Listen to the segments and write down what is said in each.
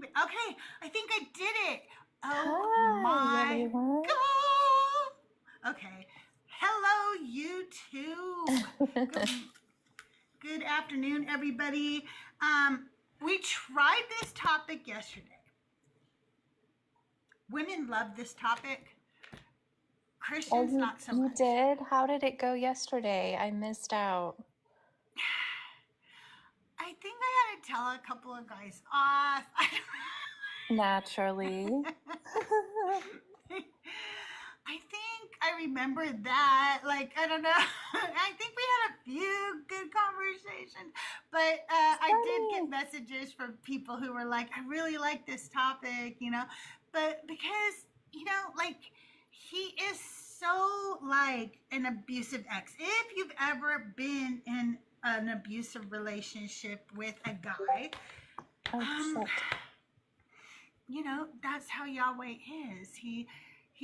Okay, I think I did it. Oh Hi, my everyone. God. Okay. Hello, YouTube. Good afternoon, everybody. We tried this topic yesterday. Women love this topic. Christians, Oh, not so you much. did? How did it go yesterday? I missed out. I think I had to tell a couple of guys off. Naturally. I think I remember that. Like, I don't know. I think we had a few good conversations, but I did get Funny. messages from people who were like, I really like this topic, but because, like, he is so like an abusive ex. If you've ever been in an abusive relationship with a guy, Oh, um, shit. that's how Yahweh is. He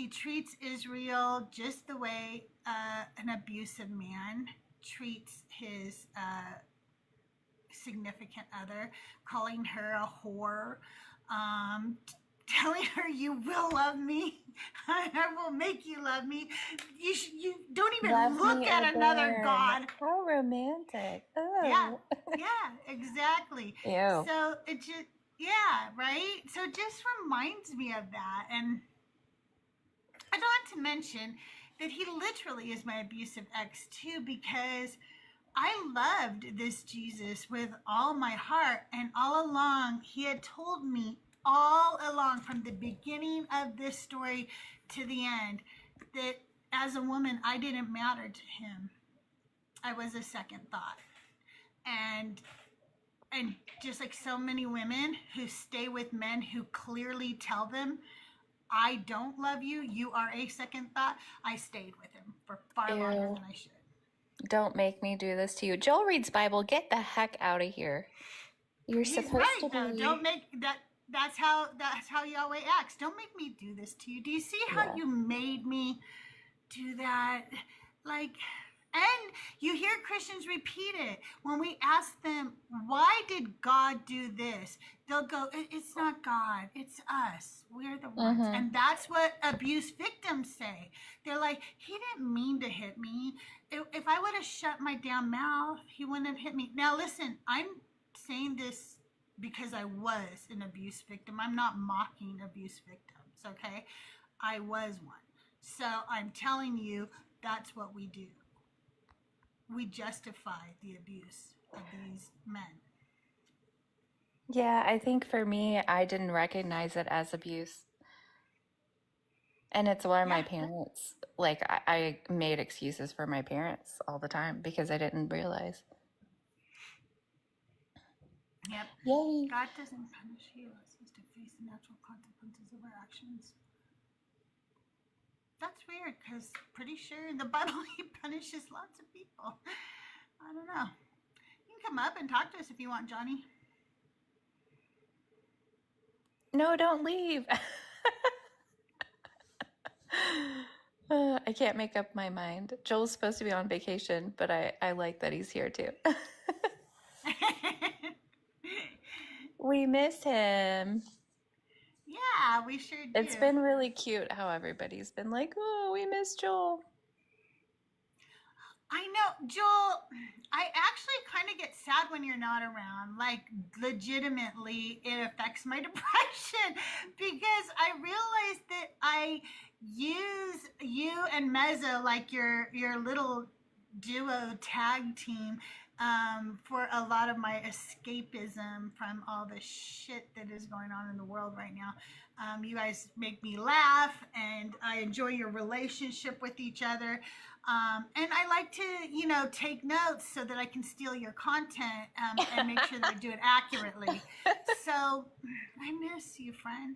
treats Israel just the way an abusive man treats his significant other, calling her a whore, telling her, "You will love me. I will make you love me. You don't even Love look me or at another burn. god." How romantic. Yeah, Oh. yeah, exactly. Ew. So it just, yeah, right. So it just reminds me of that, and I don't want to mention that he literally is my abusive ex too, because I loved this Jesus with all my heart, and all along he had told me, all along from the beginning of this story to the end, that as a woman I didn't matter to him. I was a second thought. And just like so many women who stay with men who clearly tell them, I don't love you, you are a second thought, I stayed with him for far longer Ew. than I should. Don't make me do this to you. Joel reads Bible. Get the heck out of here. You're He's supposed right to though. Don't be. make that. That's how Yahweh acts. Don't make me do this to you. Do you see how Yeah. you made me do that? Like, and you hear Christians repeat it when we ask them, why did God do this? They'll go, It's not God, it's us, we're the ones." Mm-hmm. And that's what abuse victims say. They're like, he didn't mean to hit me. If I would have shut my damn mouth, he wouldn't have hit me. Now listen, I'm saying this because I was an abuse victim. I'm not mocking abuse victims, okay? I was one. So I'm telling you, that's what we do. We justify the abuse of these men. Yeah, I think for me, I didn't recognize it as abuse. And it's why my Yeah. parents, like, I made excuses for my parents all the time because I didn't realize. Yep. Yay. God doesn't punish heroes. He's to face the natural consequences of our actions. That's weird because pretty sure in the Bible he punishes lots of people. I don't know. You can come up and talk to us if you want, Johnny. No, don't leave. I can't make up my mind. Joel's supposed to be on vacation, but I like that he's here too. We miss him. Yeah, we sure It's do. been really cute how everybody's been like, oh, we miss Joel. I know, Joel, I actually kind of get sad when you're not around. Like, legitimately, it affects my depression because I realize that I use you and Meza, like your little duo tag team, for a lot of my escapism from all the shit that is going on in the world right now. You guys make me laugh, and I enjoy your relationship with each other. And I like to, take notes so that I can steal your content, and make sure that I do it accurately. So I miss you, friend.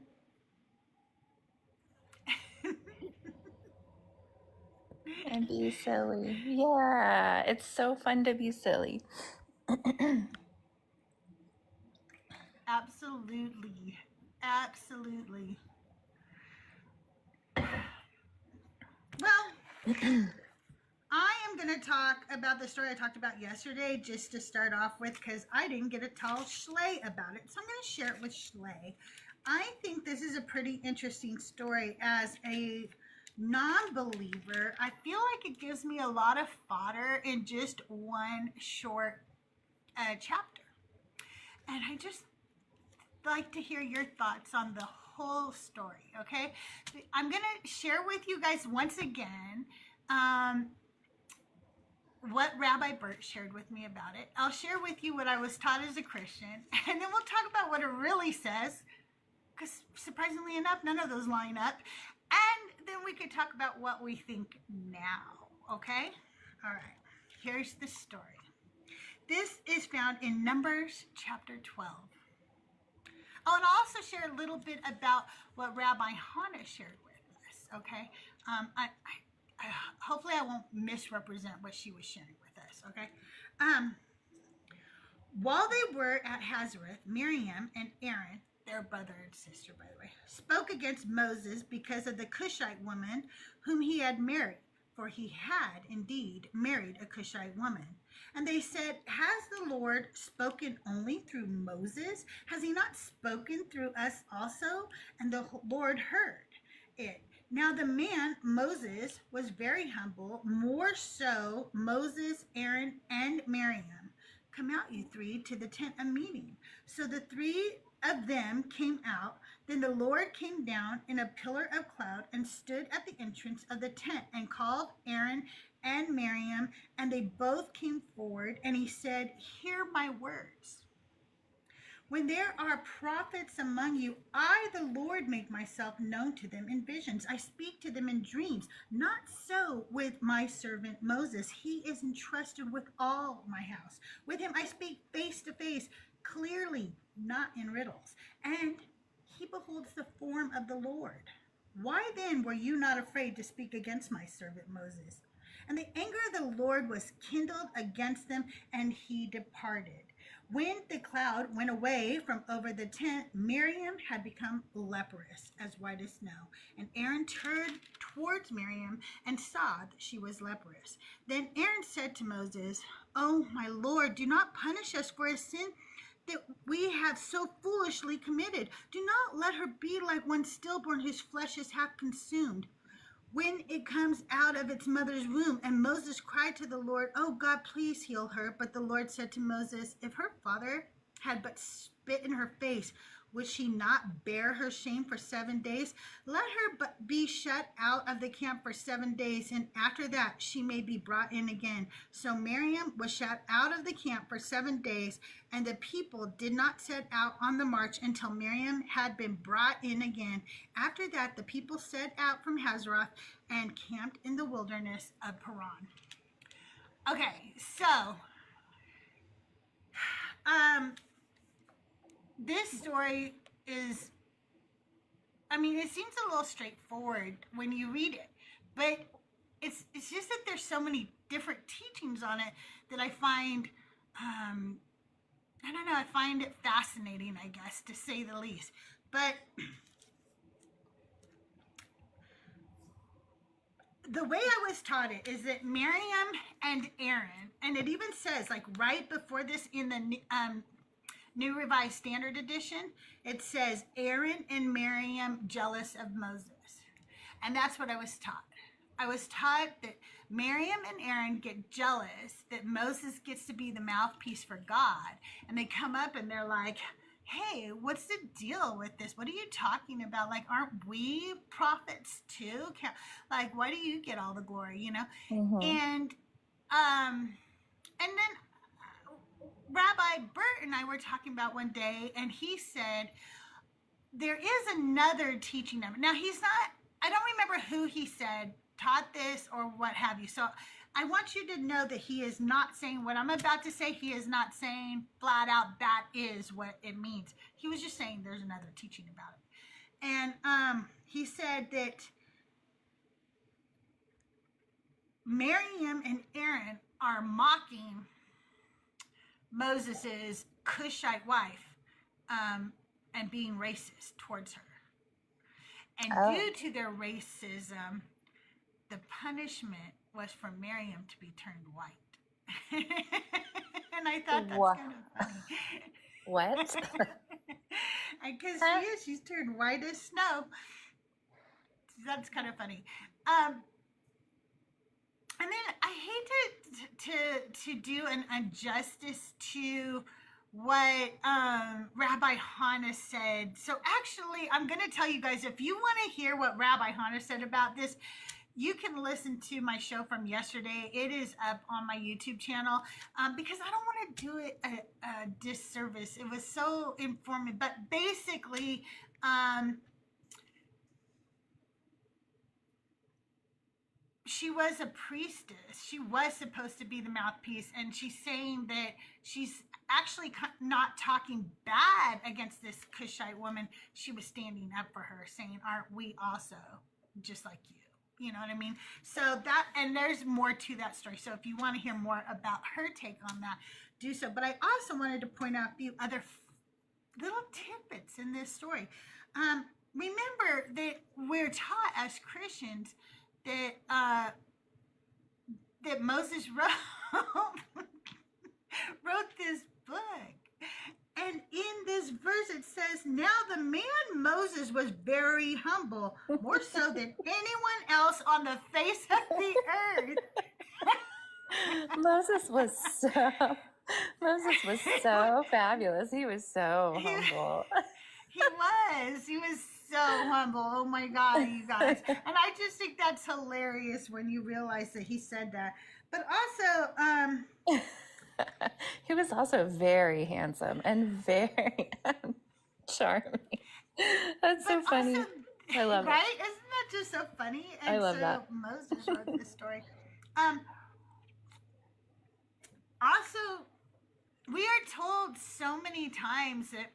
And be silly. Yeah, it's so fun to be silly. Absolutely. Absolutely. Well, I am going going to talk about the story I talked about yesterday, just to start off with, because I didn't get to tell Schley about it. So I'm going to share it with Schley. I think this is a pretty interesting story. As a non-believer, I feel like it gives me a lot of fodder in just one short chapter. And I just like to hear your thoughts on the whole story, okay? I'm going to share with you guys once again what Rabbi Bert shared with me about it. I'll share with you what I was taught as a Christian, and then we'll talk about what it really says, because surprisingly enough, none of those line up. And then we could talk about what we think now, okay? All right, here's the story. This is found in Numbers chapter 12. Oh, and I'll also share a little bit about what Rabbi Hannah shared with us, okay? Hopefully I won't misrepresent what she was sharing with us, okay? While they were at Hazareth, Miriam and Aaron, their brother and sister, by the way, spoke against Moses because of the Cushite woman whom he had married, for he had indeed married a Cushite woman. And they said, has the Lord spoken only through Moses? Has he not spoken through us also? And the Lord heard it. Now the man, Moses, was very humble, more so Moses, Aaron, and Miriam. Come out, you three, to the tent of meeting. So the three of them came out. Then the Lord came down in a pillar of cloud and stood at the entrance of the tent and called Aaron and Miriam, and they both came forward, and he said, hear my words. When there are prophets among you, I, the Lord, make myself known to them in visions. I speak to them in dreams. Not so with my servant Moses. He is entrusted with all my house. With him I speak face to face, clearly, not in riddles. And he beholds the form of the Lord. Why then were you not afraid to speak against my servant Moses? And the anger of the Lord was kindled against them, and he departed. When the cloud went away from over the tent, Miriam had become leprous, as white as snow. And Aaron turned towards Miriam and saw that she was leprous. Then Aaron said to Moses, oh, my Lord, do not punish us for a sin that we have so foolishly committed. Do not let her be like one stillborn whose flesh is half consumed when it comes out of its mother's womb. And Moses cried to the Lord, oh God, please heal her. But the Lord said to Moses, if her father had but spit in her face, would she not bear her shame for 7 days? Let her but be shut out of the camp for 7 days, and after that she may be brought in again. So Miriam was shut out of the camp for 7 days, and the people did not set out on the march until Miriam had been brought in again. After that the people set out from Hazeroth and camped in the wilderness of Paran. Okay, so this story is, I mean, it seems a little straightforward when you read it, but it's just that there's so many different teachings on it that I find, I don't know, I find it fascinating, I guess, to say the least. But the way I was taught it is that Miriam and Aaron, and it even says, like, right before this in the New Revised Standard Edition, it says Aaron and Miriam jealous of Moses. And that's what I was taught. I was taught that Miriam and Aaron get jealous that Moses gets to be the mouthpiece for God. And they come up and they're like, hey, what's the deal with this? What are you talking about? Like, aren't we prophets too? Like, why do you get all the glory, you know? Mm-hmm. And then Rabbi Bert and I were talking about one day, and he said there is another teaching of it. Now, he's not, I don't remember who he said taught this or what have you. So I want you to know that he is not saying what I'm about to say. He is not saying flat out that is what it means. He was just saying there's another teaching about it. And he said that Miriam and Aaron are mocking Moses's Cushite wife and being racist towards her. And due to their racism, the punishment was for Miriam to be turned white. And I thought that's What? kind of funny. What? Because Huh? she's turned white as snow. That's kind of funny. Um, and then I hate to do an injustice to what Rabbi Hannah said. So actually, I'm going to tell you guys, if you want to hear what Rabbi Hannah said about this, you can listen to my show from yesterday. It is up on my YouTube channel because I don't want to do it a disservice. It was so informative. But basically, she was a priestess. She was supposed to be the mouthpiece. And she's saying that she's actually not talking bad against this Cushite woman. She was standing up for her, saying, aren't we also just like you? You know what I mean? So that, and there's more to that story. So if you want to hear more about her take on that, do so. But I also wanted to point out a few other little tidbits in this story. Remember that we're taught as Christians that that Moses wrote this book. And in this verse, it says, now the man Moses was very humble, more so than anyone else on the face of the earth. Moses was so fabulous. He was so humble. He was so humble. Oh my God, you guys. And I just think that's hilarious when you realize that he said that. But also, he was also very handsome and very charming. That's so funny. Also, I love right? it. Isn't that just so funny? I And love so that. Moses wrote this story. Also, we are told so many times that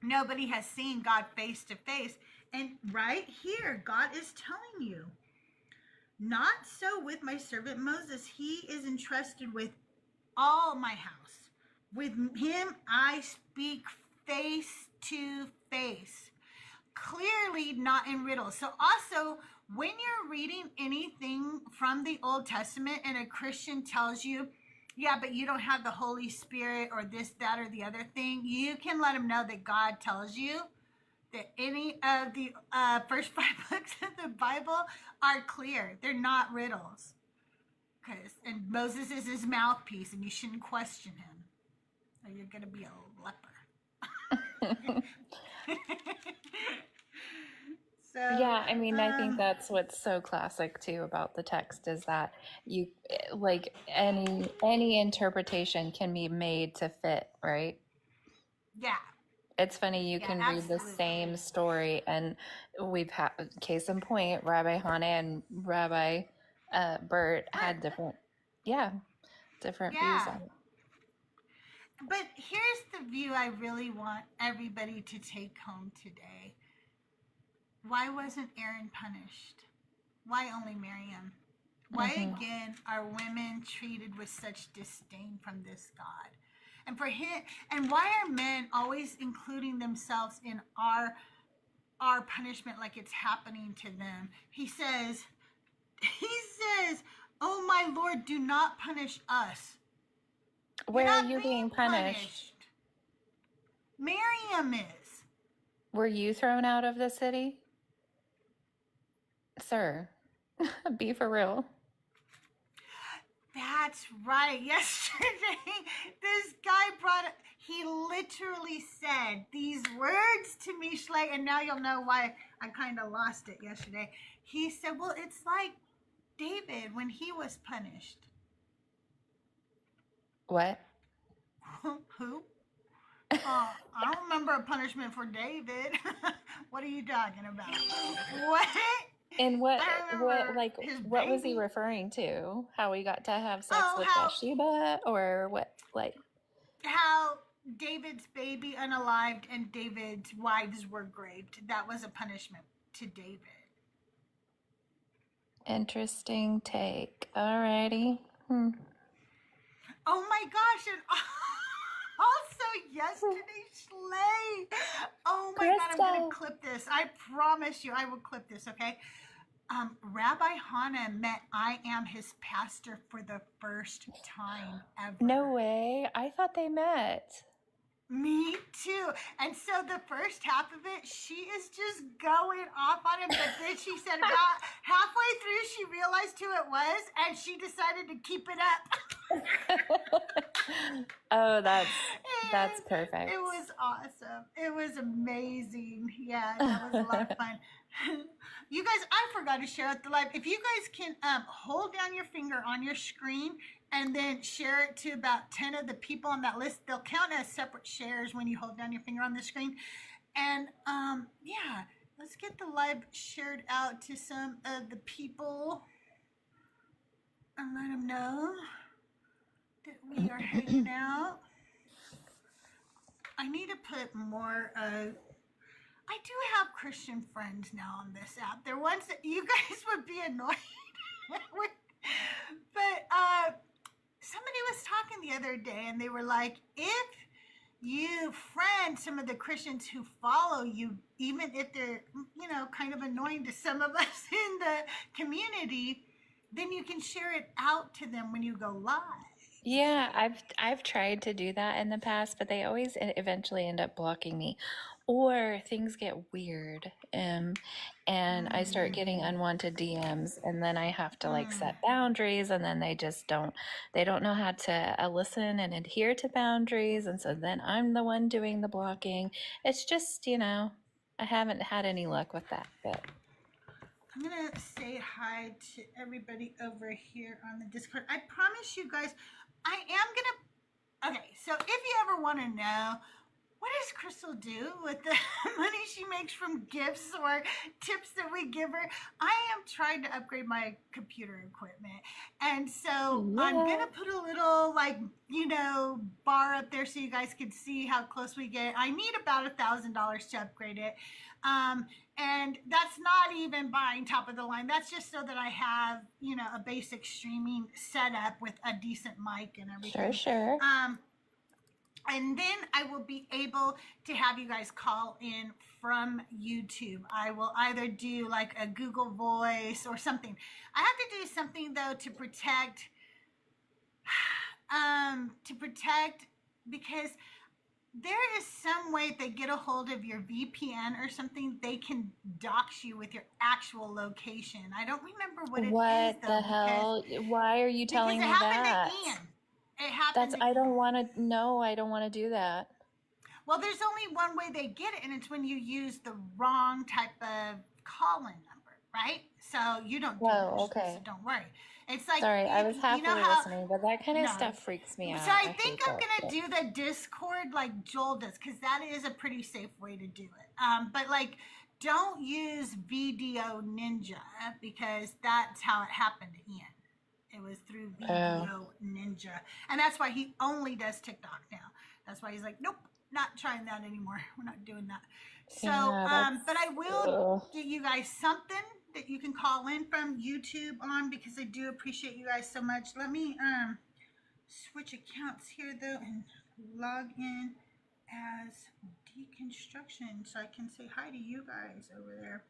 nobody has seen God face to face. And right here, God is telling you, not so with my servant Moses. He is entrusted with all my house. With him, I speak face to face. Clearly not in riddles. So also, when you're reading anything from the Old Testament and a Christian tells you, yeah, but you don't have the Holy Spirit or this, that, or the other thing, you can let them know that God tells you that any of the first 5 books of the Bible are clear. They're not riddles. And Moses is his mouthpiece, and you shouldn't question him, or you're going to be a leper. So, yeah, I mean, I think that's what's so classic too about the text is that you like any interpretation can be made to fit, right? yeah. It's funny, you Yeah, can read the absolutely. same story, and we've had, case in point, Rabbi Hannah and Rabbi Bert had different views Yeah. on it. But here's the view I really want everybody to take home today. Why wasn't Aaron punished? Why only Miriam? Why Mhm. again are women treated with such disdain from this God? And for him, and why are men always including themselves in our punishment like it's happening to them? He says, "Oh my Lord, do not punish us." Where You're are not you being being punished? Miriam is. Were you thrown out of the city? Sir, be for real. That's right. Yesterday, this guy he literally said these words to me, Schley, and now you'll know why I kind of lost it yesterday. He said, well, it's like David when he was punished. What? Who? I don't remember a punishment for David. What are you talking about? What? And what I remember like his what was he baby. referring to? How he got to have sex Oh, with how Bathsheba, or what? Like, how David's baby unalived and David's wives were raped. That was a punishment to David. interesting take. Alrighty. Oh my gosh, and also yesterday, Schley. Oh my God, I'm Krista. gonna clip this. I promise you I will clip this, okay? Rabbi Hannah met I Am his pastor for the first time ever. No way. I thought they met. Me too. And so the first half of it, she is just going off on him. But then she said about halfway through, she realized who it was and she decided to keep it up. Oh, that's perfect. It was awesome. It was amazing. Yeah, that was a lot of fun. You guys, I forgot to share out the live. If you guys can hold down your finger on your screen and then share it to about 10 of the people on that list, they'll count as separate shares when you hold down your finger on the screen. And yeah, let's get the live shared out to some of the people and let them know that we are hanging out. I need to put more of... I do have Christian friends now on this app. They're ones that you guys would be annoyed with. But somebody was talking the other day and they were like, if you friend some of the Christians who follow you, even if they're, you know, kind of annoying to some of us in the community, then you can share it out to them when you go live. Yeah, I've tried to do that in the past, but they always eventually end up blocking me, or things get weird, and I start getting unwanted DMs, and then I have to like set boundaries, and then they don't know how to listen and adhere to boundaries, and so then I'm the one doing the blocking. It's just, you know, I haven't had any luck with that, but I'm going to say hi to everybody over here on the Discord. I promise you guys, I am going to... Okay, so if you ever want to know, what does Crystal do with the money she makes from gifts or tips that we give her? I am trying to upgrade my computer equipment. And so I'm going to put a little, like, you know, bar up there so you guys can see how close we get. I need about $1,000 to upgrade it. And that's not even buying top of the line. That's just so that I have, you know, a basic streaming setup with a decent mic and everything. Sure. And then I will be able to have you guys call in from YouTube. I will either do like a Google Voice or something. I have to do something though to protect, because there is some way if they get a hold of your VPN or something, they can dox you with your actual location. I don't remember what it is. What the hell? Why are you telling me that? Because it happened to Ian. It happened. I don't want to. No, I don't want to do that. Well, there's only one way they get it, and it's when you use the wrong type of call-in number, right? So you don't do that. Okay. So don't worry. It's like, sorry, I was happily listening, but that kind of stuff freaks me out. So I think I'm gonna do the Discord like Joel does, because that is a pretty safe way to do it. But like, don't use VDO Ninja, because that's how it happened to Ian. It was through VDO Ninja, and that's why he only does TikTok now. That's why he's like, nope, not trying that anymore. We're not doing that. So, but I will get you guys something that you can call in from YouTube on, because I do appreciate you guys so much. Let me switch accounts here though and log in as Deconstruction so I can say hi to you guys over there.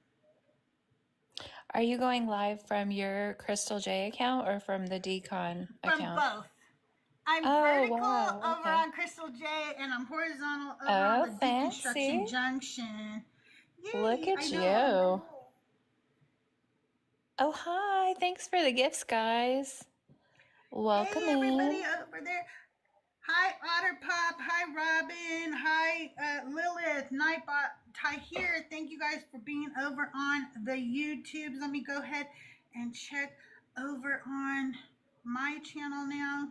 Are you going live from your CrystalJae account or from the Decon account? From both. I'm vertical over on CrystalJae, and I'm horizontal over on the Deconstruction Junction. Yay, look at you. Oh, hi. Thanks for the gifts, guys. Welcome in. Everybody over there. Hi, Otterpop. Hi, Robin. Hi, Lilith. Nightbot. Tahir. Thank you guys for being over on the YouTubes. Let me go ahead and check over on my channel now.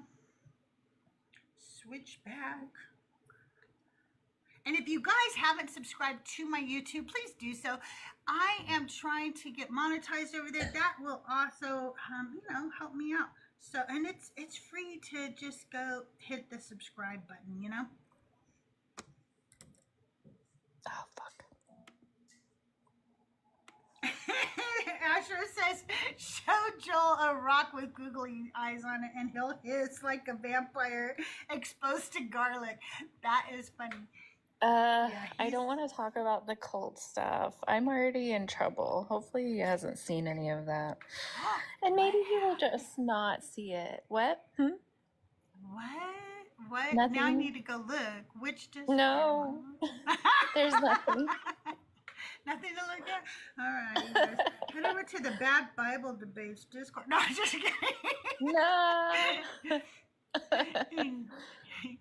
Switch back. And if you guys haven't subscribed to my YouTube, please do so. I am trying to get monetized over there. That will also, you know, help me out. So, and it's free to just go hit the subscribe button, you know? Oh, fuck. Asher says, show Joel a rock with googly eyes on it and he'll hiss like a vampire exposed to garlic. That is funny. Yeah, I he's don't want to talk about the cult stuff. I'm already in trouble. Hopefully he hasn't seen any of that. And what maybe he will happened? just not see it. What? Hmm? What? Now I Nothing. need to go look. Which Discord am No, I on? there's nothing. Nothing to look at? All right, you guys. Head over to the Bad Bible Debates Discord. No, I'm just kidding. No.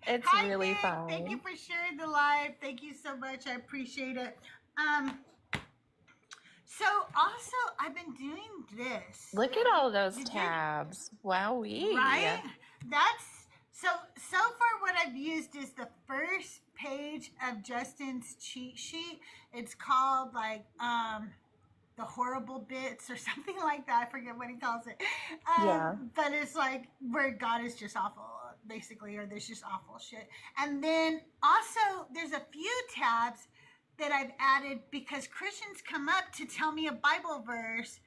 It's Hi, really Nick. Thank you fine. for sharing the live. Thank you so much. I appreciate it. Um, so also I've been doing this. Look at all those Did you tabs. Wowee. right? So far what I've used is the first page of Justin's cheat sheet. It's called like the horrible bits or something like that. I forget what he calls it. Yeah. But it's like where God is just awful, basically, or there's just awful shit. And then also there's a few tabs that I've added because Christians come up to tell me a Bible verse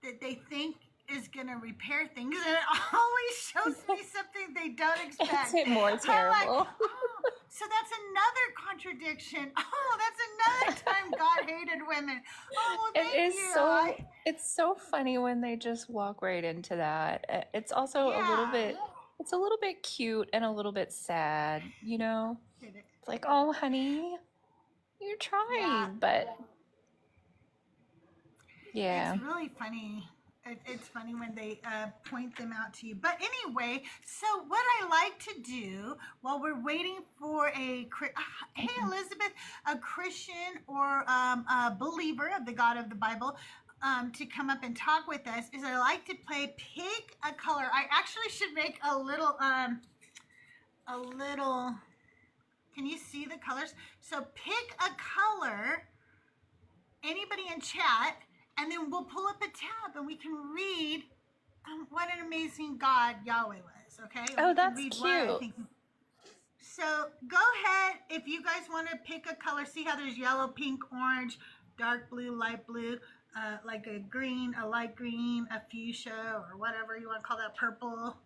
that they think is going to repair things, and it always shows me something they don't expect. Is it more I'm like, terrible? oh, so that's another contradiction. Oh, that's another time God hated women. Oh, well, It thank is you. it's so funny when they just walk right into that. It's also Yeah. it's a little bit cute and a little bit sad, you know? Did it. It's like, oh, honey, you Yeah. tried, but It's yeah. really funny. It's funny when they point them out to you. But anyway, so what I like to do while we're waiting for hey Elizabeth, a Christian or a believer of the God of the Bible to come up and talk with us is I like to play pick a color. I actually should make a little. Can you see the colors? So pick a color. Anybody in chat, and then we'll pull up a tab and we can read what an amazing God Yahweh was, okay? Oh, We can that's read why I cute. think. So go ahead if you guys want to pick a color. See how there's yellow, pink, orange, dark blue, light blue, like a green, a light green, a fuchsia, or whatever you want to call that, purple,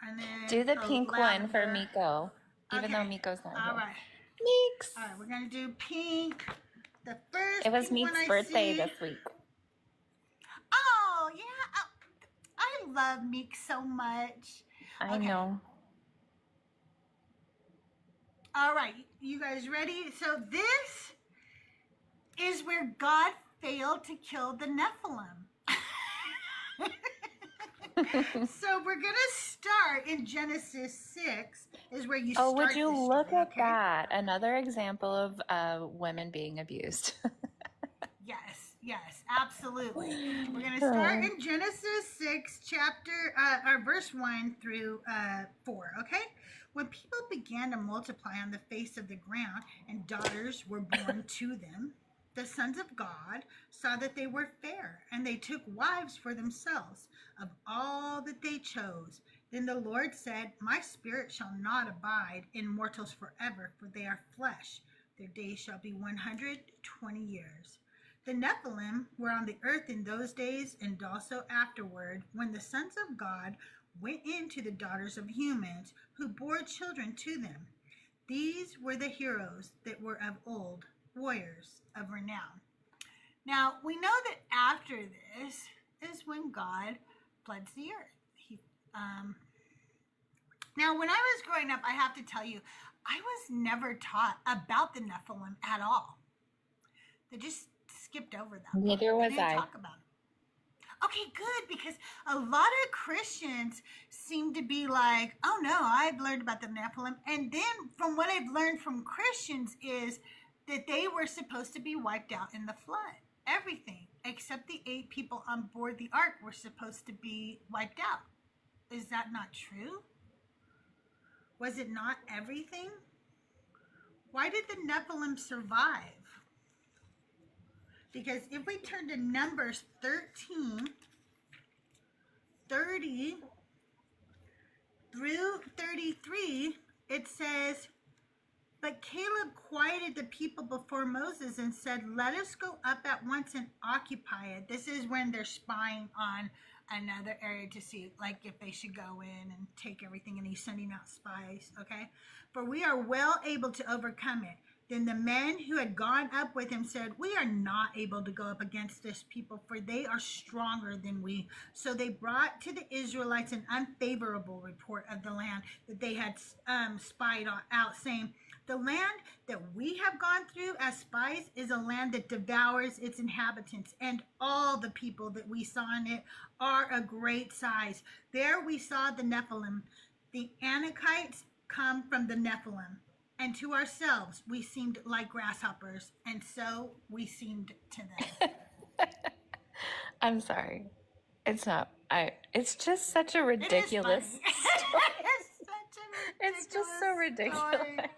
and Do then the a pink one for lavender. Miko, even though Okay. Miko's not All here. right. Meeks. All right. We're going to do pink. The first It was pink one Meek's I birthday see. this week. Oh, yeah. I love Meek so much. I Okay. know. All right. You guys ready? So this is where God failed to kill the Nephilim. So we're going to start in Genesis 6 is where you Oh, start would you this look story, at okay? that? Another example of women being abused. Yes, absolutely. We're going to start in Genesis 6, or verse 1 through 4, okay? When people began to multiply on the face of the ground and daughters were born to them, the sons of God saw that they were fair, and they took wives for themselves of all that they chose. Then the Lord said, my spirit shall not abide in mortals forever, for they are flesh. Their days shall be 120 years. The Nephilim were on the earth in those days and also afterward, when the sons of God went into the daughters of humans, who bore children to them. These were the heroes that were of old, warriors of renown. Now, we know that after this is when God floods the earth. Now, when I was growing up, I have to tell you, I was never taught about the Nephilim at all. They just skipped over that. Neither was They didn't I. talk about it. Okay, good, because a lot of Christians seem to be like, oh no, I've learned about the Nephilim. And then from what I've learned from Christians is that they were supposed to be wiped out in the flood. Everything except the 8 people on board the ark were supposed to be wiped out. Is that not true? Was it not everything? Why did the Nephilim survive? Because if we turn to Numbers 13, 30 through 33, it says, but Caleb quieted the people before Moses and said, let us go up at once and occupy it. This is when they're spying on another area to see like if they should go in and take everything, and he's sending out spies, okay? For we are well able to overcome it. Then the men who had gone up with him said, "We are not able to go up against this people, for they are stronger than we." So they brought to the Israelites an unfavorable report of the land that they had spied out, saying, "The land that we have gone through as spies is a land that devours its inhabitants, and all the people that we saw in it are a great size. There we saw the Nephilim. The Anakites come from the Nephilim. And to ourselves, we seemed like grasshoppers, and so we seemed to them." I'm sorry. It's not. It's just such a It is ridiculous funny. story. It's such a It's just so ridiculous ridiculous. story.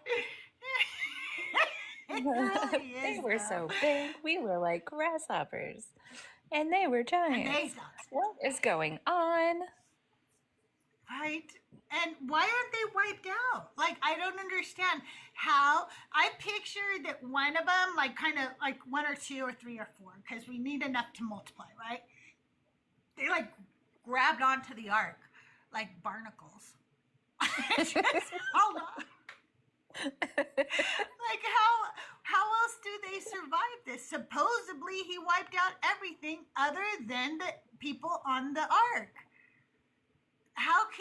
It really is. They were though. so big. We were like grasshoppers. And they were And giants. they suck. What is going on? Right? And why aren't they wiped out? Like, I don't understand how. I picture that one of them, like, kind of like 1 or 2 or 3 or 4, because we need enough to multiply, right? They, like, grabbed onto the ark like barnacles. Just hold on. Like, how else do they survive this? Supposedly, he wiped out everything other than the people on the ark.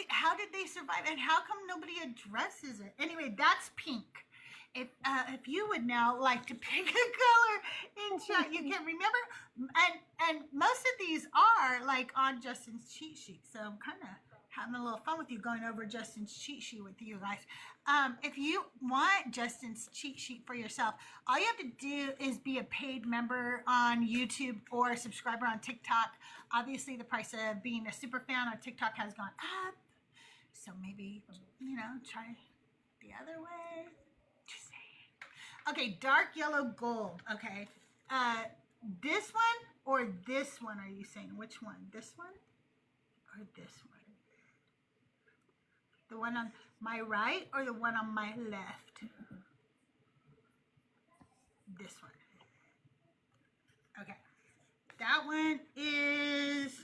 How did they survive, and how come nobody addresses it? Anyway, that's pink. If you would now like to pick a color in chat, you can remember. And most of these are like on Justin's cheat sheet, so I'm kind of having a little fun with you, going over Justin's cheat sheet with you guys. If you want Justin's cheat sheet for yourself, all you have to do is be a paid member on YouTube or a subscriber on TikTok. Obviously, the price of being a super fan on TikTok has gone up, so maybe, try the other way. Just saying. Okay, dark yellow gold. Okay, this one or this one? Are you saying which one? This one or this one? The one on my right or the one on my left? This one. Okay. That one is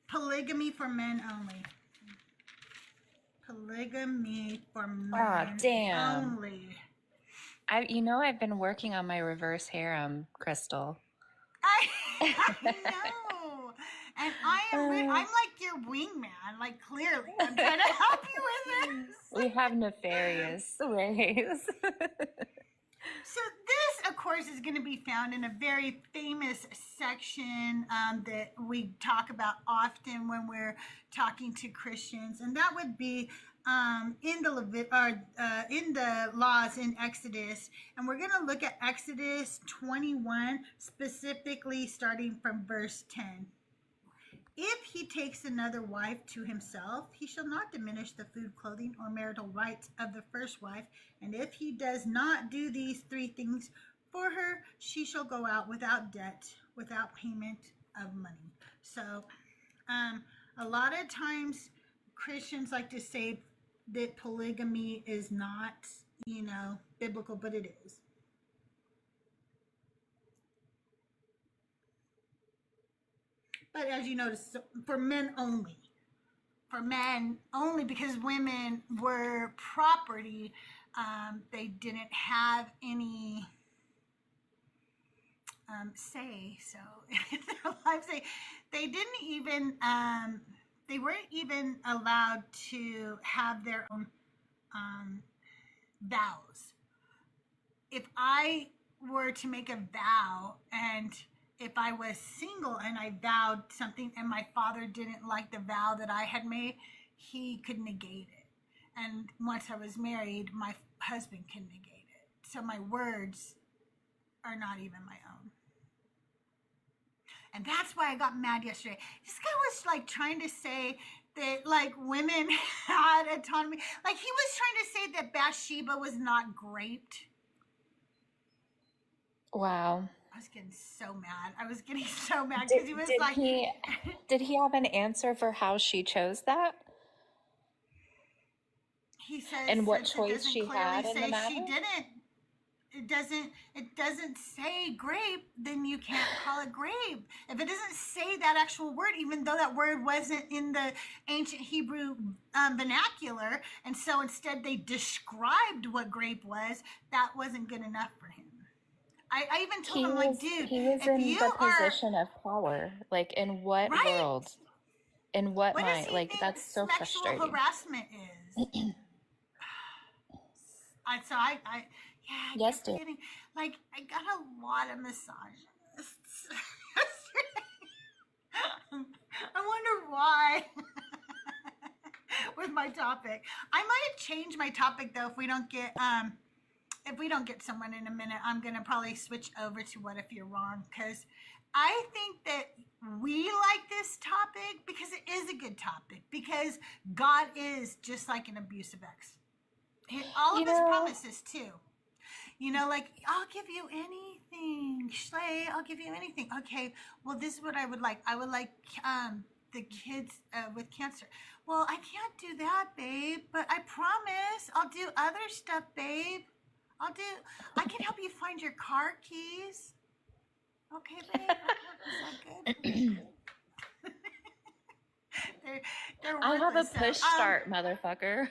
polygamy for men only. Polygamy for men only. I've been working on my reverse harem, Crystal. I know. And I'm like your wingman, like clearly. I'm trying to help you with this. We have nefarious ways. So this, of course, is going to be found in a very famous section that we talk about often when we're talking to Christians, and that would be in the laws in Exodus. And we're going to look at Exodus 21, specifically starting from verse 10. If he takes another wife to himself, he shall not diminish the food, clothing, or marital rights of the first wife. And if he does not do these 3 things for her, she shall go out without debt, without payment of money. So a lot of times Christians like to say that polygamy is not, biblical, but it is. But as you notice, for men only, because women were property, they didn't have any say. So in their lives, they didn't even, they weren't even allowed to have their own vows. If I were to make a vow, and if I was single and I vowed something and my father didn't like the vow that I had made, he could negate it. And once I was married, my husband can negate it. So my words are not even my own. And that's why I got mad yesterday. This guy was like trying to say that like women had autonomy. Like he was trying to say that Bathsheba was not great. Wow. I was getting so mad. I was getting so mad because he was like... Did he have an answer for how she chose that? He says... And what choice she had in the matter? She didn't. it doesn't say grape, then you can't call it grape. If it doesn't say that actual word, even though that word wasn't in the ancient Hebrew vernacular, and so instead they described what grape was, that wasn't good enough for him. I even told him, like, dude, he was if in you the are position of power. Like, in what right, world? In what what does mind? he Like, think that's so sexual frustrating. harassment is? I yeah, I Yes, kept dear. getting, like, I got a lot of misogynists yesterday. I wonder why. With my topic, I might change my topic though if we don't get someone in a minute. I'm gonna probably switch over to what if you're wrong, because I think that we like this topic because it is a good topic, because God is just like an abusive ex. All You of his know, promises too. Like, I'll give you anything, Schley. I'll give you anything. Okay, well, this is what I would like. I would like the kids with cancer. Well, I can't do that, babe, but I promise I'll do other stuff, babe. I can help you find your car keys. Okay, babe. Is that good? they're, they're I have a worthless. push start, motherfucker.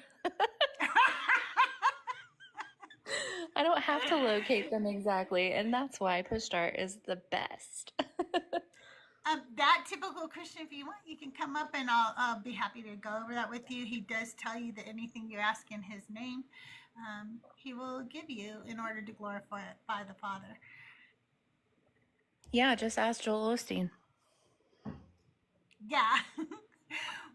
I don't have to locate them exactly, and that's why push start is the best. That typical Christian, if you want, you can come up and I'll be happy to go over that with you. He does tell you that anything you ask in his name, he will give you in order to glorify the Father. Yeah, just ask Joel Osteen. Yeah.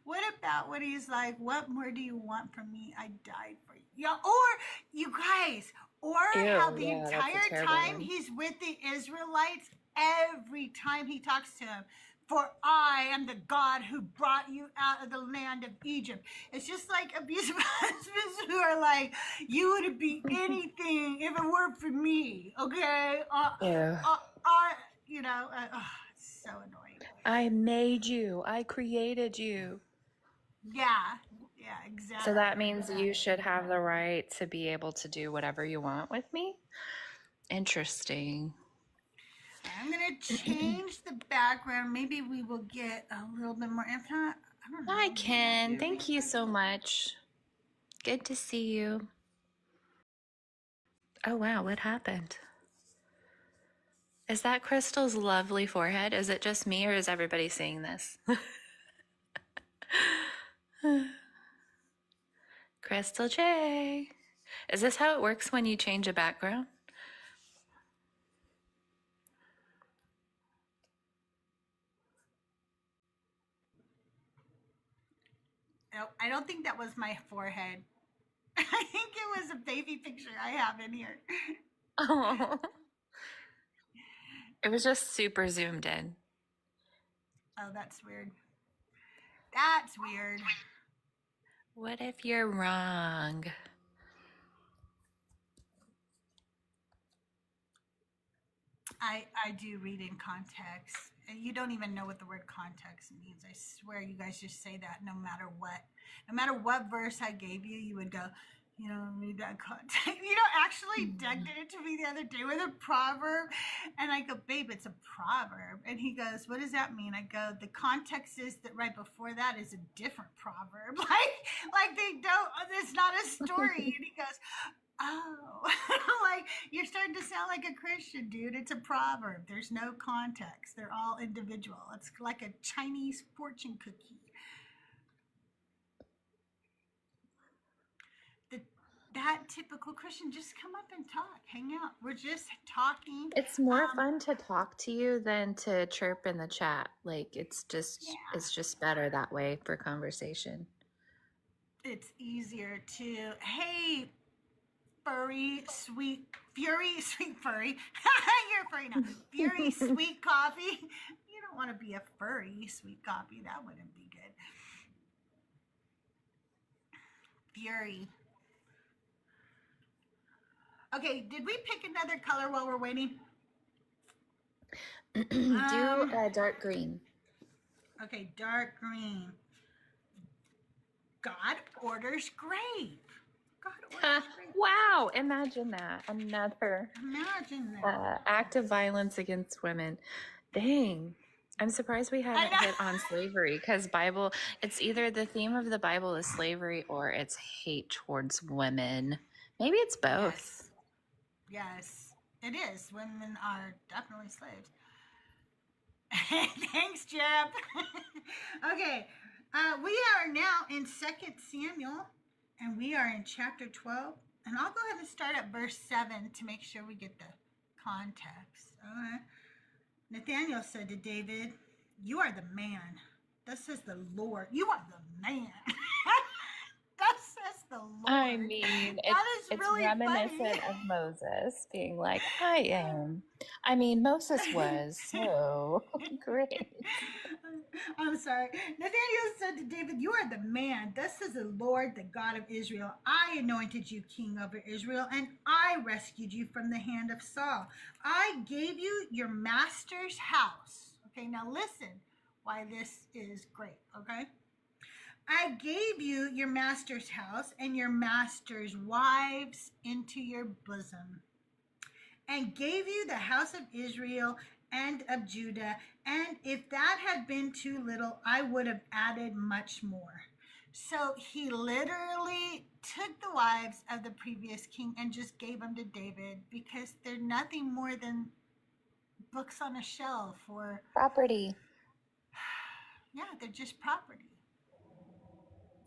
What about what he's like, what more do you want from me? I died for you. Yeah, or you guys, or how Ew, the yeah, that's a entire terrible time one. he's with the Israelites, every time he talks to him, for I am the God who brought you out of the land of Egypt. It's just like abusive husbands who are like, you wouldn't be anything if it weren't for me, okay? Ew. It's so annoying. I made you. I created you. Yeah, exactly. So that means you should have the right to be able to do whatever you want with me? Interesting. I'm gonna change the background. Maybe we will get a little bit more. If not, I don't know. Hi, Ken. Thank you so much. Good to see you. Oh, wow. What happened? Is that Crystal's lovely forehead? Is it just me or is everybody seeing this? CrystalJae. Is this how it works when you change a background? No, I don't think that was my forehead. I think it was a baby picture I have in here. Oh. It was just super zoomed in. Oh, that's weird. That's weird. What if you're wrong? I do read in context. And you don't even know what the word context means. I swear you guys just say that no matter what. No matter what verse I gave you, you would go, read that context. Actually Doug did it to me the other day with a proverb. And I go, babe, it's a proverb. And he goes, what does that mean? I go, the context is that right before that is a different proverb. Like they don't, it's not a story. And he goes, oh, like you're starting to sound like a Christian, dude. It's a proverb. There's no context. They're all individual. It's like a Chinese fortune cookie. That typical Christian, just come up and talk, hang out. We're just talking. It's more fun to talk to you than to chirp in the chat. Like it's just better that way for conversation. It's easier to, hey, furry, sweet, fury, sweet furry. You're a furry now. Fury, sweet coffee. You don't want to be a furry, sweet coffee. That wouldn't be good. Fury. Okay, did we pick another color while we're waiting? Do dark green. Okay, dark green. God orders grape. God Ha, orders rape. wow, imagine that. Another Imagine that. act of violence against women. Dang. I'm surprised we I haven't know. hit on slavery because Bible, it's either the theme of the Bible is slavery or it's hate towards women. Maybe it's both. Yes. It is. Women are definitely slaves. Thanks, Jeb. Okay. We are now in 2 Samuel, and we are in chapter 12. And I'll go ahead and start at verse 7 to make sure we get the context. All right. Nathanael said to David, "You are the man. Thus says the Lord." You are the man. Thus says the Lord. I mean, That is it's really reminiscent funny. of Moses being like, I am. I mean, Moses was, so great. I'm sorry. Nathanael said to David, "You are the man. Thus says the Lord, the God of Israel. I anointed you king over Israel, and I rescued you from the hand of Saul. I gave you your master's house." Okay, now listen why this is great, okay? "I gave you your master's house and your master's wives into your bosom, and gave you the house of Israel and of Judah. And if that had been too little, I would have added much more." So he literally took the wives of the previous king and just gave them to David because they're nothing more than books on a shelf, or, Property. yeah, they're just property.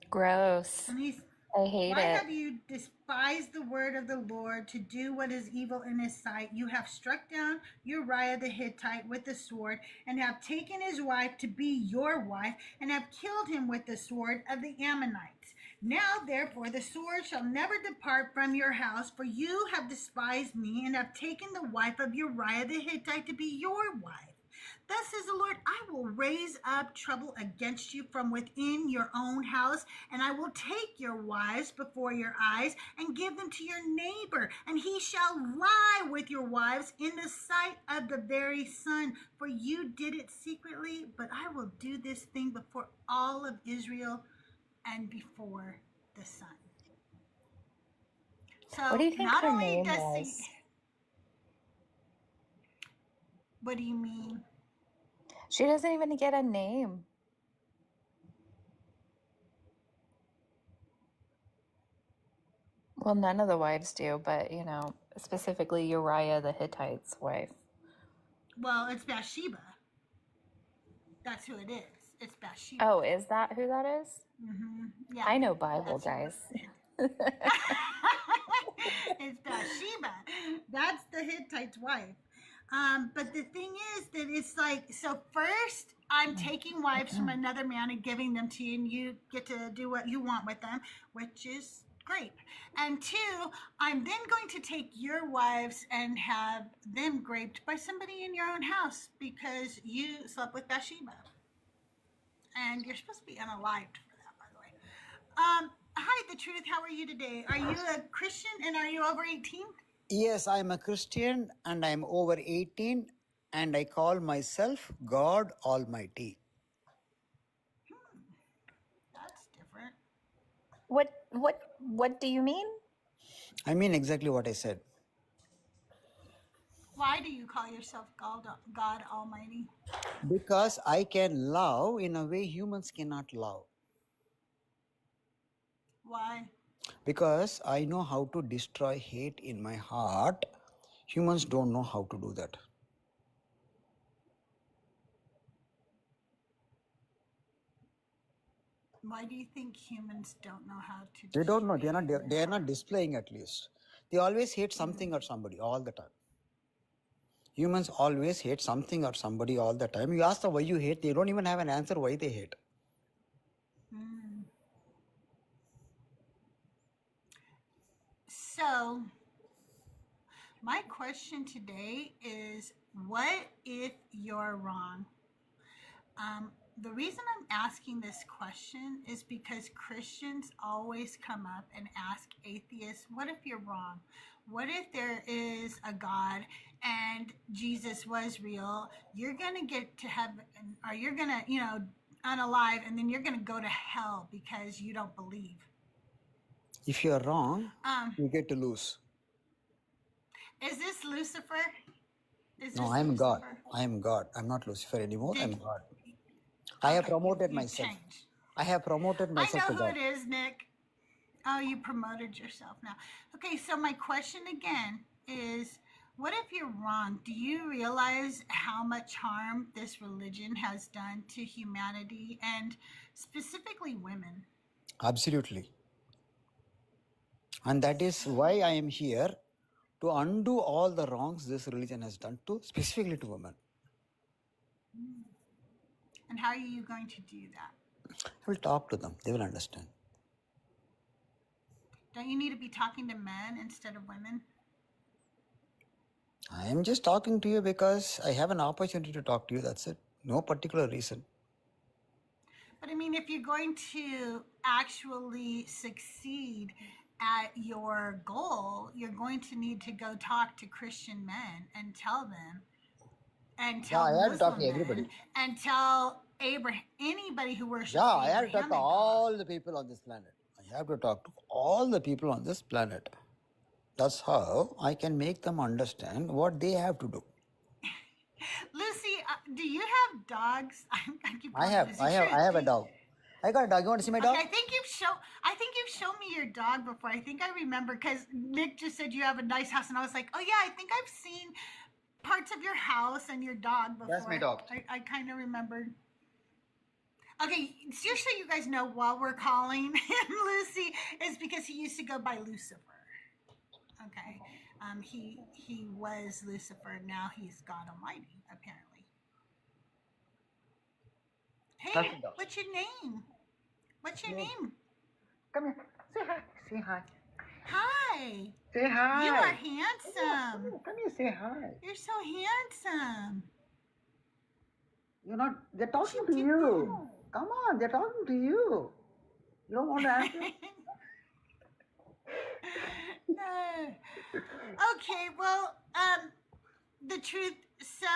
Gross. And he's, I hate "Why it. have you despised the word of the Lord to do what is evil in his sight? You have struck down Uriah the Hittite with the sword, and have taken his wife to be your wife, and have killed him with the sword of the Ammonites. Now, therefore, the sword shall never depart from your house, for you have despised me, and have taken the wife of Uriah the Hittite to be your wife. Thus says the Lord, I will raise up trouble against you from within your own house, and I will take your wives before your eyes and give them to your neighbor, and he shall lie with your wives in the sight of the very sun. For you did it secretly, but I will do this thing before all of Israel and before the sun." What do So you think not her only name does he, was? what do you mean? She doesn't even get a name. Well, none of the wives do, but specifically Uriah the Hittite's wife. Well, it's Bathsheba. That's who it is. It's Bathsheba. Oh, is that who that is? Mm-hmm. Yeah. I know Bible, That's guys. It's Bathsheba. That's the Hittite's wife. But the thing is that it's like, so first I'm taking wives from another man and giving them to you, and you get to do what you want with them, which is great. And two, I'm then going to take your wives and have them raped by somebody in your own house because you slept with Bathsheba. And you're supposed to be unalived for that, by the way. Hi, The Truth. How are you today? Are you a Christian and are you over 18? Yes, I'm a Christian and I'm over 18 and I call myself God Almighty. That's different. What do you mean? I mean exactly what I said. Why do you call yourself God Almighty? Because I can love in a way humans cannot love. Why? Because I know how to destroy hate in my heart. Humans don't know how to do that. Why do you think humans don't know how to They don't know. destroy They are not displaying at least. They always hate something or somebody all the time. Humans always hate something or somebody all the time. You ask them why you hate, they don't even have an answer why they hate. Mm. So, my question today is, what if you're wrong? The reason I'm asking this question is because Christians always come up and ask atheists, what if you're wrong? What if there is a God and Jesus was real? You're going to get to heaven, or you're going to, unalive, and then you're going to go to hell because you don't believe. If you are wrong, Um, you get to lose. is this Lucifer? Is No, this I am God. Lucifer? I am God. I'm not Lucifer anymore. I'm Did God. I have okay? promoted You myself. changed. I have promoted I myself know to who God. it is, Nick. Oh, you promoted yourself now. Okay, so my question again is, what if you're wrong? Do you realize how much harm this religion has done to humanity and specifically women? Absolutely. And that is why I am here, to undo all the wrongs this religion has done to specifically to women. And how are you going to do that? I will talk to them. They will understand. Don't you need to be talking to men instead of women? I am just talking to you because I have an opportunity to talk to you. That's it. No particular reason. But I mean, if you're going to actually succeed at your goal, you're going to need to go talk to Christian men and tell them, and Yeah, tell I have to talk Muslim to men, everybody. and tell Abraham, anybody who worships Yeah, the I have to talk Abrahamic to God. all the people on this planet. I have to talk to all the people on this planet. That's how I can make them understand what they have to do. Lucy, do you have dogs? I keep I calling you have, Lucy. I have, Sure. I have a dog. I got a dog. You want to see my dog? Okay, I think you've shown me your dog before. I think I remember because Nick just said you have a nice house, and I was like, oh yeah, I think I've seen parts of your house and your dog before. That's my dog. I kind of remembered. Okay, just so you guys know, while we're calling him Lucy, is because he used to go by Lucifer. Okay, he was Lucifer. Now he's God Almighty, apparently. That's Hey, my dog. what's your name? What's your name? Come here. Say hi. Say hi. Hi. Say hi. You are handsome. Come here. Say hi. You're so handsome. You're not. They're talking What to you you. Come on. They're talking to you. You don't want to answer? Okay, well, the truth. So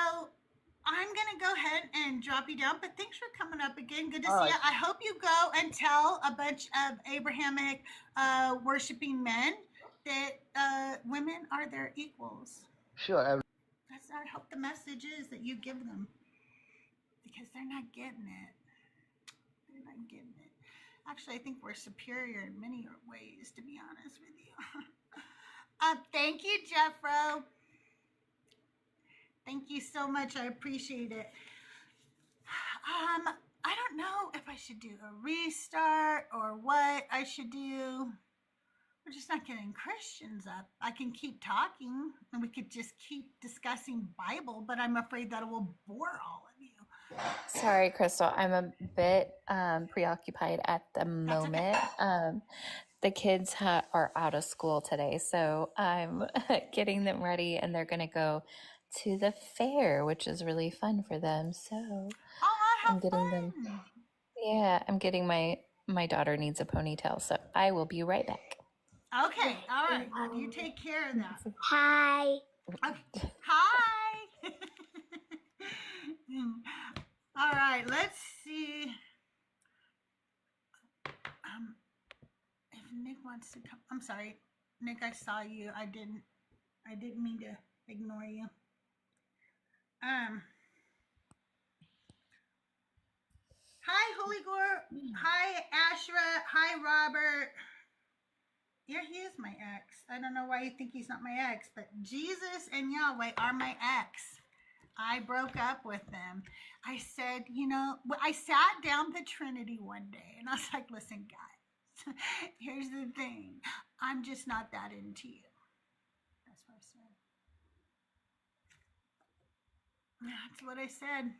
I'm gonna go ahead and drop you down. But thanks for coming up again. Good to All see you. right. I hope you go and tell a bunch of Abrahamic worshiping men that women are their equals. Sure. That's I hope the message is that you give them, because they're not getting it. They're not getting it. Actually, I think we're superior in many ways, to be honest with you. Thank you, Jeffro. Thank you so much. I appreciate it. I don't know if I should do a restart or what I should do. We're just not getting Christians up. I can keep talking and we could just keep discussing Bible, but I'm afraid that it will bore all of you. Sorry, Crystal. I'm a bit preoccupied at the That's okay. moment. The kids are out of school today, so I'm getting them ready, and they're going to go to the fair, which is really fun for them. So Oh, I'm how getting them. fun. Yeah, I'm getting my daughter needs a ponytail, so I will be right back. Okay, all right. You take care of that. Hi. Okay. Hi. All right, let's see. If Nick wants to come, I'm sorry, Nick. I saw you. I didn't mean to ignore you. Hi, Holy Gore. Hi, Ashra. Hi, Robert. Yeah, he is my ex. I don't know why you think he's not my ex, but Jesus and Yahweh are my ex. I broke up with them. I said, I sat down the Trinity one day and I was like, listen, guys, here's the thing. I'm just not that into you. That's what I said. That's what I said.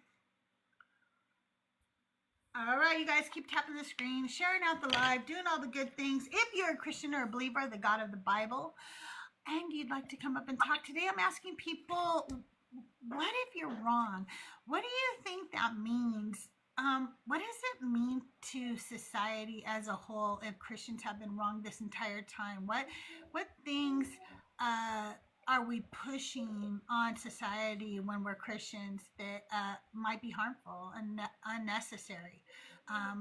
All right, you guys keep tapping the screen, sharing out the live, doing all the good things. If you're a Christian or a believer, the God of the Bible, and you'd like to come up and talk today, I'm asking people, what if you're wrong? What do you think that means? What does it mean to society as a whole if Christians have been wrong this entire time? What things are we pushing on society when we're Christians that might be harmful and unnecessary?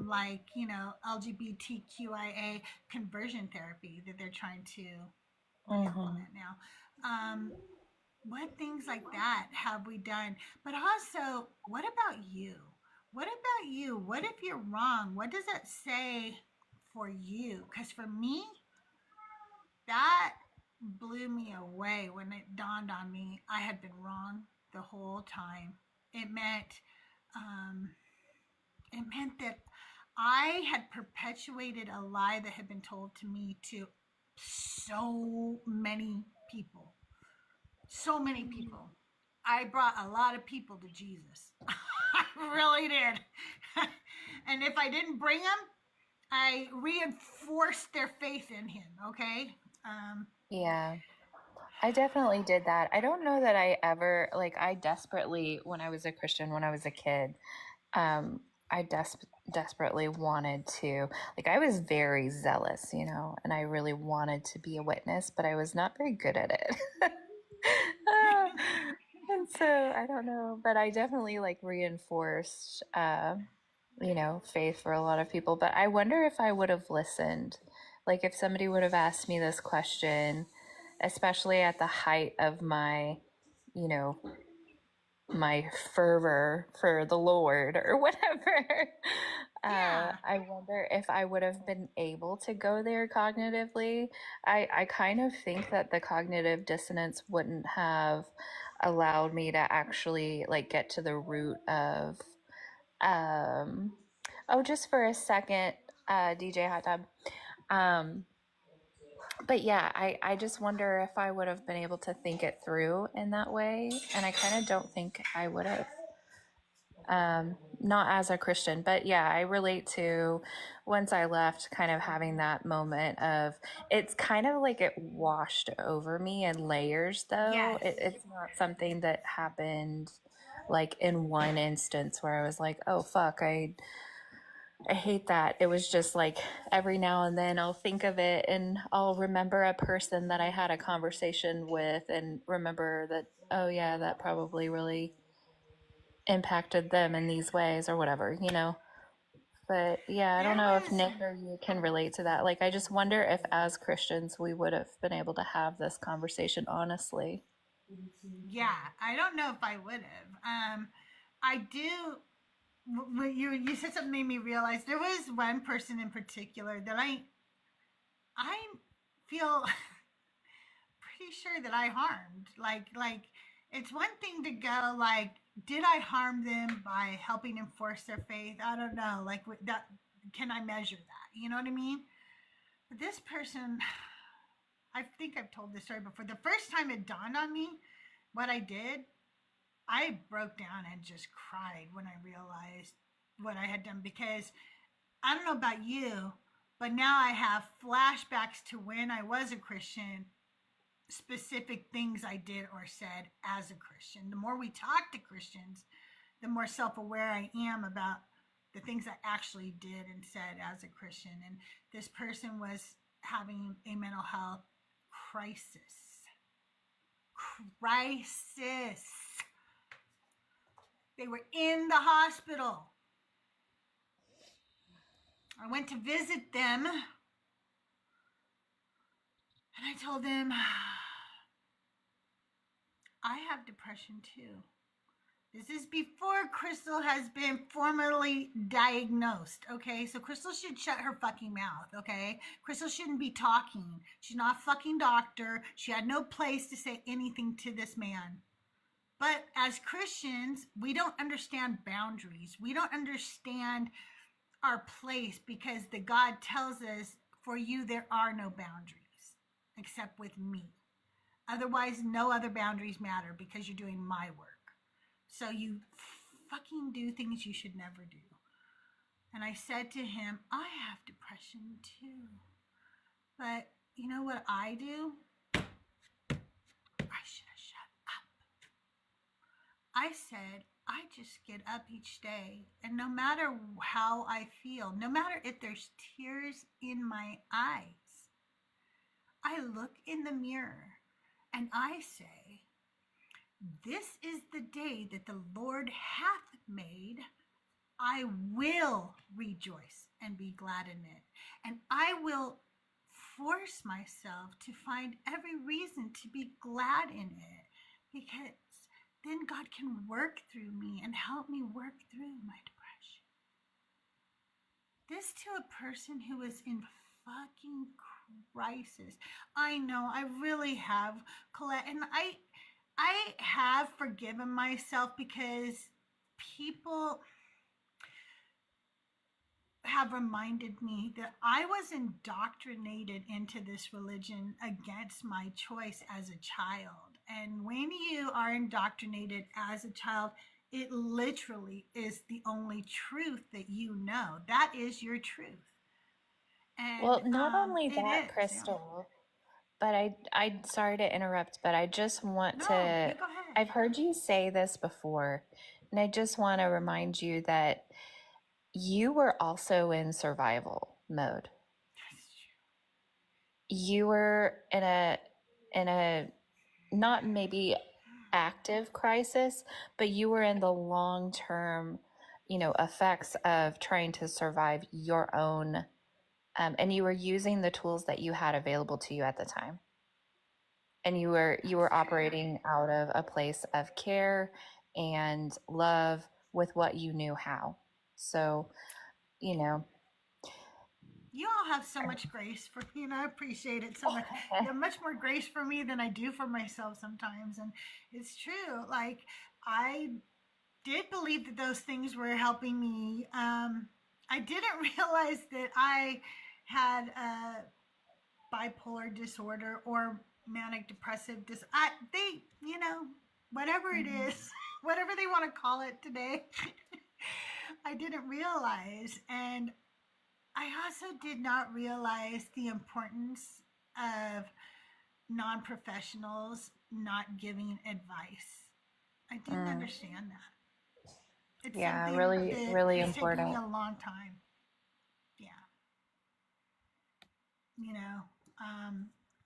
like, you know, LGBTQIA conversion therapy that they're trying to implement now. What things like that have we done? But also, what about you? What about you? What if you're wrong? What does that say for you? Because for me, that blew me away when it dawned on me I had been wrong the whole time. It meant, um, it meant that I had perpetuated a lie that had been told to me to so many people. So many people. I brought a lot of people to Jesus. I really did. And if I didn't bring them, I reinforced their faith in him, okay? Yeah, I definitely did that. I don't know that I ever, like, I desperately, when I was a Christian, when I was a kid, I desperately wanted to, like, I was very zealous, you know, and I really wanted to be a witness, but I was not very good at it. And so I don't know, but I definitely like reinforced, you know, faith for a lot of people. But I wonder if I would have listened, like if somebody would have asked me this question, especially at the height of my, you know, my fervor for the Lord or whatever. Yeah. I wonder if I would have been able to go there cognitively. I kind of think that the cognitive dissonance wouldn't have allowed me to actually like get to the root of um oh, just for a second, DJ Hot Tub. Um but yeah, I just wonder if I would have been able to think it through in that way. And I kind of don't think I would have. Not as a Christian, but yeah, I relate to once I left kind of having that moment of it's kind of like it washed over me in layers, though. Yes. It's not something that happened like in one instance where I was like, oh, fuck, I hate that. It was just like every now and then I'll think of it and I'll remember a person that I had a conversation with and remember that, oh, yeah, that probably really impacted them in these ways or whatever, you know? But yeah, I There don't know if was, Nick or you can relate to that. Like, I just wonder if as Christians we would have been able to have this conversation honestly. yeah, I don't know if I would have. I do. When you said something made me realize there was one person in particular that I feel pretty sure that I harmed. Like it's one thing to go like, did I harm them by helping enforce their faith? I don't know. Like that, can I measure that? You know what I mean? But this person, I think I've told this story before. The first time it dawned on me what I did, I broke down and just cried when I realized what I had done because I don't know about you, but now I have flashbacks to when I was a Christian, specific things I did or said as a Christian. The more we talk to Christians, the more self aware I am about the things I actually did and said as a Christian. And this person was having a mental health crisis. Crisis. They were in the hospital. I went to visit them and I told them, I have depression too. This is before Crystal has been formally diagnosed, okay? So Crystal should shut her fucking mouth, okay? Crystal shouldn't be talking. She's not a fucking doctor. She had no place to say anything to this man. But as Christians, we don't understand boundaries. We don't understand our place because the God tells us, for you, there are no boundaries except with me. Otherwise, no other boundaries matter because you're doing my work. So you fucking do things you should never do. And I said to him, I have depression too. But you know what I do? I should have shut up. I said, I just get up each day, and no matter how I feel, no matter if there's tears in my eyes, I look in the mirror and I say, this is the day that the Lord hath made. I will rejoice and be glad in it. And I will force myself to find every reason to be glad in it, because then God can work through me and help me work through my depression. This to a person who is in fucking crisis. I know, I really have, Colette, and I have forgiven myself because people have reminded me that I was indoctrinated into this religion against my choice as a child. And when you are indoctrinated as a child, it literally is the only truth that you know. That is your truth. And Well, not only it that, is. Crystal, but I sorry to interrupt, but I just want No, to, you go ahead. I've heard you say this before, and I just want to remind you that you were also in survival mode. You were in a not maybe active crisis, but you were in the long-term, effects of trying to survive your own, and you were using the tools that you had available to you at the time. And you were operating out of a place of care and love with what you knew how. So, you know, You all have so much grace for me, and I appreciate it so much. You have much more grace for me than I do for myself sometimes. And it's true. Like, I did believe that those things were helping me. I didn't realize that I had a bipolar disorder or manic depressive they, whatever it is, whatever they want to call it today, I didn't realize. And I also did not realize the importance of non-professionals not giving advice. I didn't understand that. It's yeah, something really, that really has taken me important. a long time. Yeah.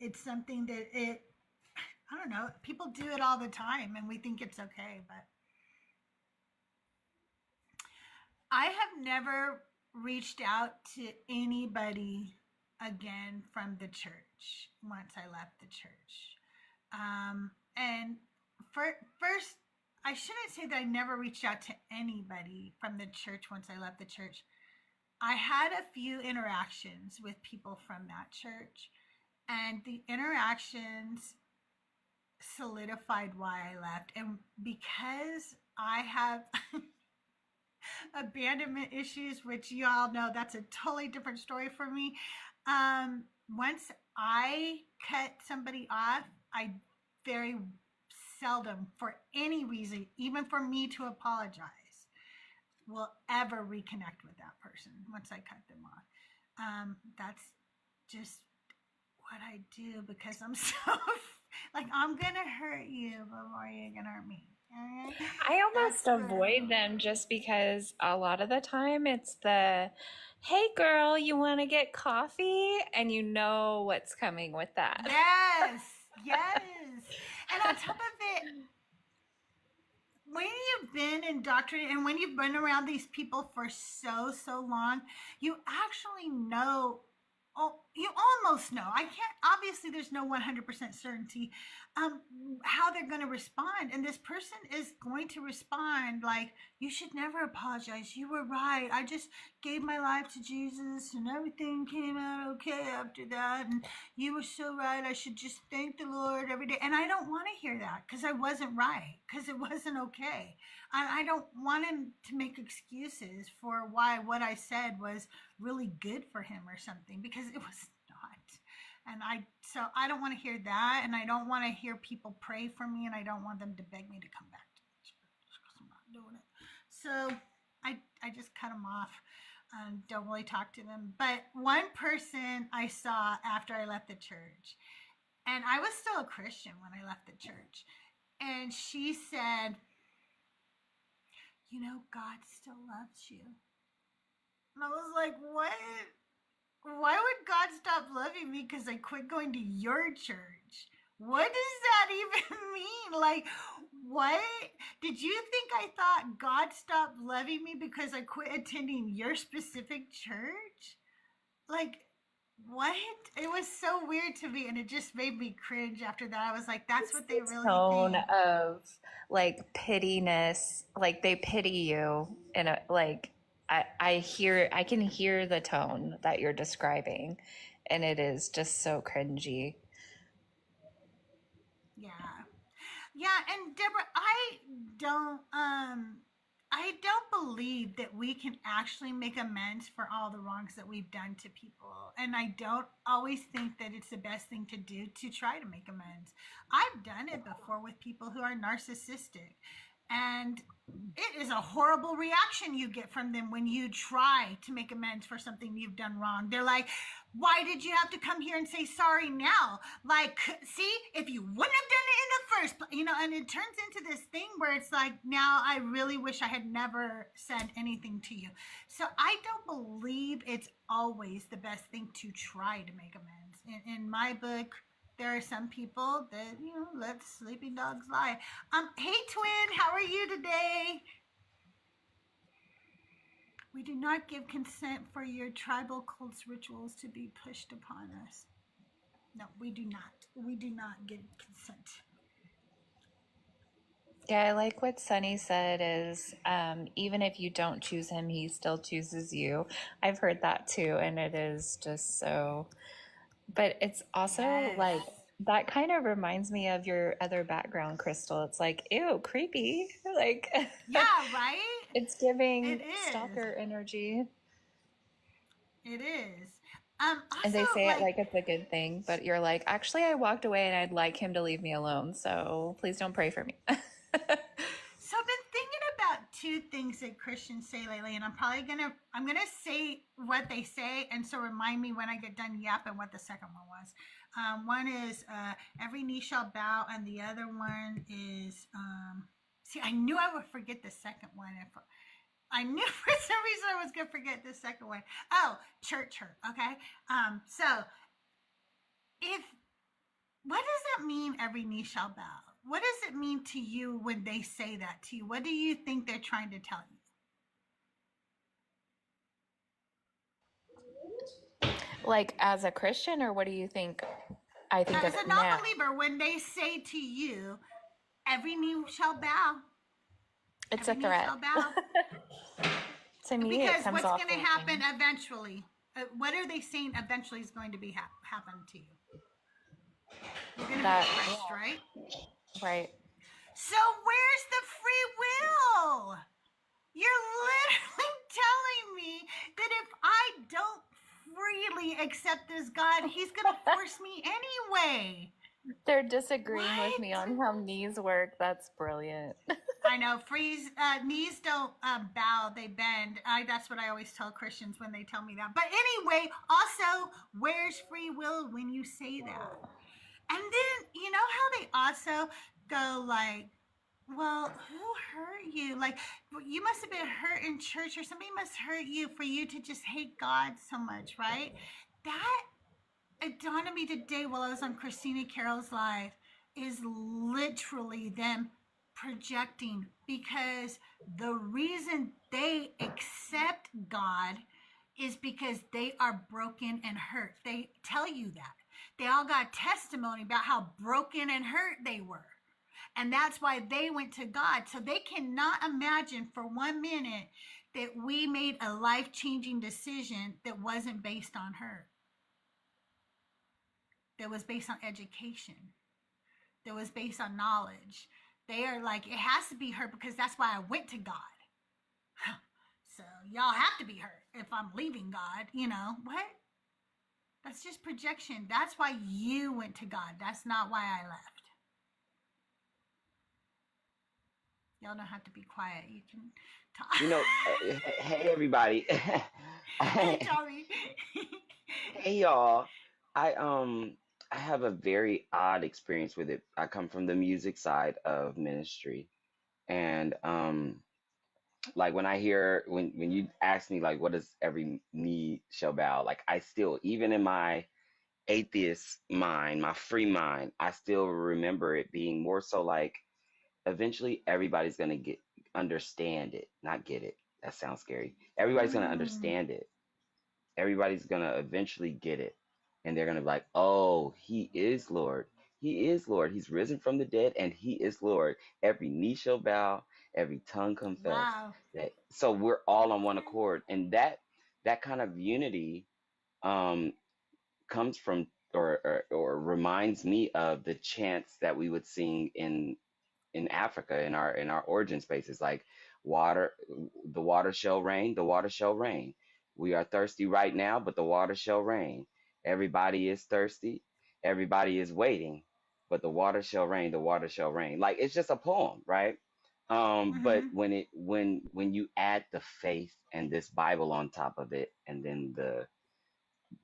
It's something that I don't know, people do it all the time and we think it's okay, but I have never reached out to anybody again from the church once I left the church. And first, I shouldn't say that I never reached out to anybody from the church once I left the church. I had a few interactions with people from that church, and the interactions solidified why I left. And because I have abandonment issues, which you all know, that's a totally different story for me. Once I cut somebody off, I very seldom, for any reason, even for me to apologize, will ever reconnect with that person once I cut them off. That's just what I do because I'm so like, I'm gonna hurt you before you're gonna hurt me. Okay? I almost That's avoid them just because a lot of the time it's the, hey girl, you want to get coffee? And you know what's coming with that. Yes. And on top of it, when you've been indoctrinated and when you've been around these people for so long, you actually know. Oh, you almost know. I can't, obviously, there's no 100% certainty how they're going to respond. And this person is going to respond like, you should never apologize. You were right. I just gave my life to Jesus and everything came out okay after that. And you were so right. I should just thank the Lord every day. And I don't want to hear that because I wasn't right, because it wasn't okay. I don't want him to make excuses for why what I said was really good for him or something, because it was not. And so I don't want to hear that, and I don't want to hear people pray for me, and I don't want them to beg me to come back to the church because I'm not doing it. So I just cut them off and don't really talk to them. But one person I saw after I left the church, and I was still a Christian when I left the church, and she said, God still loves you. And I was like, what? Why would God stop loving me because I quit going to your church? what does that even mean? Like, what? Did you think I thought God stopped loving me because I quit attending your specific church? Like, what? It was so weird to me, and it just made me cringe after that. I was like, that's It's what they the really tone think. of like pittiness, like they pity you in a like I can hear the tone that you're describing, and it is just so cringy. Yeah. Yeah, and Deborah, don't um I don't believe that we can actually make amends for all the wrongs that we've done to people. And I don't always think that it's the best thing to do to try to make amends. I've done it before with people who are narcissistic. And it is a horrible reaction you get from them when you try to make amends for something you've done wrong. They're like, why did you have to come here and say sorry now? Like, see, if you wouldn't have done it in the first place, and it turns into this thing where it's like, now I really wish I had never said anything to you. So I don't believe it's always the best thing to try to make amends. In my book, there are some people that, let sleeping dogs lie. Hey twin, how are you today? We do not give consent for your tribal cults rituals to be pushed upon us. No, we do not. We do not give consent. Yeah, I like what Sunny said is even if you don't choose him, he still chooses you. I've heard that too, and it is just so. But it's also Yes. like that kind of reminds me of your other background, Crystal. It's like, ew, creepy. Like Yeah, right? it's giving It is. stalker energy. It is. And they Also, say it like, like it's a good thing, but you're like, actually, I walked away and I'd like him to leave me alone. So please don't pray for me. so I've been thinking about two things that Christians say lately, and I'm gonna say what they say, and so remind me when I get done yapping what the second one was. One is every knee shall bow, and the other one is see, I knew I would forget the second one. If I knew for some reason I was gonna forget the second one. Oh, church hurt. Okay. So if what does that mean? Every knee shall bow. What does it mean to you when they say that to you? What do you think they're trying to tell you? Like as a Christian, or what do you think I think of As a it now? non-believer, when they say to you, every knee shall bow, It's a every knee threat. shall bow, To me, it because comes what's off going to like, happen eventually? What are they saying eventually is going to be happen to you? You're going to be that, crushed, right? right? So where's the free will? You're literally telling me that if I don't freely accept this God, he's going to force me anyway. They're disagreeing with me What? on how knees work. That's brilliant. I know. Knees don't bow; they bend. That's what I always tell Christians when they tell me that. But anyway, also, where's free will when you say that? And then you know how they also go like, "Well, who hurt you? Like, you must have been hurt in church, or somebody must hurt you for you to just hate God so much, right?" That it dawned on me today while I was on Christina Carroll's live is literally them projecting, because the reason they accept God is because they are broken and hurt. They tell you that. They all got testimony about how broken and hurt they were. And that's why they went to God. So they cannot imagine for 1 minute that we made a life changing decision that wasn't based on hurt, that was based on education, that was based on knowledge. They are like, it has to be hurt because that's why I went to God. So y'all have to be hurt if I'm leaving God. What? That's just projection. That's why you went to God. That's not why I left. Y'all don't have to be quiet. You can talk. Hey everybody. Hey, Tommy. Hey y'all. I I have a very odd experience with it. I come from the music side of ministry, and like when I hear when you ask me like what does every knee shall bow, like I still, even in my atheist mind, my free mind, I still remember it being more so like eventually everybody's gonna understand it, not get it. That sounds scary. Everybody's gonna Mm, understand it. Everybody's gonna eventually get it, and they're gonna be like, "Oh, he is Lord. He is Lord. He's risen from the dead, and he is Lord. Every knee shall bow, every tongue confess wow. that." So we're all on one Okay. accord, and that kind of unity um, comes from or reminds me of the chants that we would sing in Africa in our origin spaces, like water, the water shall rain, the water shall rain. We are thirsty right now, but the water shall rain. Everybody is thirsty, everybody is waiting, but the water shall rain, the water shall rain. Like it's just a poem, right? But Mm-hmm. when you add the faith and this Bible on top of it, and then the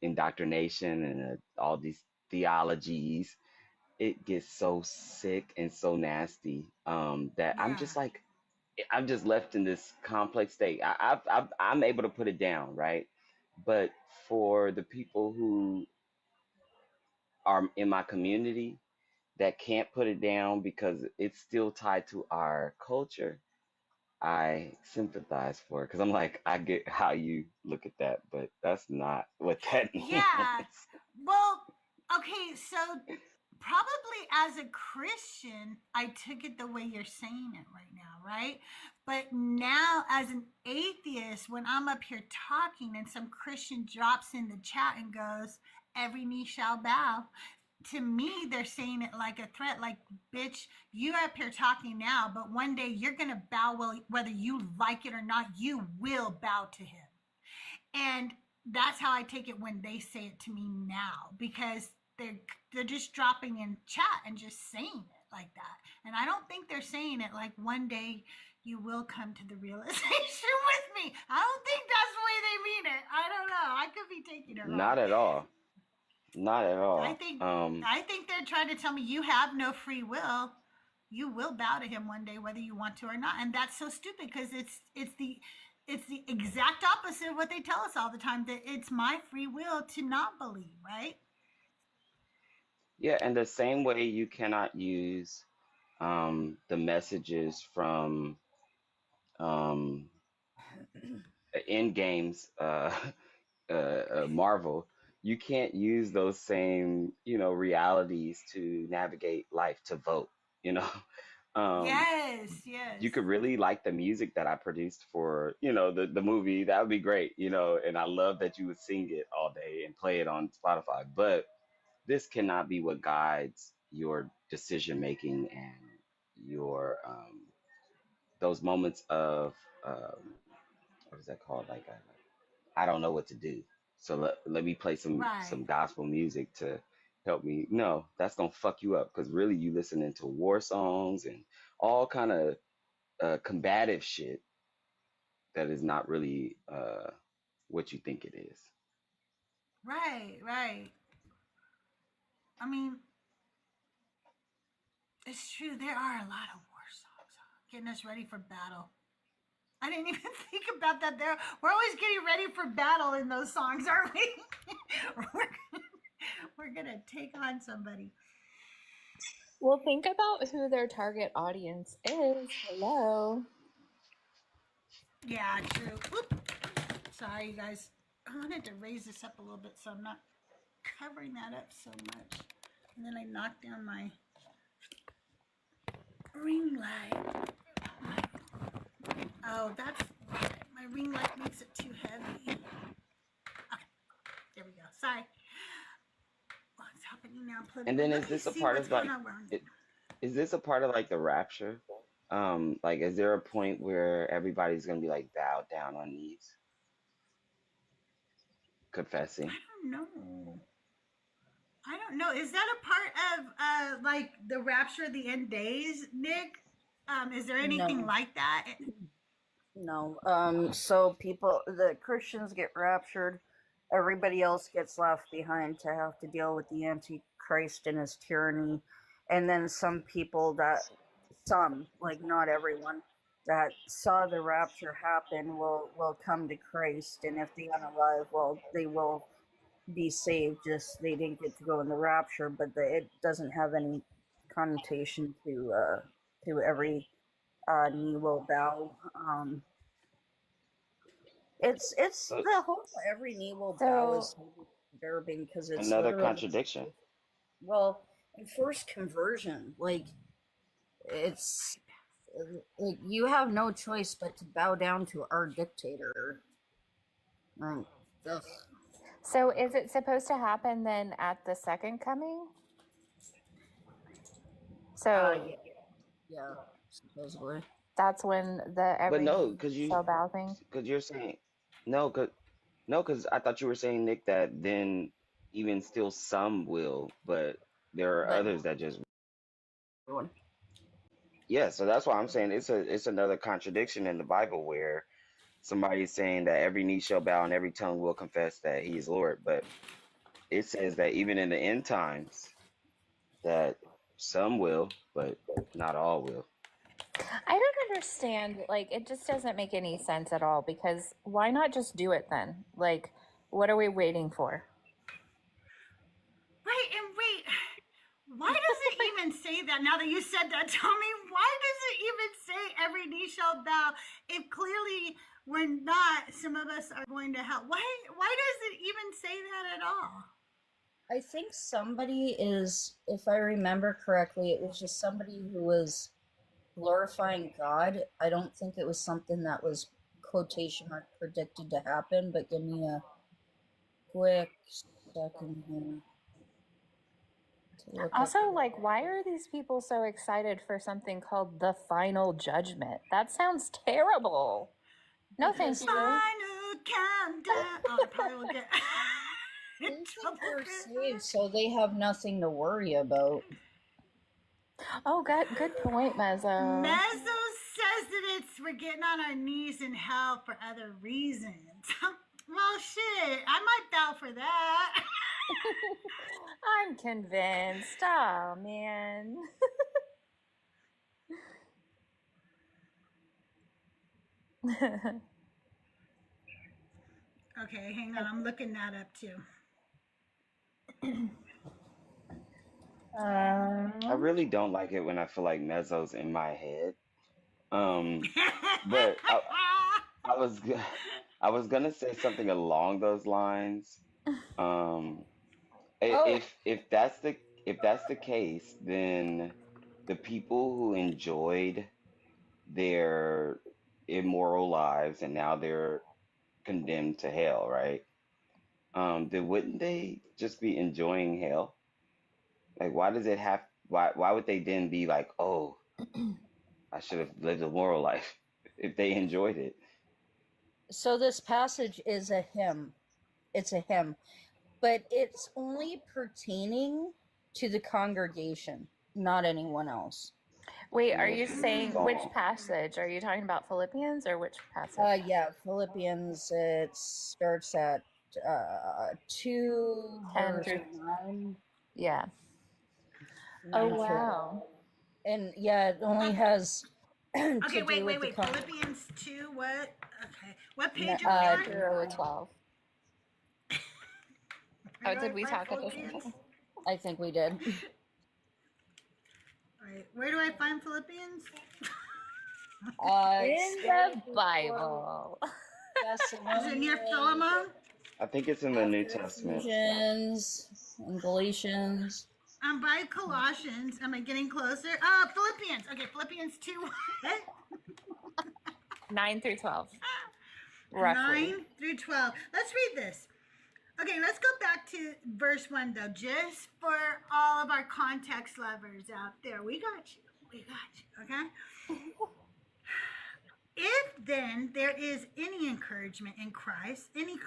indoctrination and all these theologies, it gets so sick and so nasty that I'm Yeah. just like I'm just left in this complex state. I'm able to put it down, right? But for the people who are in my community that can't put it down because it's still tied to our culture, I sympathize for it because I'm like, I get how you look at that, but that's not what that means. Yeah. Well, okay, so probably as a Christian, I took it the way you're saying it right now, right? But now as an atheist, when I'm up here talking and some Christian drops in the chat and goes, every knee shall bow, to me, they're saying it like a threat, like, bitch, you're up here talking now, but one day you're going to bow, whether you like it or not, you will bow to him. And that's how I take it when they say it to me now, because they're just dropping in chat and just saying it like that. And I don't think they're saying it like one day you will come to the realization with me. I don't think that's the way they mean it. I don't know. I could be taking it wrong. Not at all. Not at I all. think I think they're trying to tell me you have no free will. You will bow to him one day, whether you want to or not. And that's so stupid because it's the exact opposite of what they tell us all the time, that it's my free will to not believe, right? Yeah, and the same way you cannot use the messages from um, end games, Marvel, you can't use those same, realities to navigate life, to vote, you know. Um, Yes, yes. you could really like the music that I produced for, the movie. That would be great, and I love that you would sing it all day and play it on Spotify. But this cannot be what guides your decision making and your those moments of what is that called? Like I don't know what to do, so let me play Right. some gospel music to help me. No, that's gonna fuck you up because really you listening to war songs and all kind of combative shit that is not really what you think it is. Right, right. I mean, it's true. There are a lot of war songs getting us ready for battle. I didn't even think about that. There, we're always getting ready for battle in those songs, aren't we? we're, we're gonna take on somebody. Well, think about who their target audience is. Hello. Yeah, true. Whoop. Sorry, you guys. I wanted to raise this up a little bit so I'm not covering that up so much. And then I knocked down my ring light. Oh, that's my ring light makes it too heavy. Okay, there we go. Sorry. What's happening now? And then Let is me this a see part what's of going like on around it. it? Is this a part of like the rapture? Like, is there a point where everybody's gonna be like bowed down on knees, I confessing? don't know. I don't know. Is that a part of like the rapture of the end days, Nick? Is there anything No, like that? no. So people, the Christians get raptured. Everybody else gets left behind to have to deal with the Antichrist and his tyranny. And then some, like not everyone, that saw the rapture happen will come to Christ. And if they unalive, well, they will be saved, just they didn't get to go in the rapture, but it doesn't have any connotation to every knee will bow. It's So the whole every knee will bow is disturbing because it's another literally, contradiction. well, in first conversion, like it's like you have no choice but to bow down to our dictator. Like, ugh. So is it supposed to happen then at the second coming? So Yeah, supposedly. that's when the But every no, knee shall bow thing. because you're saying no, because I thought you were saying, Nick, that then even still some will, but there are But others that just everyone. yeah. So that's why I'm saying it's another contradiction in the Bible where somebody's saying that every knee shall bow and every tongue will confess that He is Lord, but it says that even in the end times that some will, but not all will. I don't understand. Like, it just doesn't make any sense at all because why not just do it then? Like, what are we waiting for? Wait, and wait. Why does it even say that? Now that you said that, tell me, why does it even say every knee shall bow if clearly we're not, some of us are going to hell? Why does it even say that at all? I think somebody is, if I remember correctly, it was just somebody who was glorifying God. I don't think it was something that was quotation mark predicted to happen, but give me a quick second here. Also, like, why are these people so excited for something called the final judgment? That sounds terrible. No, thank you. Final countdown. Oh, I probably will get They think they're saved, so they have nothing to worry about. Oh, good point, Mezzo. Mezzo says that we're getting on our knees in hell for other reasons. Well, shit, I might bow for that. I'm convinced. Oh, man. Okay, hang on. I'm looking that up too. I really don't like it when I feel like Mezzo's in my head. But I was gonna say something along those lines. If that's the case, then the people who enjoyed their immoral lives and now they're condemned to hell, right? Then wouldn't they just be enjoying hell? Like, why does it have? Why would they then be like, oh, I should have lived a moral life if they enjoyed it? So this passage is a hymn. It's a hymn, but it's only pertaining to the congregation, not anyone else. Wait, are you saying which passage? Are you talking about Philippians or which passage? Yeah, Philippians. It starts at 2 10 through 9. Yeah. Oh, wow. And yeah, it only has. Okay, wait. Philippians 2, what? Okay. What page are we on? 0 to 12. Oh, did we talk at the same time? I think we did. All right. Where do I find Philippians? In the Bible. Is it near Philemon? I think it's in the New Testament. Ephesians and Galatians. I'm by Colossians. Am I getting closer? Philippians. Okay, Philippians 2. 9 through 12. Roughly. 9 through 12. Let's read this. Okay, let's go back to verse 1, though, just for all of our context lovers out there. We got you, okay? If then there is any encouragement in Christ, any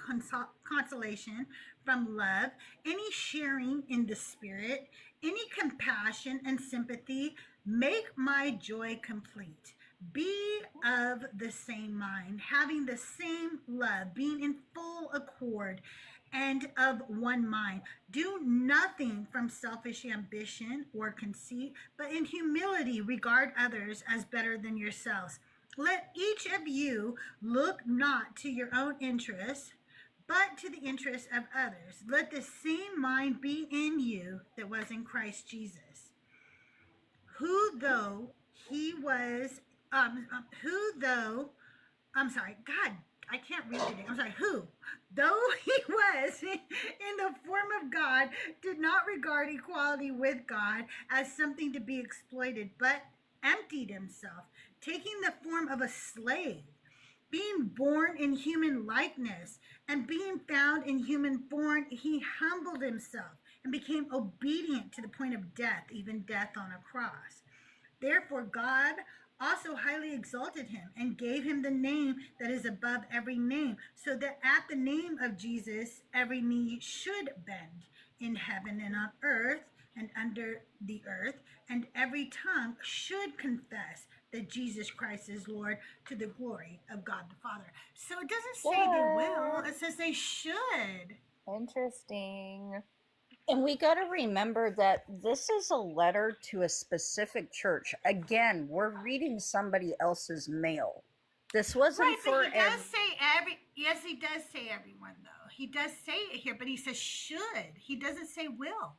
consolation from love, any sharing in the Spirit, any compassion and sympathy, make my joy complete. Be of the same mind, having the same love, being in full accord and of one mind. Do nothing from selfish ambition or conceit, but in humility regard others as better than yourselves. Let each of you look not to your own interests, but to the interest of others. Let the same mind be in you that was in Christ Jesus, who though he was, I'm sorry, God, I can't read today. I'm sorry, who, though he was in the form of God, did not regard equality with God as something to be exploited, but emptied himself, taking the form of a slave, being born in human likeness, and being found in human form, he humbled himself and became obedient to the point of death, even death on a cross. Therefore, God also highly exalted him and gave him the name that is above every name, so that at the name of Jesus, every knee should bend in heaven and on earth and under the earth, and every tongue should confess that Jesus Christ is Lord, to the glory of God the Father. So it doesn't say they will, it says they should. Interesting. And we got to remember that this is a letter to a specific church. Again, we're reading somebody else's mail. This wasn't Right, for but he does say yes, he does say everyone, though. He does say it here, but he says should. He doesn't say will.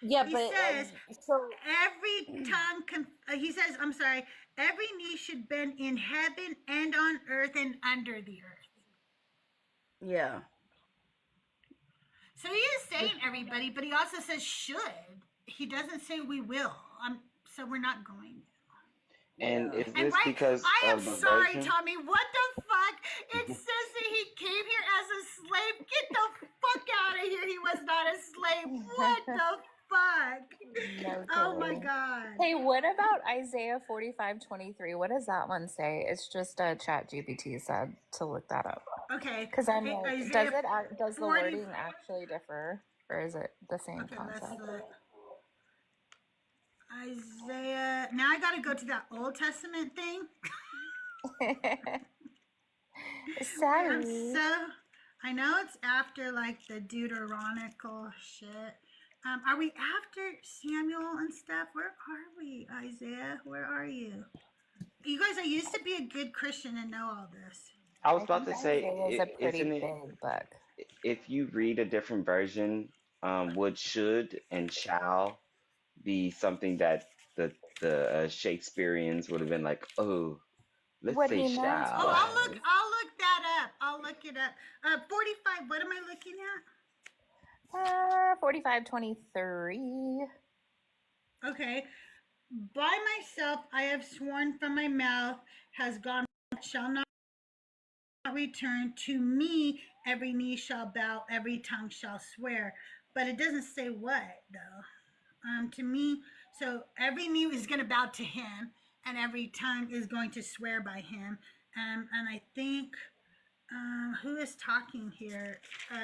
Yeah, He but says so every tongue, he says, I'm sorry, every knee should bend in heaven and on earth and under the earth. yeah. So he is saying everybody, but he also says should. He doesn't say we will. So we're not going. And Yeah. is And this right, because I am of the sorry, version? Tommy. What the fuck? It says that he came here as a slave. Get the fuck out of here. He was not a slave. What the fuck? No Oh my kidding. God. Hey, what about Isaiah 45:23? What does that one say? It's just a chat GPT said to look that up. Okay. Because I'm like, Isaiah does the 40 wording actually differ? Or is it the same Okay, let's concept? look. Isaiah. Now I got to go to that Old Testament thing. Sorry. I know it's after like the Deuteronical shit. Are we after Samuel and stuff? Where are we, Isaiah? Where are you? You guys, I used to be a good Christian and know all this. I was I about think to say, Isaiah is a pretty isn't it, big book. if you read a different version, would should and shall be something that the Shakespeareans would have been like, oh, let's What say he meant Oh, shall. I'll look that up. I'll look it up. 45. What am I looking at? 45:23. Okay. By myself I have sworn, from my mouth has gone, shall not return. To me every knee shall bow, every tongue shall swear. But it doesn't say what though. To me, so every knee is going to bow to him, and every tongue is going to swear by him. And I think, who is talking here?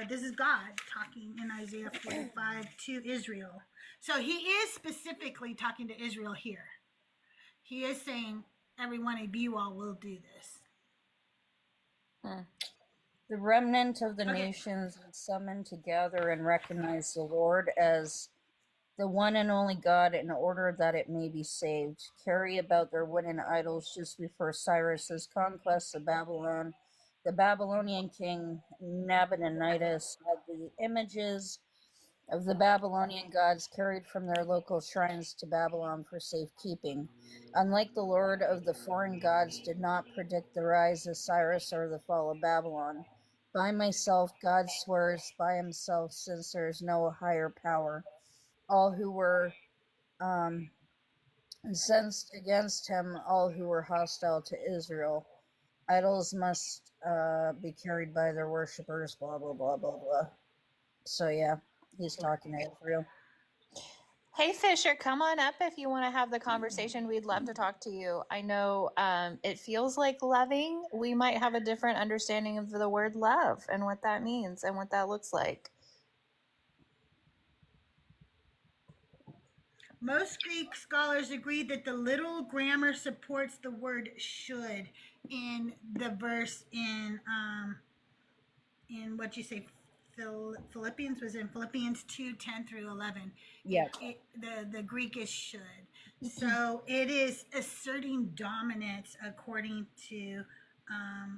This is God talking in Isaiah 45 to Israel. So he is specifically talking to Israel here. He is saying, every one of you all will do this. The remnant of the Okay. nations would summon together and recognize the Lord as the one and only God, in order that it may be saved. Carry about their wooden idols just before Cyrus's conquest of Babylon. The Babylonian king Nabonidus had the images of the Babylonian gods carried from their local shrines to Babylon for safekeeping. Unlike the Lord of the foreign gods did not predict the rise of Cyrus or the fall of Babylon. By myself, God swears by himself, since there is no higher power. All who were incensed against him, all who were hostile to Israel. Idols must be carried by their worshippers, blah, blah, blah, blah, blah. So, yeah, he's talking to Israel. Hey, Fisher, come on up if you want to have the conversation. We'd love to talk to you. I know it feels like loving. We might have a different understanding of the word love and what that means and what that looks like. Most Greek scholars agree that the literal grammar supports the word should in the verse in what you say, Philippians, was in Philippians 2:10 through 11. Yeah. The Greek is should. So it is asserting dominance according to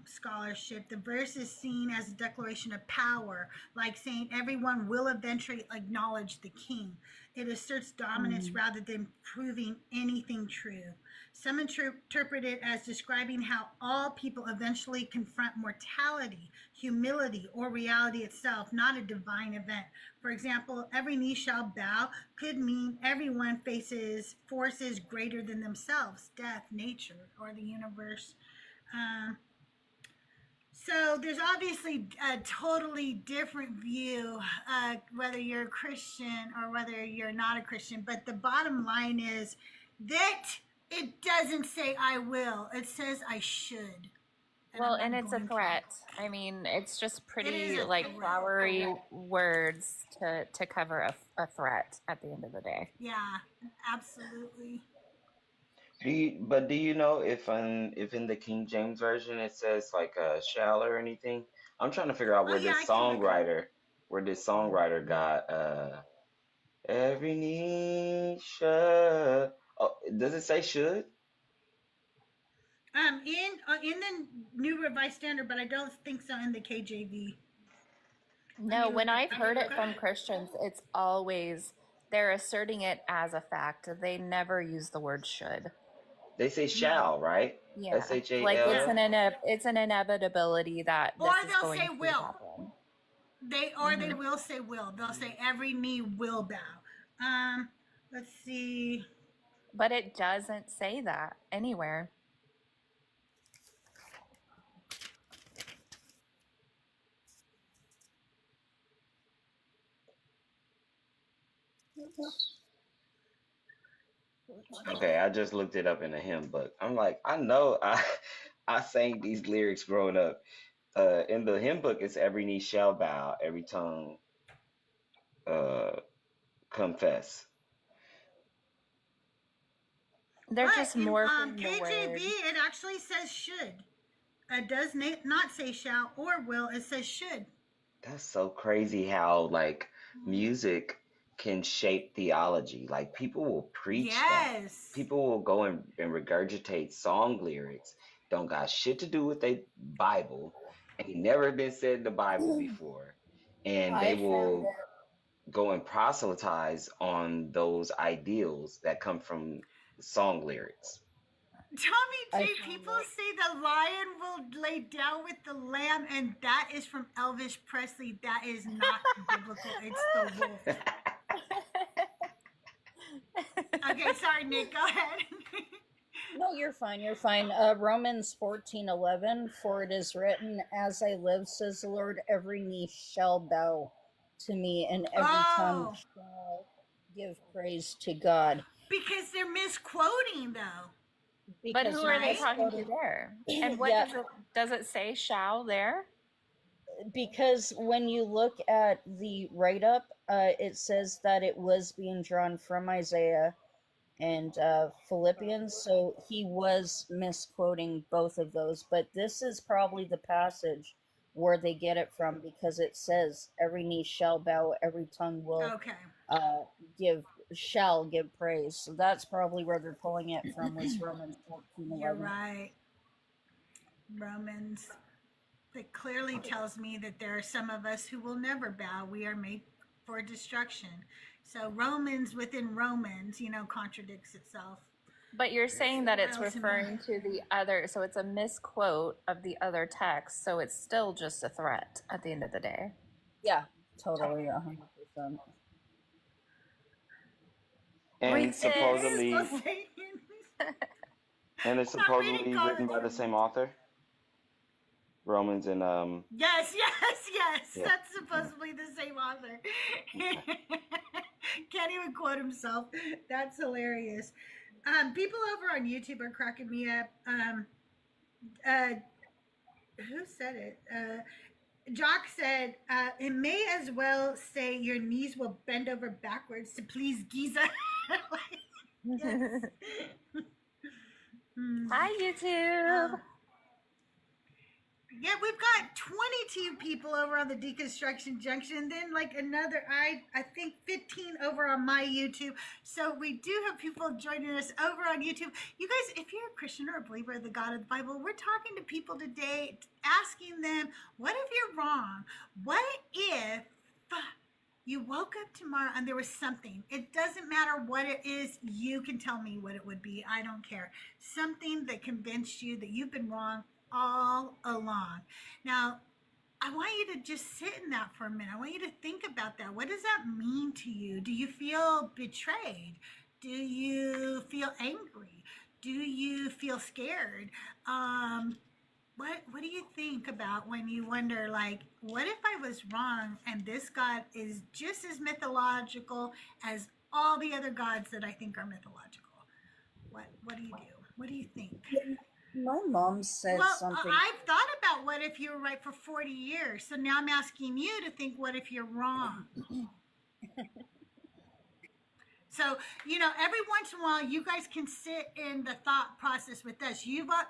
scholarship, the verse is seen as a declaration of power, like saying everyone will eventually acknowledge the king. It asserts dominance rather than proving anything true. Some interpret it as describing how all people eventually confront mortality, humility, or reality itself, not a divine event. For example, every knee shall bow could mean everyone faces forces greater than themselves, death, nature, or the universe. So there's obviously a totally different view, whether you're a Christian or whether you're not a Christian. But the bottom line is that it doesn't say I will. It says I should. Well, and it's a threat. I mean, it's just pretty like flowery words to cover a threat at the end of the day. Yeah, absolutely. Do you know if in the King James version it says like shall or anything? I'm trying to figure out where this songwriter got every knee should. Oh, does it say should? In the New Revised Standard, but I don't think so in the KJV. No, when I've heard it from Christians, it's always they're asserting it as a fact. They never use the word should. They say shall, right? Yeah, S-H-A-L. like it's an inevitability that this is going to happen. They will say will. They'll say every knee will bow. Let's see. But it doesn't say that anywhere. Okay, I just looked it up in a hymn book. I'm like, I know I sang these lyrics growing up. In the hymn book, it's every knee shall bow, every tongue confess. They're just more KJV, it actually says should. It does not say shall or will. It says should. That's so crazy how like music can shape theology. Like people will preach that. People will go and regurgitate song lyrics. Don't got shit to do with their Bible. Ain't never been said in the Bible before. And they will go and proselytize on those ideals that come from song lyrics. Tommy J, people say the lion will lay down with the lamb, and that is from Elvis Presley. That is not biblical. It's the wolf. Okay, sorry, Nick. Go ahead. No, you're fine. You're fine. Romans 14:11. For it is written, "As I live, says the Lord, every knee shall bow to me, and every tongue shall give praise to God." Because they're misquoting, though. But who are they talking to there? And what does it say shall there? Because when you look at the write-up, it says that it was being drawn from Isaiah and Philippians, so he was misquoting both of those. But this is probably the passage where they get it from, because it says every knee shall bow, every tongue will shall give praise. So that's probably where they're pulling it from, was Romans 14:11. You're right. Romans. It clearly tells me that there are some of us who will never bow. We are made for destruction. So Romans within Romans, contradicts itself. But you're saying that it's referring to the other, so it's a misquote of the other text, so it's still just a threat at the end of the day. Yeah, totally, 100%. And supposedly, and it's supposedly written by the same author. Romans and Yes. Yeah. That's supposedly the same author. Can't even quote himself. That's hilarious. People over on YouTube are cracking me up. Who said it? Jock said, it may as well say your knees will bend over backwards to please Giza. Yes. Hi, YouTube. Yeah, we've got 22 people over on the Deconstruction Junction, then like another, I think 15 over on my YouTube. So we do have people joining us over on YouTube. You guys, if you're a Christian or a believer of the God of the Bible, we're talking to people today, asking them, what if you're wrong? What if you woke up tomorrow and there was something? It doesn't matter what it is. You can tell me what it would be. I don't care. Something that convinced you that you've been wrong all along. Now, I want you to just sit in that for a minute. I want you to think about that. What does that mean to you? Do you feel betrayed? Do you feel angry? Do you feel scared? What do you think about when you wonder, like, what if I was wrong and this God is just as mythological as all the other gods that I think are mythological? What do you do? What do you think? My mom said Well, something. I've thought about what if you were right for 40 years. So now I'm asking you to think, what if you're wrong? So, you know, every once in a while, you guys can sit in the thought process with us.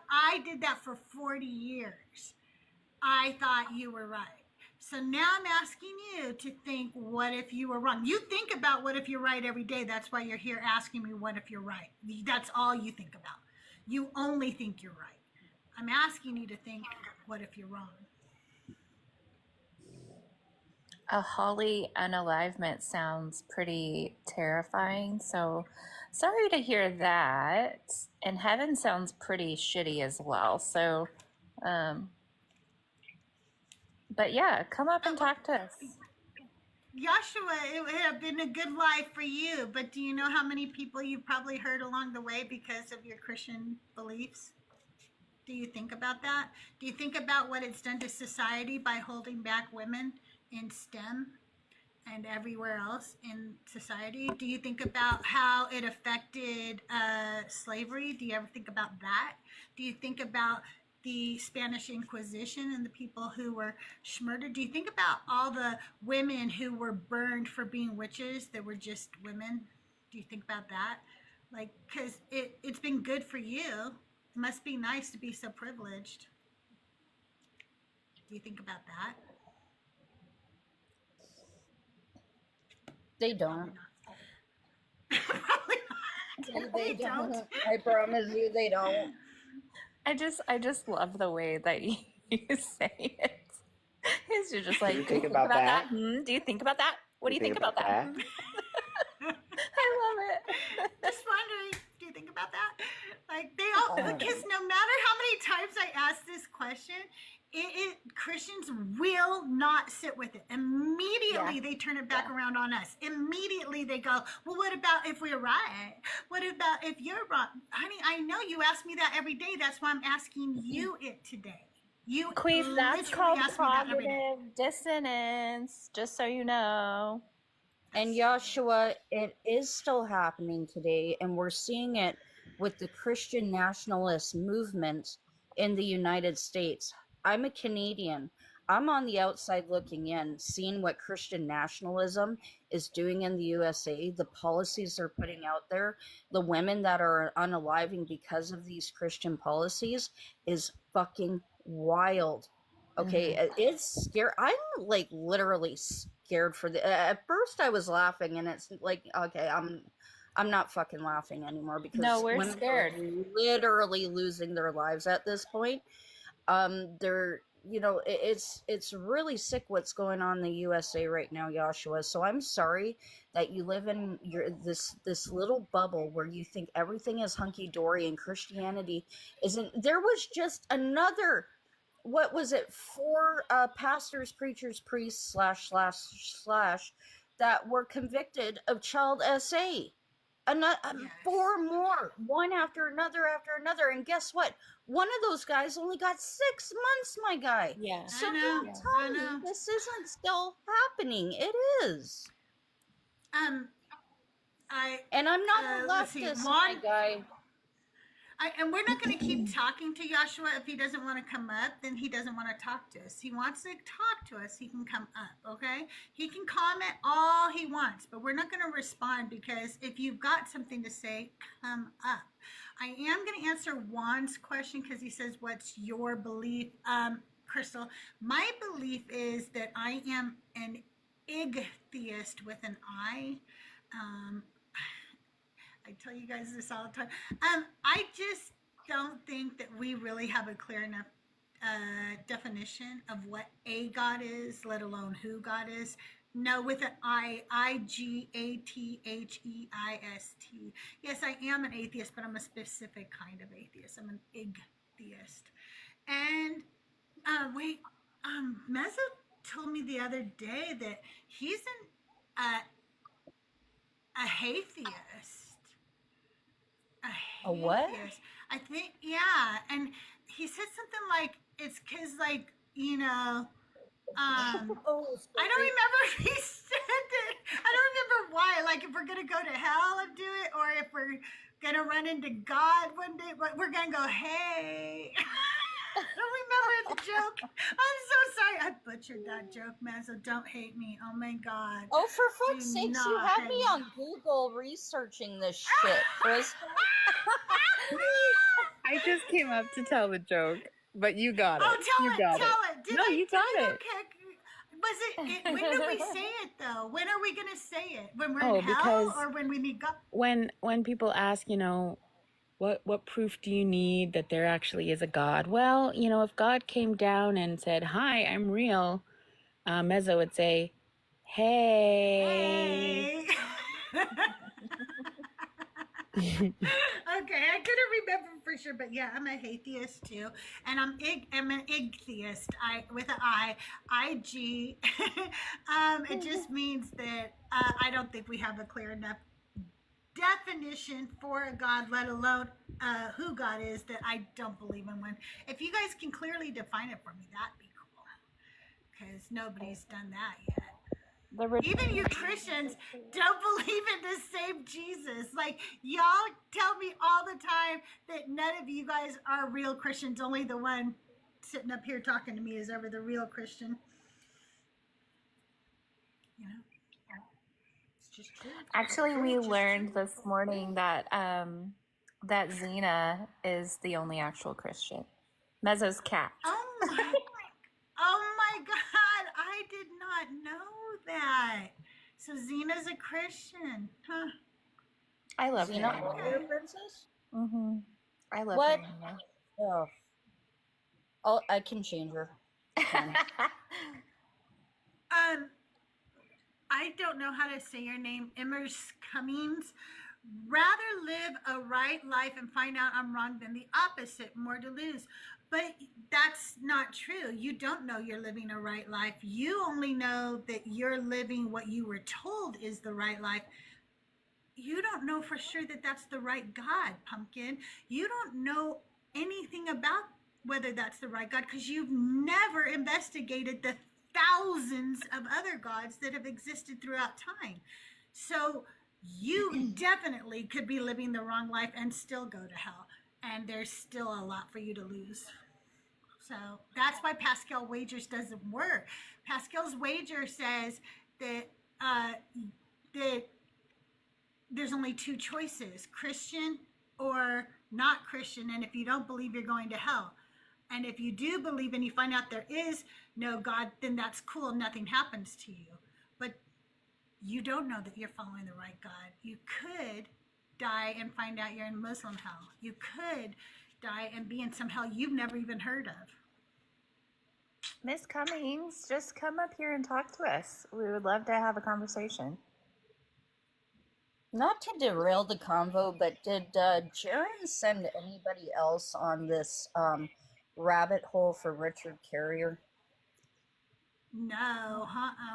I did that for 40 years. I thought you were right. So now I'm asking you to think, what if you were wrong? You think about what if you're right every day. That's why you're here asking me, what if you're right? That's all you think about. You only think you're right. I'm asking you to think, what if you're wrong? A holy unalivement sounds pretty terrifying. So sorry to hear that. And heaven sounds pretty shitty as well. So, but yeah, come up and talk to us. Joshua, it would have been a good life for you, but do you know how many people you probably hurt along the way because of your Christian beliefs? Do you think about that? Do you think about what it's done to society by holding back women in STEM and everywhere else in society? Do you think about how it affected slavery? Do you ever think about that? Do you think about the Spanish Inquisition and the people who were murdered? Do you think about all the women who were burned for being witches that were just women? Do you think about that? Like, because it's been good for you. It must be nice to be so privileged. Do you think about that? They don't. Probably not. They don't. I promise you, they don't. I just love the way that you say it. It's just like, Do you think about that? Do you think about that? What do you think about that? I love it. Just wondering, do you think about that? Like, they all, because no matter how many times I ask this question, Christians will not sit with it. Immediately they turn it back around on us. Immediately they go, well, what about if we're right? What about if you're wrong? Honey, I know you ask me that every day. That's why I'm asking you it today. You Queen, that's literally called ask me that every day. cognitive dissonance, just so you know. And Joshua, it is still happening today, and we're seeing it with the Christian nationalist movement in the United States. I'm a Canadian. I'm on the outside looking in, seeing what Christian nationalism is doing in the USA, the policies they're putting out there, the women that are unaliving because of these Christian policies is fucking wild. Okay, it's scary. I'm like literally scared for the. At first, I was laughing, and it's like, okay, I'm not fucking laughing anymore because No, we're women scared. are literally losing their lives at this point. They're, you know, it's really sick what's going on in the USA right now, Joshua. So I'm sorry that you live in this little bubble where you think everything is hunky dory and Christianity isn't. There was just another. What was it? 4 pastors, preachers, priests, slash that were convicted of child SA. Another, 4 more, one after another, and guess what? One of those guys only got 6 months, my guy. Yeah. So I know, don't tell I me know. this isn't still happening. It is. And I'm not a let's see, leftist, my guy. And we're not going to keep talking to Joshua. If he doesn't want to come up, then he doesn't want to talk to us. He wants to talk to us, he can come up, okay? He can comment all he wants, but we're not going to respond because if you've got something to say, come up. I am going to answer Juan's question because he says, what's your belief? Crystal. My belief is that I am an atheist with an I. Um, I tell you guys this all the time. I just don't think that we really have a clear enough definition of what a God is, let alone who God is. No, with an Igatheist. Yes, I am an atheist, but I'm a specific kind of atheist. I'm an atheist. And wait, Mezzo told me the other day that he's a atheist. A what? Atheist. I think, yeah. And he said something like, it's because, like, you know, Oh, I don't remember if he said it. I don't remember why. Like, if we're going to go to hell and do it, or if we're going to run into God one day, but we're going to go, hey. I don't remember the joke. I'm so sorry. I butchered that joke, man, so don't hate me. Oh, my God. Oh, for fuck's Do sakes, you not had hate me me. on Google researching this shit, Crystal. I just came up to tell the joke, but you got it. Oh, tell you it. got Tell it. it. Did No, I you do got it? it. Okay. Was it? When did we say it though? When are we gonna say it? When we're Oh, in hell, because or when we meet God? when people ask, what proof do you need that there actually is a God? Well, if God came down and said, "Hi, I'm real," Mezzo would say, "Hey." Hey. Okay, I couldn't remember for sure, but yeah, I'm a atheist too, and I'm an atheist. With an IG. It just means that I don't think we have a clear enough definition for a God, let alone who God is, that I don't believe in one. If you guys can clearly define it for me, that'd be cool, because nobody's done that yet. Even you Christians don't believe in the same Jesus. Like, y'all tell me all the time that none of you guys are real Christians. Only the one sitting up here talking to me is ever the real Christian. You know? It's just true. Actually, we It's just learned true. this morning that that Xena is the only actual Christian. Mezzo's cat. Oh my God, I did not know that. So Xena's a Christian, huh? I love Xena, her. Warrior Princess? Mm-hmm. I love What? her. Oh, I can change her. I don't know how to say your name, Immers Cummings. Rather live a right life and find out I'm wrong than the opposite, more to lose. But that's not true. You don't know you're living a right life. You only know that you're living what you were told is the right life. You don't know for sure that that's the right God, Pumpkin. You don't know anything about whether that's the right God because you've never investigated the thousands of other gods that have existed throughout time. So you definitely could be living the wrong life and still go to hell. And there's still a lot for you to lose. So that's why Pascal Wagers doesn't work. Pascal's wager says that that there's only two choices, Christian or not Christian. And if you don't believe, you're going to hell. And if you do believe and you find out there is no God, then that's cool. Nothing happens to you. But you don't know that you're following the right God. You could die and find out you're in Muslim hell. You could die and be in some hell you've never even heard of. Miss Cummings, just come up here and talk to us. We would love to have a conversation. Not to derail the convo, but did Jaron send anybody else on this rabbit hole for Richard Carrier? No,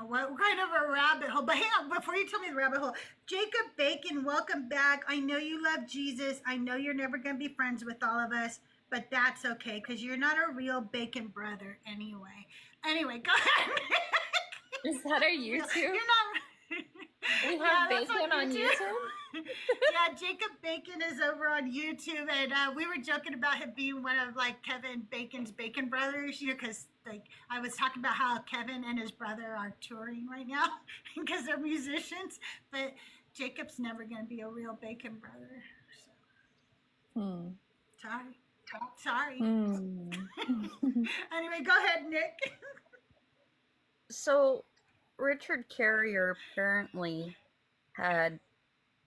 what kind of a rabbit hole? But hang on, before you tell me the rabbit hole, Jacob Bacon, welcome back. I know you love Jesus. I know you're never going to be friends with all of us, but that's okay because you're not a real Bacon brother anyway. Anyway, go ahead. Is that our YouTube? You're not. We have Yeah, that's Bacon on YouTube? Yeah, Jacob Bacon is over on YouTube, and we were joking about him being one of like Kevin Bacon's Bacon brothers, because like I was talking about how Kevin and his brother are touring right now because they're musicians, but Jacob's never going to be a real Bacon brother. So. Sorry. Hmm. Anyway, Anyway, go ahead, Nick. So, Richard Carrier apparently had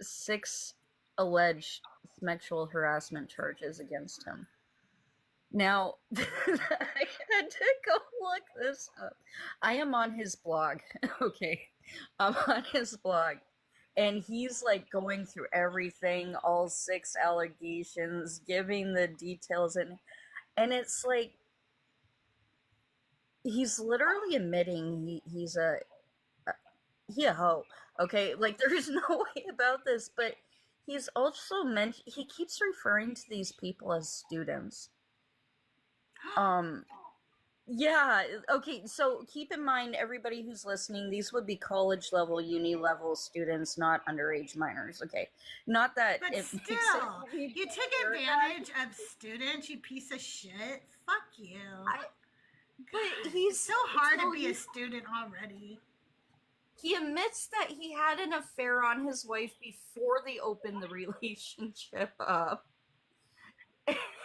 6 alleged sexual harassment charges against him. Now, I had to go look this up. I am on his blog. Okay. I'm on his blog. And he's like going through everything, all 6 allegations, giving the details, and it's like he's literally admitting he's a hoe. Okay, like there's no way about this, but he's also he keeps referring to these people as students. Yeah, okay, so keep in mind, everybody who's listening, these would be college level, uni level students, not underage minors, okay? Not that But it still, makes it you took advantage of students, you piece of shit. Fuck you. but he's It's so hard so to be a student already. he admits that he had an affair on his wife before they opened the relationship up.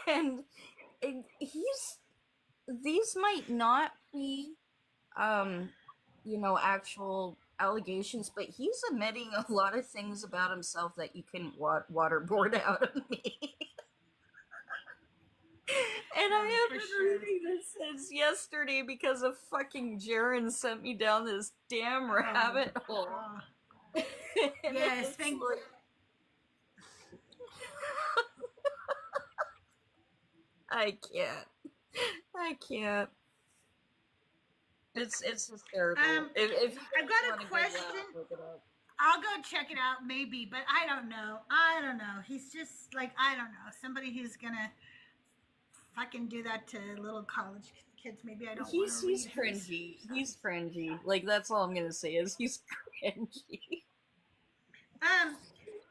And these might not be actual allegations, but he's admitting a lot of things about himself that you couldn't waterboard out of me. And I have been reading this since yesterday because a fucking Jaren sent me down this damn rabbit hole. Yes, thank you. I can't. It's hysterical. If I've got a question. I'll go check it out, maybe, but I don't know. He's just like, I don't know. Somebody who's gonna fucking do that to little college kids. Maybe I don't. He's cringy. He's cringy. Like, that's all I'm gonna say is he's cringy.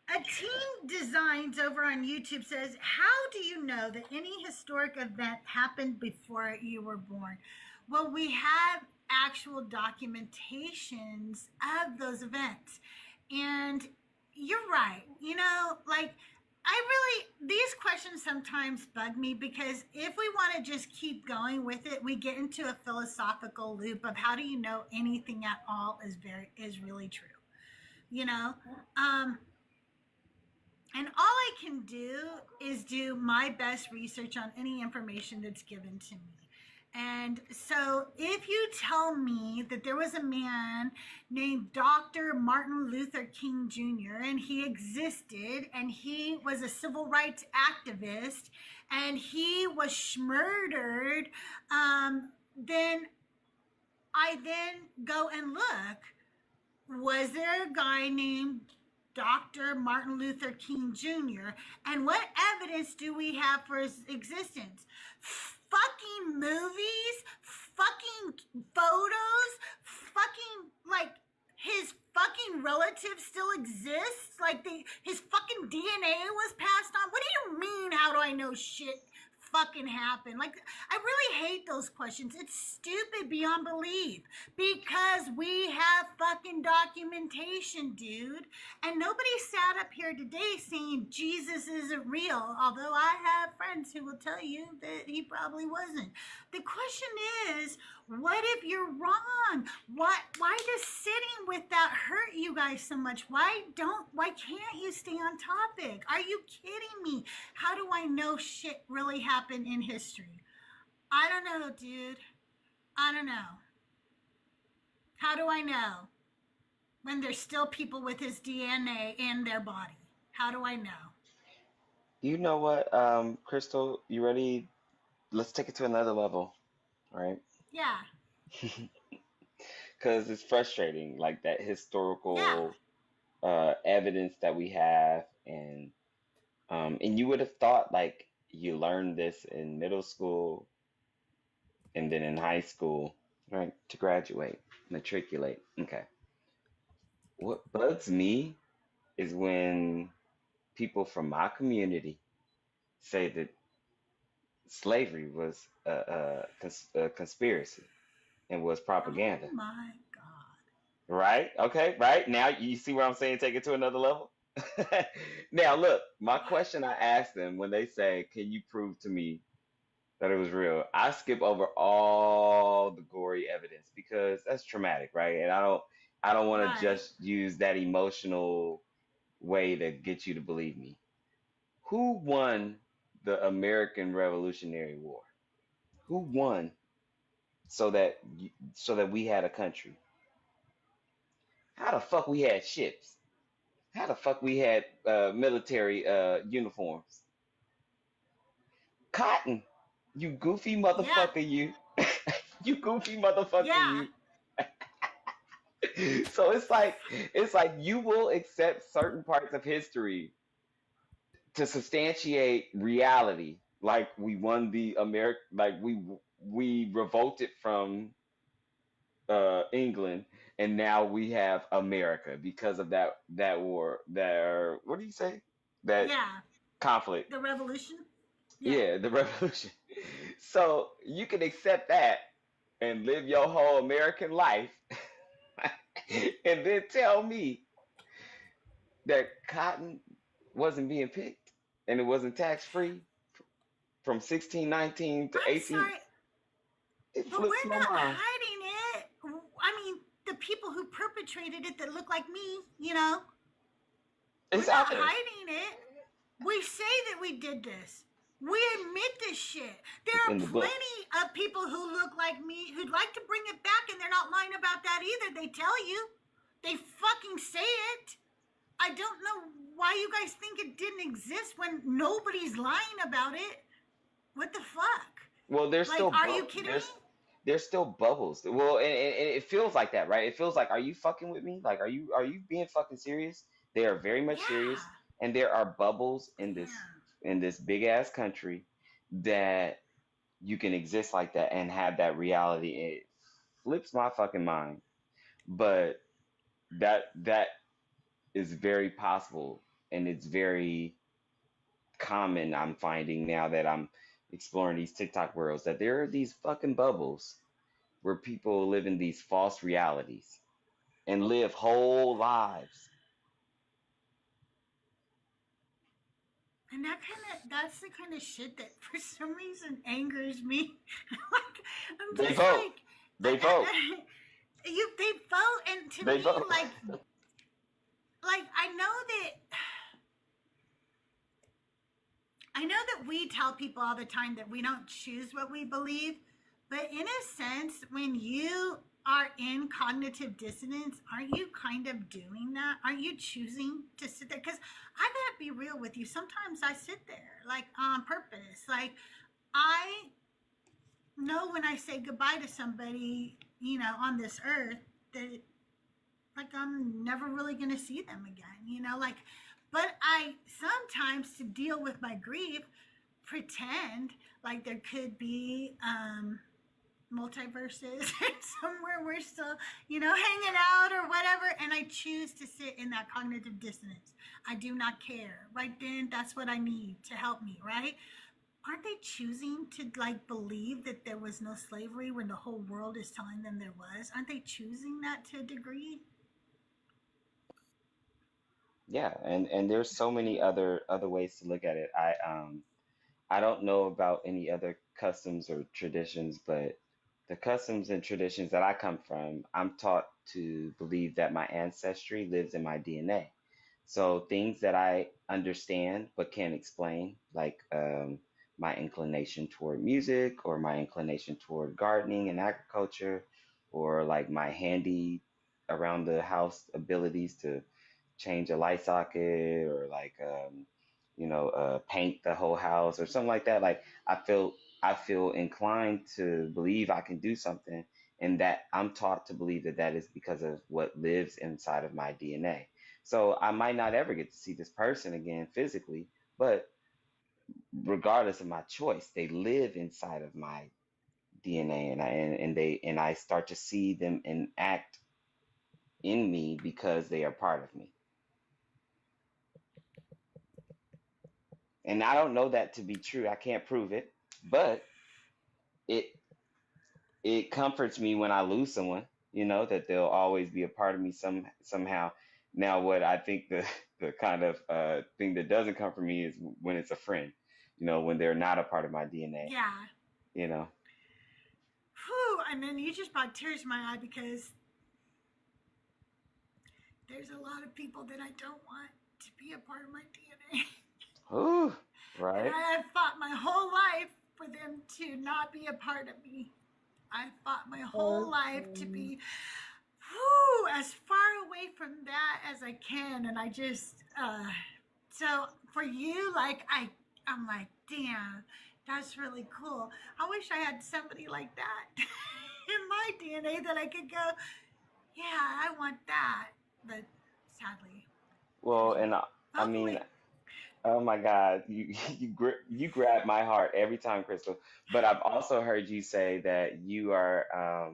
A Teen Designs over on YouTube says, how do you know that any historic event happened before you were born? Well, we have actual documentations of those events. And you're right. These questions sometimes bug me because if we want to just keep going with it, we get into a philosophical loop of how do you know anything at all is really true, and all I can do is do my best research on any information that's given to me. And so if you tell me that there was a man named Dr. Martin Luther King Jr., and he existed, and he was a civil rights activist, and he was murdered, then I go and look, was there a guy named Dr. Martin Luther King Jr., and what evidence do we have for his existence? Fucking movies, fucking photos, fucking, his fucking relatives still exist? His fucking DNA was passed on? What do you mean, how do I know shit fucking happened? I really hate those questions. It's stupid beyond belief because we have fucking documentation, dude. And nobody sat up here today saying Jesus isn't real, although I have friends who will tell you that he probably wasn't. The question is, what if you're wrong? Why does sitting with that hurt you guys so much? Why can't you stay on topic? Are you kidding me? How do I know shit really happened in history? I don't know, dude. I don't know. How do I know when there's still people with his DNA in their body? How do I know? You know what, Crystal, you ready? Let's take it to another level, right? Yeah. Because it's frustrating, like that Yeah. historical evidence that we have, and you would have thought like you learned this in middle school and then in high school, right? To graduate, matriculate. Okay. What bugs me is when people from my community say that slavery was a conspiracy and was propaganda. Oh my God. Right? Okay, right. Now you see what I'm saying? Take it to another level. Now, look, my question I asked them when they say, can you prove to me that it was real. I skip over all the gory evidence because that's traumatic, right? And I don't want to Right. just use that emotional way to get you to believe me. Who won the American Revolutionary War? Who won so that we had a country? How the fuck we had ships? How the fuck we had military uniforms? Cotton, you goofy Yeah. motherfucker, you. You goofy motherfucker, Yeah. you. So it's like you will accept certain parts of history to substantiate reality. Like we won the like we revolted from England, and now we have America because of that war. That what do you say? That Yeah. conflict. The revolution. Yeah. Yeah, the revolution. So you can accept that and live your whole American life, and then tell me that cotton wasn't being picked and it wasn't tax free from 1619 to I'm 18. sorry, It but flips we're my not mind. hiding it. I mean, the people who perpetrated it that look like me, you know, we're It's out not there. hiding it. We say that we did this. We admit this shit. There It's are in the book. plenty of people who look like me who'd like to bring it back, and they're not lying about that either. They tell you. They fucking say it. I don't know why you guys think it didn't exist when nobody's lying about it. What the fuck? Well, there's Like, still are you kidding me? there's still bubbles. Well, and it feels like that, right? It feels like, are you fucking with me? Like, are you being fucking serious? They are very much Yeah. serious, and there are bubbles Damn. in this big ass country that you can exist like that and have that reality. It flips my fucking mind, but that is very possible, and it's very common. I'm finding now that I'm exploring these TikTok worlds that there are these fucking bubbles where people live in these false realities and live whole lives. And that's the kind of shit that for some reason angers me. Like, I'm They just vote. like, They vote. they vote, and to They me, vote. like I know that we tell people all the time that we don't choose what we believe, but in a sense, when you are in cognitive dissonance, aren't you kind of doing that? Aren't you choosing to sit there? Because I gotta be real with you. Sometimes I sit there, like on purpose. Like, I know when I say goodbye to somebody, you know, on this earth, that like I'm never really gonna see them again, you know, like, but I sometimes to deal with my grief pretend like there could be multiverses somewhere we're still, you know, hanging out or whatever, and I choose to sit in that cognitive dissonance. I do not care. Right then, that's what I need to help me, right? Aren't they choosing to like believe that there was no slavery when the whole world is telling them there was? Aren't they choosing that to a degree? Yeah, and there's so many other ways to look at it. I don't know about any other customs or traditions, but the customs and traditions that I come from, I'm taught to believe that my ancestry lives in my DNA. So things that I understand but can't explain, like my inclination toward music or my inclination toward gardening and agriculture, or like my handy around the house abilities to change a light socket or like paint the whole house or something like that. Like I feel inclined to believe I can do something, and that I'm taught to believe that that is because of what lives inside of my DNA. So I might not ever get to see this person again physically, but regardless of my choice, they live inside of my DNA, and I start to see them and act in me because they are part of me. And I don't know that to be true. I can't prove it, but it it comforts me when I lose someone, that they'll always be a part of me somehow. Now, what I think the kind of thing that doesn't comfort me is when it's a friend, when they're not a part of my DNA. Yeah. you know. Whew, and then you just brought tears to my eye because there's a lot of people that I don't want to be a part of my DNA. Ooh, And right. I have fought my whole life for them to not be a part of me. I fought my whole life to be as far away from that as I can. And I just, so for you, like, I'm like, damn, that's really cool. I wish I had somebody like that in my DNA that I could go, yeah, I want that. But sadly, Well, there's and not. I mean, Hopefully, oh my God, you grab my heart every time, Crystal. But I've also heard you say that you are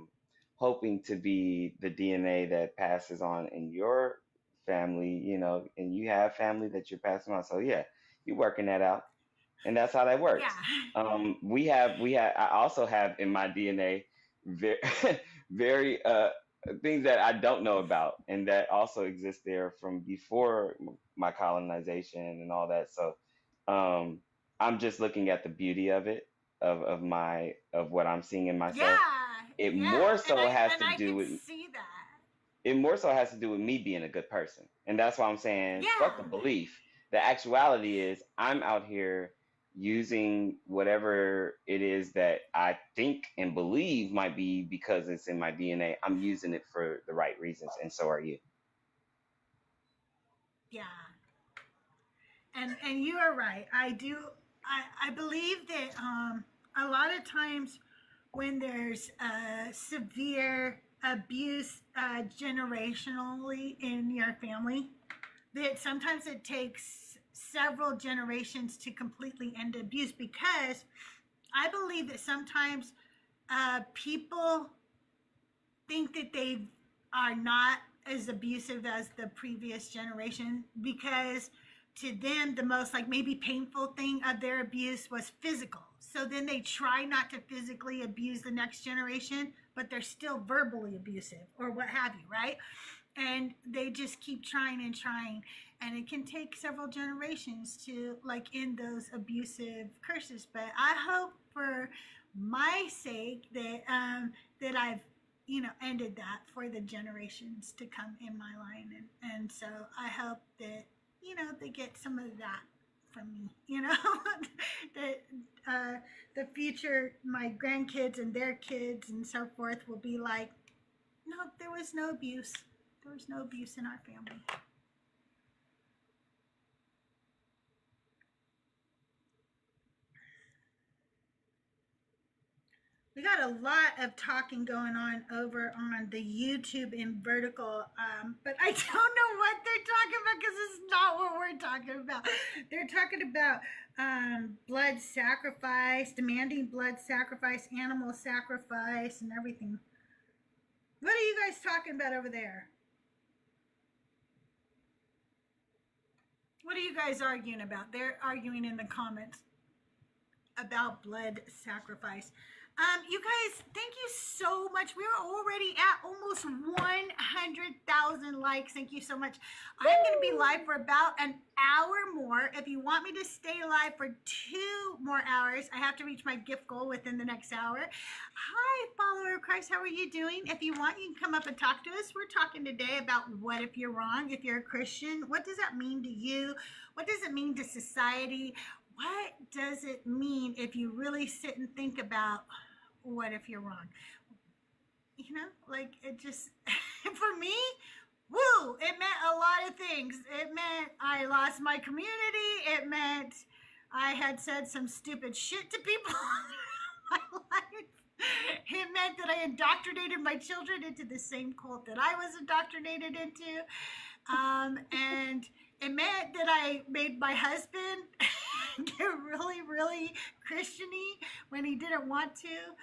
hoping to be the DNA that passes on in your family, you know, and you have family that you're passing on. So yeah, you're working that out, and that's how that yeah. works. I also have in my DNA very, very things that I don't know about, and that also exist there from before my colonization and all that. So, um, I'm just looking at the beauty of it, of what I'm seeing in Yeah, myself. It yeah. more And so has to I do can with see that. it more so has to do with me being a good person. And that's why I'm saying fuck the Yeah. belief. The actuality is I'm out here using whatever it is that I think and believe might be because it's in my DNA. I'm using it for the right reasons, and so are you. Yeah. And you are right. I believe that a lot of times when there's severe abuse generationally in your family, that sometimes it takes several generations to completely end abuse, because I believe that sometimes people think that they are not as abusive as the previous generation, because to them the most, like, maybe painful thing of their abuse was physical, so then they try not to physically abuse the next generation, but they're still verbally abusive or what have you, right? And they just keep trying and trying, and it can take several generations to, like, end those abusive curses. But I hope for my sake that that I've, ended that for the generations to come in my line. And so I hope that, they get some of that from me, that the future, my grandkids and their kids and so forth will be like, no, there was no abuse. There was no abuse in our family. We got a lot of talking going on over on the YouTube in vertical, but I don't know what they're talking about because it's not what we're talking about. They're talking about blood sacrifice, demanding blood sacrifice, animal sacrifice, and everything. What are you guys talking about over there? What are you guys arguing about? They're arguing in the comments about blood sacrifice. You guys, thank you so much. We're already at almost 100,000 likes. Thank you so much. I'm going to be live for about an hour more. If you want me to stay live for 2 more hours, I have to reach my gift goal within the next hour. Hi, follower of Christ. How are you doing? If you want, you can come up and talk to us. We're talking today about what if you're wrong, if you're a Christian. What does that mean to you? What does it mean to society? What does it mean if you really sit and think about what if you're wrong? Like, it just, for me, woo, it meant a lot of things. It meant I lost my community. It meant I had said some stupid shit to people in my life. It meant that I indoctrinated my children into the same cult that I was indoctrinated into. And it meant that I made my husband get really, really Christian-y when he didn't want to.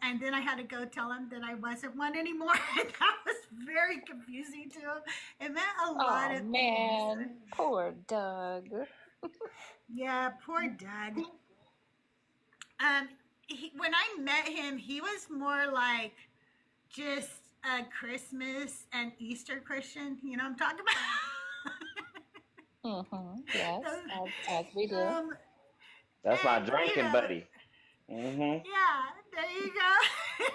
And then I had to go tell him that I wasn't one anymore. And that was very confusing to him. It meant a lot of man, things. poor Doug. Yeah, poor Doug. When I met him, he was more like just a Christmas and Easter Christian. You know what I'm talking about? Yes, as we do. That's my And drinking buddy. Mm-hmm. Yeah, there you go.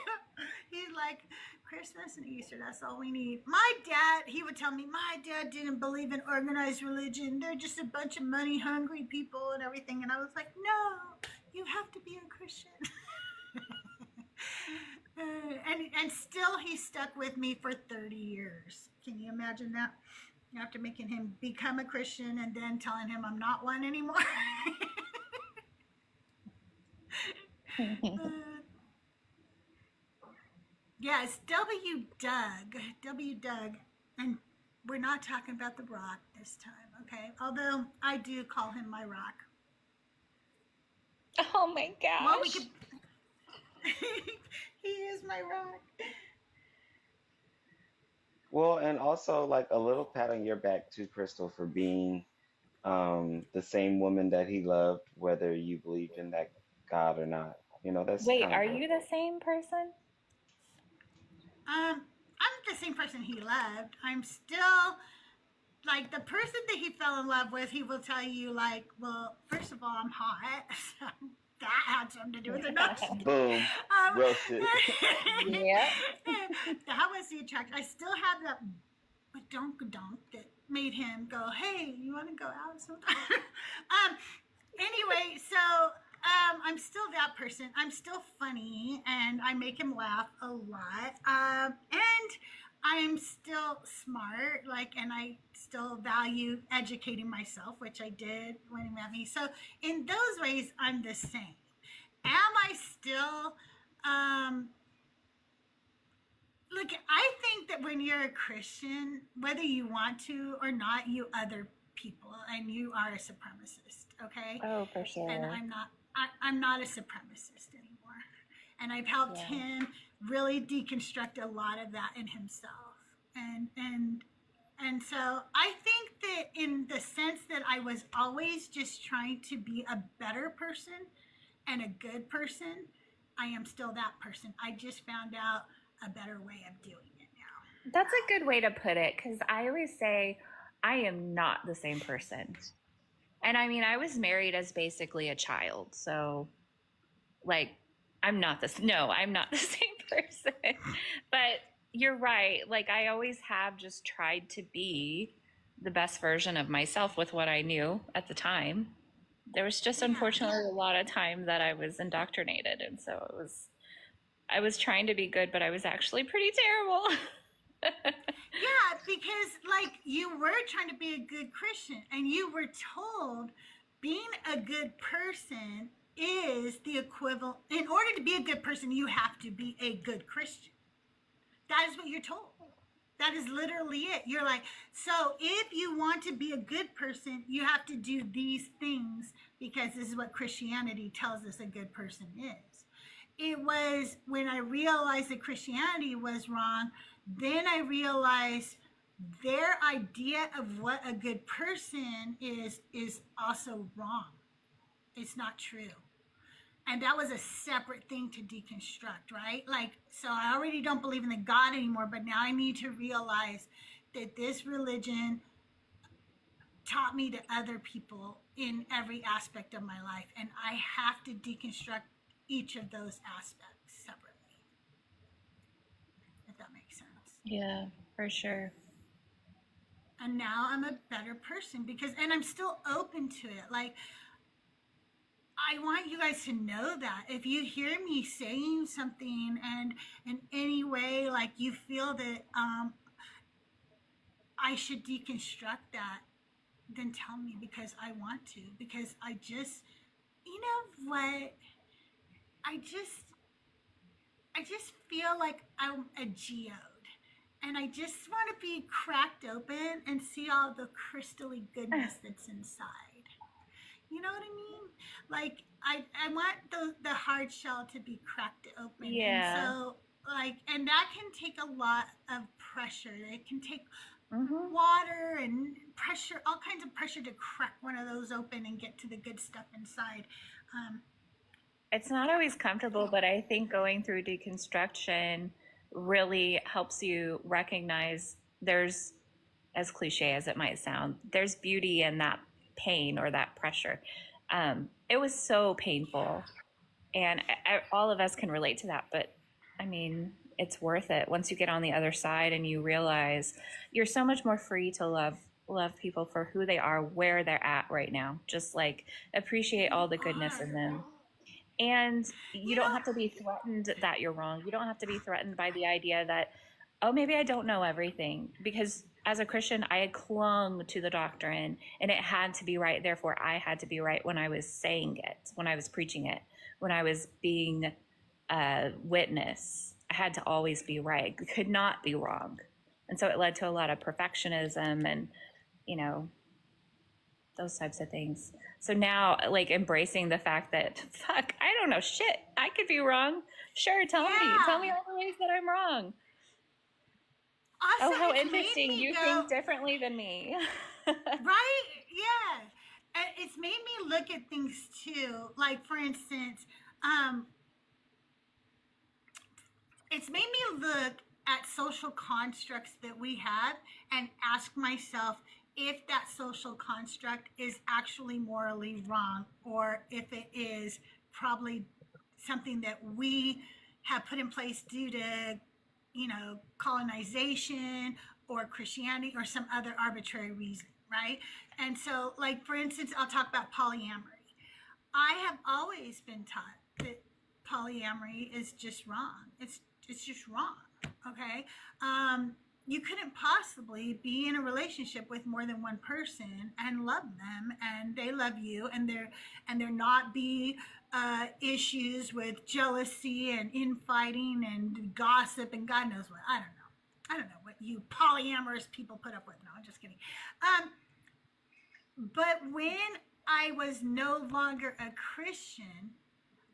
He's like, Christmas and Easter, that's all we need. My dad, he would tell me, my dad didn't believe in organized religion. They're just a bunch of money hungry people and everything. And I was like, no, you have to be a Christian. And still he stuck with me for 30 years. Can you imagine that? After making him become a Christian and then telling him I'm not one anymore. Yes, W. Doug. And we're not talking about the rock this time, okay? Although I do call him my rock. Oh my gosh. Well, we could... He is my rock. Well, and also like a little pat on your back too, Crystal, for being the same woman that he loved, whether you believed in that God or not. You know, that's Wait, kind of are dope. you the same person? I'm the same person he loved. I'm still like the person that he fell in love with. He will tell you, like, well, first of all, I'm hot. So that had something to do with it. Boom. Roasted. Yeah. That was the attraction. I still have that badonk that made him go, hey, you want to go out sometime? Anyway, so I'm still that person. I'm still funny, and I make him laugh a lot. And I'm still smart, like, and I still value educating myself, which I did when he met me. So in those ways, I'm the same. Am I still, look, I think that when you're a Christian, whether you want to or not, you other people, and you are a supremacist, okay? Oh, for sure. And I'm not a supremacist anymore. And I've helped him really deconstruct a lot of that in himself. And so I think that in the sense that I was always just trying to be a better person and a good person, I am still that person. I just found out a better way of doing it now. That's a good way to put it, because I always say I am not the same person. And I mean, I was married as basically a child. So, like, I'm not the same person. But you're right. Like, I always have just tried to be the best version of myself with what I knew at the time. There was just unfortunately a lot of time that I was indoctrinated. And so I was trying to be good, but I was actually pretty terrible. Yeah, because like you were trying to be a good Christian, and you were told being a good person is the equivalent. In order to be a good person, you have to be a good Christian. That is what you're told. That is literally it. You're like, so if you want to be a good person, you have to do these things because this is what Christianity tells us a good person is. It was when I realized that Christianity was wrong, then I realized their idea of what a good person is also wrong. It's not true. And that was a separate thing to deconstruct, right? Like, so I already don't believe in the God anymore, but now I need to realize that this religion taught me to other people in every aspect of my life. And I have to deconstruct each of those aspects separately, if that makes sense. Yeah, for sure. And now I'm a better person and I'm still open to it. Like, I want you guys to know that if you hear me saying something and in any way, like you feel that I should deconstruct that, then tell me, because I want to, because I just, you know what? I just feel like I'm a geode, and I just want to be cracked open and see all the crystally goodness that's inside. You know what I mean? Like, I want the hard shell to be cracked open. Yeah. And so, like, and that can take a lot of pressure. It can take water and pressure, all kinds of pressure to crack one of those open and get to the good stuff inside. It's not always comfortable, but I think going through deconstruction really helps you recognize there's, as cliche as it might sound, there's beauty in that pain or that pressure. It was so painful. And all of us can relate to that, but I mean, it's worth it once you get on the other side and you realize you're so much more free to love people for who they are, where they're at right now. Just like appreciate all the goodness in them. And you You don't know, have to be threatened that you're wrong. You don't have to be threatened by the idea that, oh, maybe I don't know everything. Because as a Christian, I had clung to the doctrine and it had to be right. Therefore, I had to be right when I was saying it, when I was preaching it, when I was being a witness. I had to always be right. I could not be wrong. And so it led to a lot of perfectionism and, you know, those types of things. So now, like, embracing the fact that, fuck, I don't know shit. I could be wrong. Sure, tell me yeah. all the ways that I'm wrong. Also, Oh, how it's made interesting. me You go, think differently than me. right? Yeah. And it's made me look at things too. Like, for instance, um, it's made me look at social constructs that we have and ask myself if that social construct is actually morally wrong, or if it is probably something that we have put in place due to, colonization or Christianity or some other arbitrary reason, right? And so, like, for instance, I'll talk about polyamory. I have always been taught that polyamory is just wrong. It's just wrong. Okay. You couldn't possibly be in a relationship with more than one person and love them, and they love you, and there not be issues with jealousy and infighting and gossip and God knows what. I don't know what you polyamorous people put up with. No, I'm just kidding. But when I was no longer a Christian,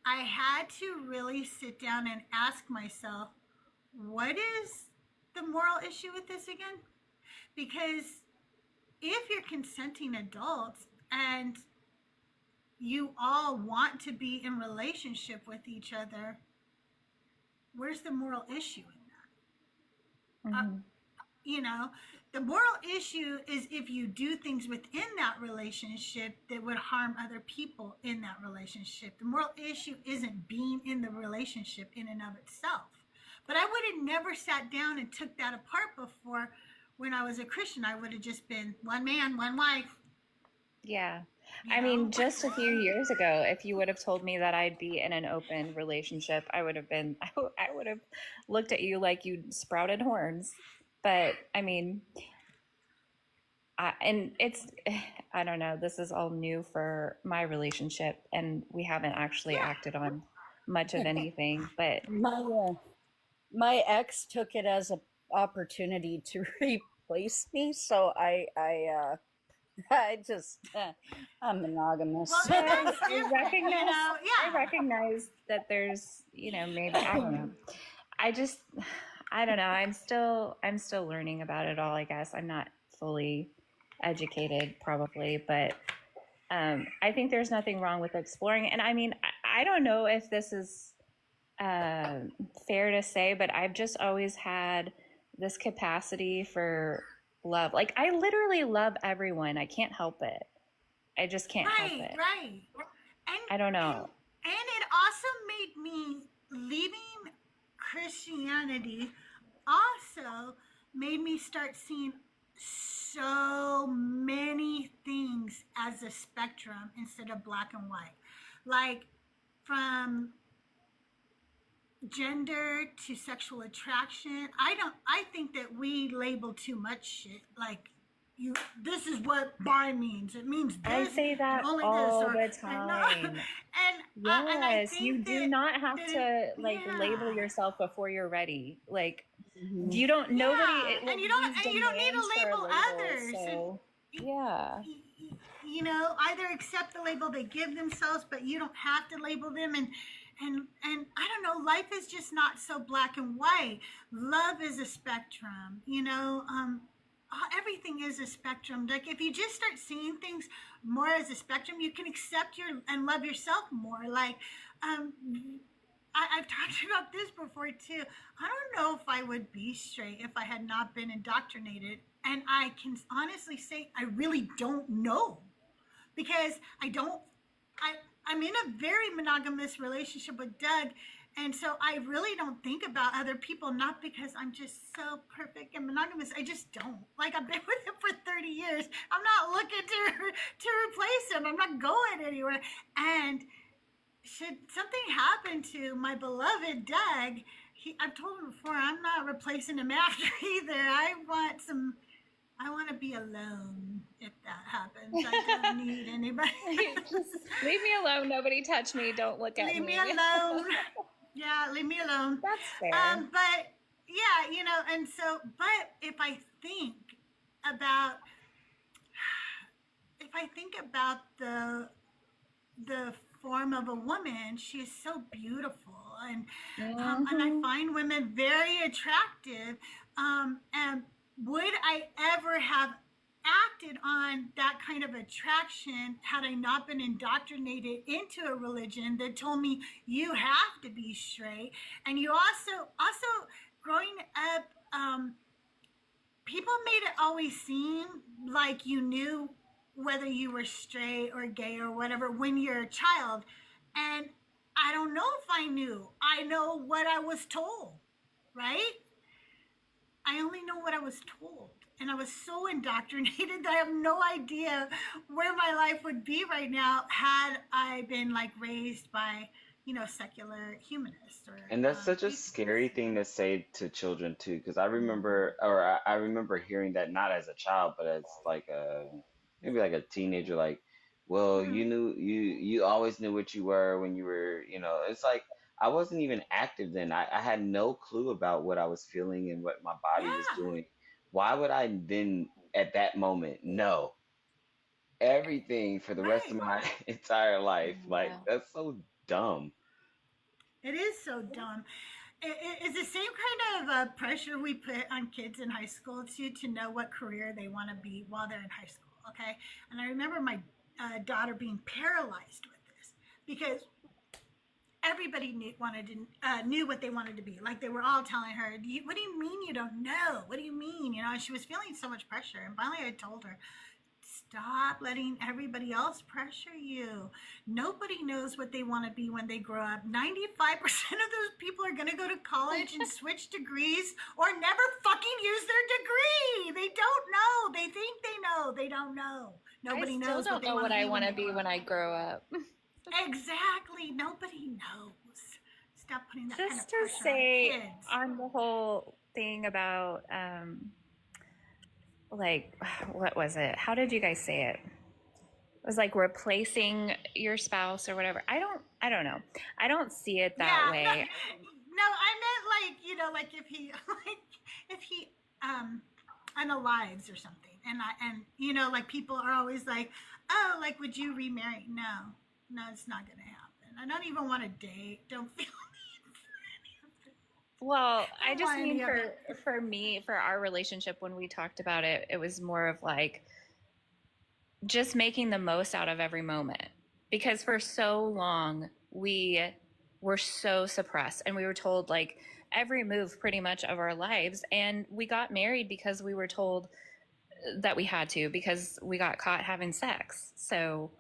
I had to really sit down and ask myself, what is the moral issue with this again? Because if you're consenting adults and you all want to be in relationship with each other, where's the moral issue in that? Mhm. The moral issue is if you do things within that relationship that would harm other people in that relationship. The moral issue isn't being in the relationship in and of itself. But I would have never sat down and took that apart before. When I was a Christian, I would have just been one man, one wife. Yeah. You I mean, know? just a few years ago, if you would have told me that I'd be in an open relationship, I would have looked at you like you sprouted horns. But I mean, I don't know, this is all new for my relationship, and we haven't actually acted on much of anything, but My ex took it as an opportunity to replace me, so I'm monogamous. Well, that's different, I recognize that there's, maybe, I don't know. I don't know. I'm still learning about it all, I guess. I'm not fully educated probably, but I think there's nothing wrong with exploring. And I mean, I don't know if this is fair to say, but I've just always had this capacity for love. Like, I literally love everyone. I can't help it. I just can't help it. Right. And I don't know. And it also made me, leaving Christianity also made me start seeing so many things as a spectrum instead of black and white. Like, from gender to sexual attraction. I think that we label too much shit. Like, this is what bi means. It means this. I say that only all this, the and time. and I Yes, think you do that, not have that to it, label yeah. yourself before you're ready. Like, Mhm. you don't, nobody, Yeah, and you don't need to demands for a label label, others. so yeah. Either accept the label they give themselves, but you don't have to label them. And I don't know, life is just not so black and white. Love is a spectrum, everything is a spectrum. Like, if you just start seeing things more as a spectrum, you can accept and love yourself more. Like, I've talked about this before too. I don't know if I would be straight if I had not been indoctrinated. And I can honestly say I really don't know, because I'm in a very monogamous relationship with Doug. And so I really don't think about other people, not because I'm just so perfect and monogamous. I just don't. Like, I've been with him for 30 years. I'm not looking to replace him. I'm not going anywhere. And should something happen to my beloved Doug, I've told him before, I'm not replacing him after either. I want to be alone if that happens. I don't need anybody. Just leave me alone. Nobody touch me. Don't look at me. Leave me alone. Yeah, leave me alone. That's fair. But yeah, and so, but if I think about the form of a woman, she is so beautiful, and I find women very attractive. And would I ever have acted on that kind of attraction had I not been indoctrinated into a religion that told me you have to be straight? And you also growing up, people made it always seem like you knew whether you were straight or gay or whatever when you're a child. And I don't know if I knew. I know what I was told, right? I only know what I was told. And I was so indoctrinated that I have no idea where my life would be right now had I been like raised by, secular humanists. And that's such a scary thing to say to children too, because I remember hearing that not as a child, but as like maybe like a teenager, like, well, you always knew what you were when you were, it's like I wasn't even active then. I had no clue about what I was feeling and what my body was doing. Why would I then at that moment know everything for the rest of my entire life? Like, that's so dumb. It is so dumb. It's the same kind of pressure we put on kids in high school to know what career they want to be while they're in high school, okay? And I remember my daughter being paralyzed with this because everybody knew what they wanted to be. Like, they were all telling her, what do you mean you don't know? What do you mean? She was feeling so much pressure. And finally I told her, stop letting everybody else pressure you. Nobody knows what they want to be when they grow up. 95% of those people are going to go to college and switch degrees or never fucking use their degree. They don't know. They think they know. They don't know. Nobody knows. I still don't know what I want to be when I grow up. Exactly. Nobody knows. Stop putting that kind of Just pressure to say on kids. on the whole thing about like, what was it? How did you guys say it? It was like replacing your spouse or whatever. I don't know. I don't see it that way. No, I meant like if he unalives or something, and like people are always like, oh, like, would you remarry? No, it's not gonna happen. I don't even want to date. Don't feel Well, I just mean for me, for our relationship, when we talked about it, it was more of like just making the most out of every moment, because for so long we were so suppressed and we were told like every move pretty much of our lives, and we got married because we were told that we had to, because we got caught having sex. So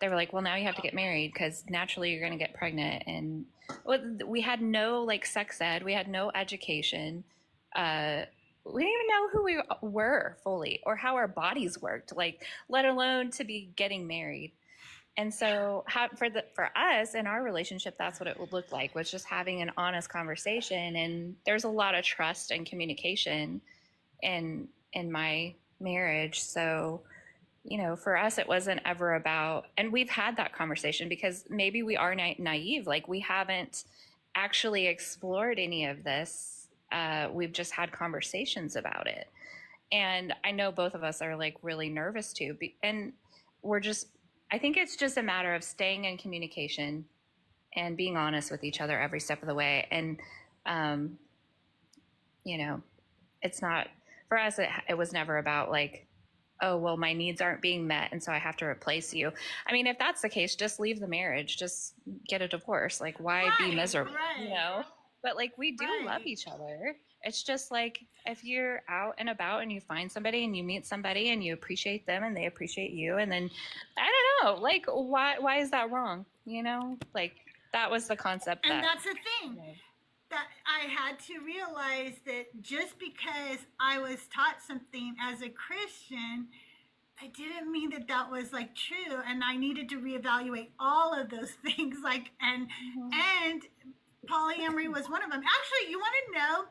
they were like, well, now you have to get married because naturally you're going to get pregnant. And we had no like sex ed. We had no education. We didn't even know who we were fully or how our bodies worked, like, let alone to be getting married. And so for us in our relationship, that's what it would look like, was just having an honest conversation. And there's a lot of trust and communication in my marriage. So, for us, it wasn't ever about, and we've had that conversation because maybe we are naive. Like, we haven't actually explored any of this. We've just had conversations about it. And I know both of us are like really nervous too. And I think it's just a matter of staying in communication and being honest with each other every step of the way. And, it's not, for us, it was never about like, oh, well, my needs aren't being met, and so I have to replace you. I mean, if that's the case, just leave the marriage, just get a divorce. Like, why be miserable, But like, we do love each other. It's just like, if you're out and about and you find somebody and you meet somebody and you appreciate them and they appreciate you, and then, I don't know. Like, why is that wrong? You know, like that was the concept And that. that's the thing that I had to realize, that just because I was taught something as a Christian, I didn't mean that that was like true, and I needed to reevaluate all of those things. Like, and polyamory was one of them. Actually, you want to know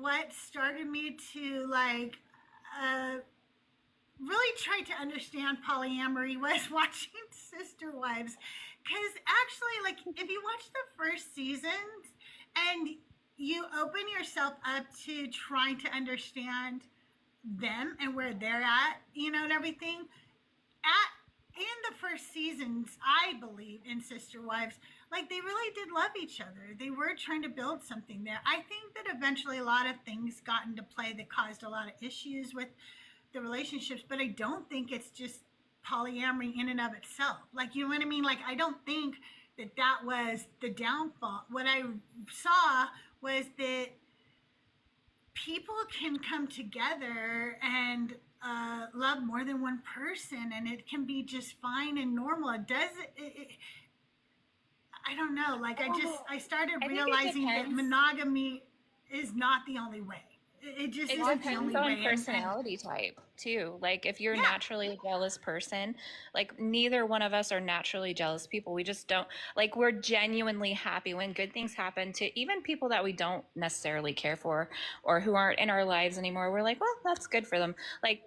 what started me to like really try to understand polyamory was watching Sister Wives. Because actually, like, if you watch the first seasons and you open yourself up to trying to understand them and where they're at, you know, and everything, in the first seasons, I believe, in Sister Wives, like, they really did love each other. They were trying to build something there. I think that eventually a lot of things got into play that caused a lot of issues with the relationships, but I don't think it's just polyamory in and of itself. Like, you know what I mean? Like, I don't think that that was the downfall. What I saw was that people can come together and love more than one person, and it can be just fine and normal. It doesn't. I don't know. Like, I started I think it realizing that depends. monogamy is not the only way. It just It isn't the depends only on way. personality type too. Like if you're Yeah. naturally a jealous person, like neither one of us are naturally jealous people. We just don't, like, we're genuinely happy when good things happen to even people that we don't necessarily care for or who aren't in our lives anymore. We're like, well, that's good for them. Like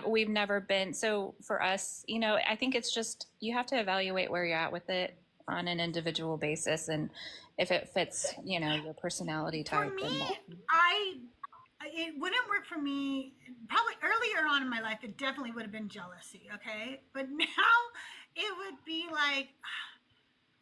we've never been. So for us, you know, I think it's just, you have to evaluate where you're at with it on an individual basis. And if it fits, you know, your personality type. For me, it wouldn't work for me. Probably earlier on in my life, it definitely would have been jealousy, okay? But now it would be like,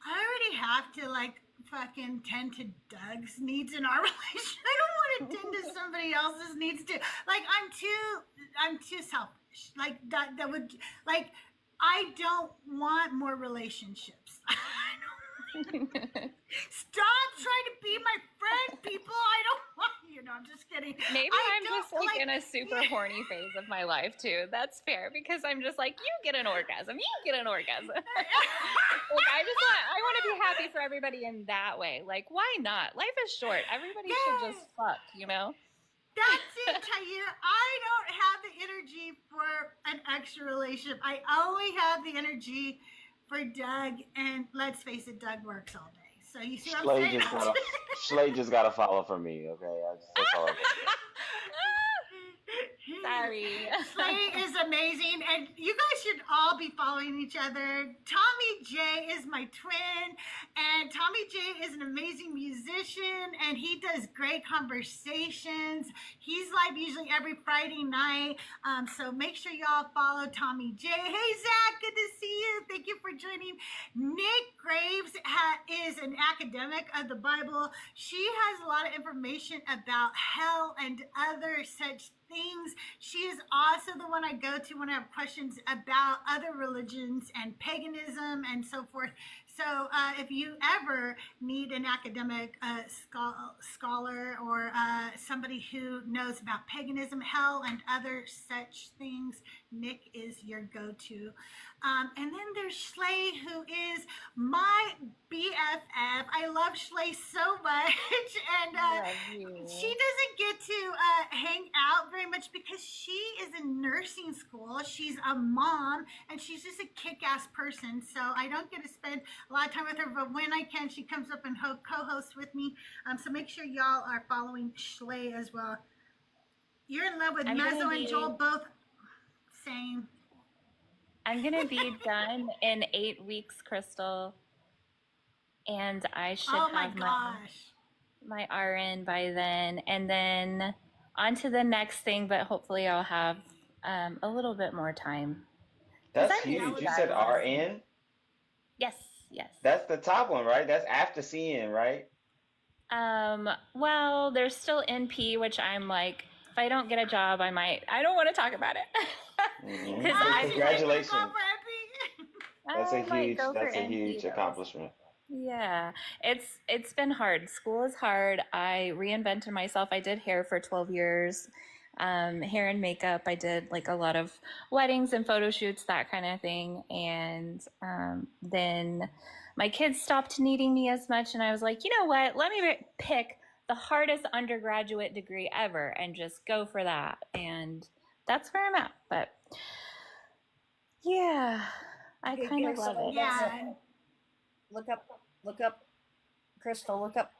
I already have to like fucking tend to Doug's needs in our relationship. I don't want to tend to somebody else's needs too. Like, I'm too selfish. Like that would, like, I don't want more relationships. Stop trying to be my friend, people. I don't want you. No, I'm just kidding. Maybe I'm just like in a super yeah. horny phase of my life too. That's fair because I'm just like, you get an orgasm, you get an orgasm. Like I want to be happy for everybody in that way. Like, why not? Life is short. Everybody should just fuck, you know? That's it, Tayyir. I don't have the energy for an extra relationship. I only have the energy for Doug, and let's face it, Doug works all day. So you see what I'm saying? Schley just got to follow for me, okay? That's all. Sorry. Slay is amazing, and you guys should all be following each other. Tommy J is my twin, and Tommy J is an amazing musician, and he does great conversations. He's live usually every Friday night, so make sure y'all follow Tommy J. Hey, Zach, good to see you. Thank you for joining. Nick Graves is an academic of the Bible. She has a lot of information about hell and other such things. She is also the one I go to when I have questions about other religions and paganism and so forth. So if you ever need an academic scholar or somebody who knows about paganism, hell, and other such things, Nick is your go-to. And then there's Schley, who is my BFF. I love Schley so much. And she doesn't get to hang out very much because she is in nursing school. She's a mom, and she's just a kick-ass person. So I don't get to spend a lot of time with her, but when I can, she comes up and co-hosts with me. So make sure y'all are following Schley as well. You're in love with Mezzo and Joel, both same. I'm going to be done in 8 weeks, Crystal. And I should have my RN by then. And then on to the next thing, but hopefully I'll have a little bit more time. That's huge. You said RN? Yes, yes. That's the top one, right? That's after CN, right? Well, there's still NP, which I'm like, if I don't get a job, I don't want to talk about it. Congratulations. That's a huge accomplishment. Yeah, it's been hard. School is hard. I reinvented myself. I did hair for 12 years. hair and makeup. I did like a lot of weddings and photo shoots, that kind of thing. And then my kids stopped needing me as much. And I was like, you know what? Let me pick the hardest undergraduate degree ever and just go for that. And that's where I'm at. But yeah, I Okay, kind of guys, love it. Yeah. Look up, Crystal, look up.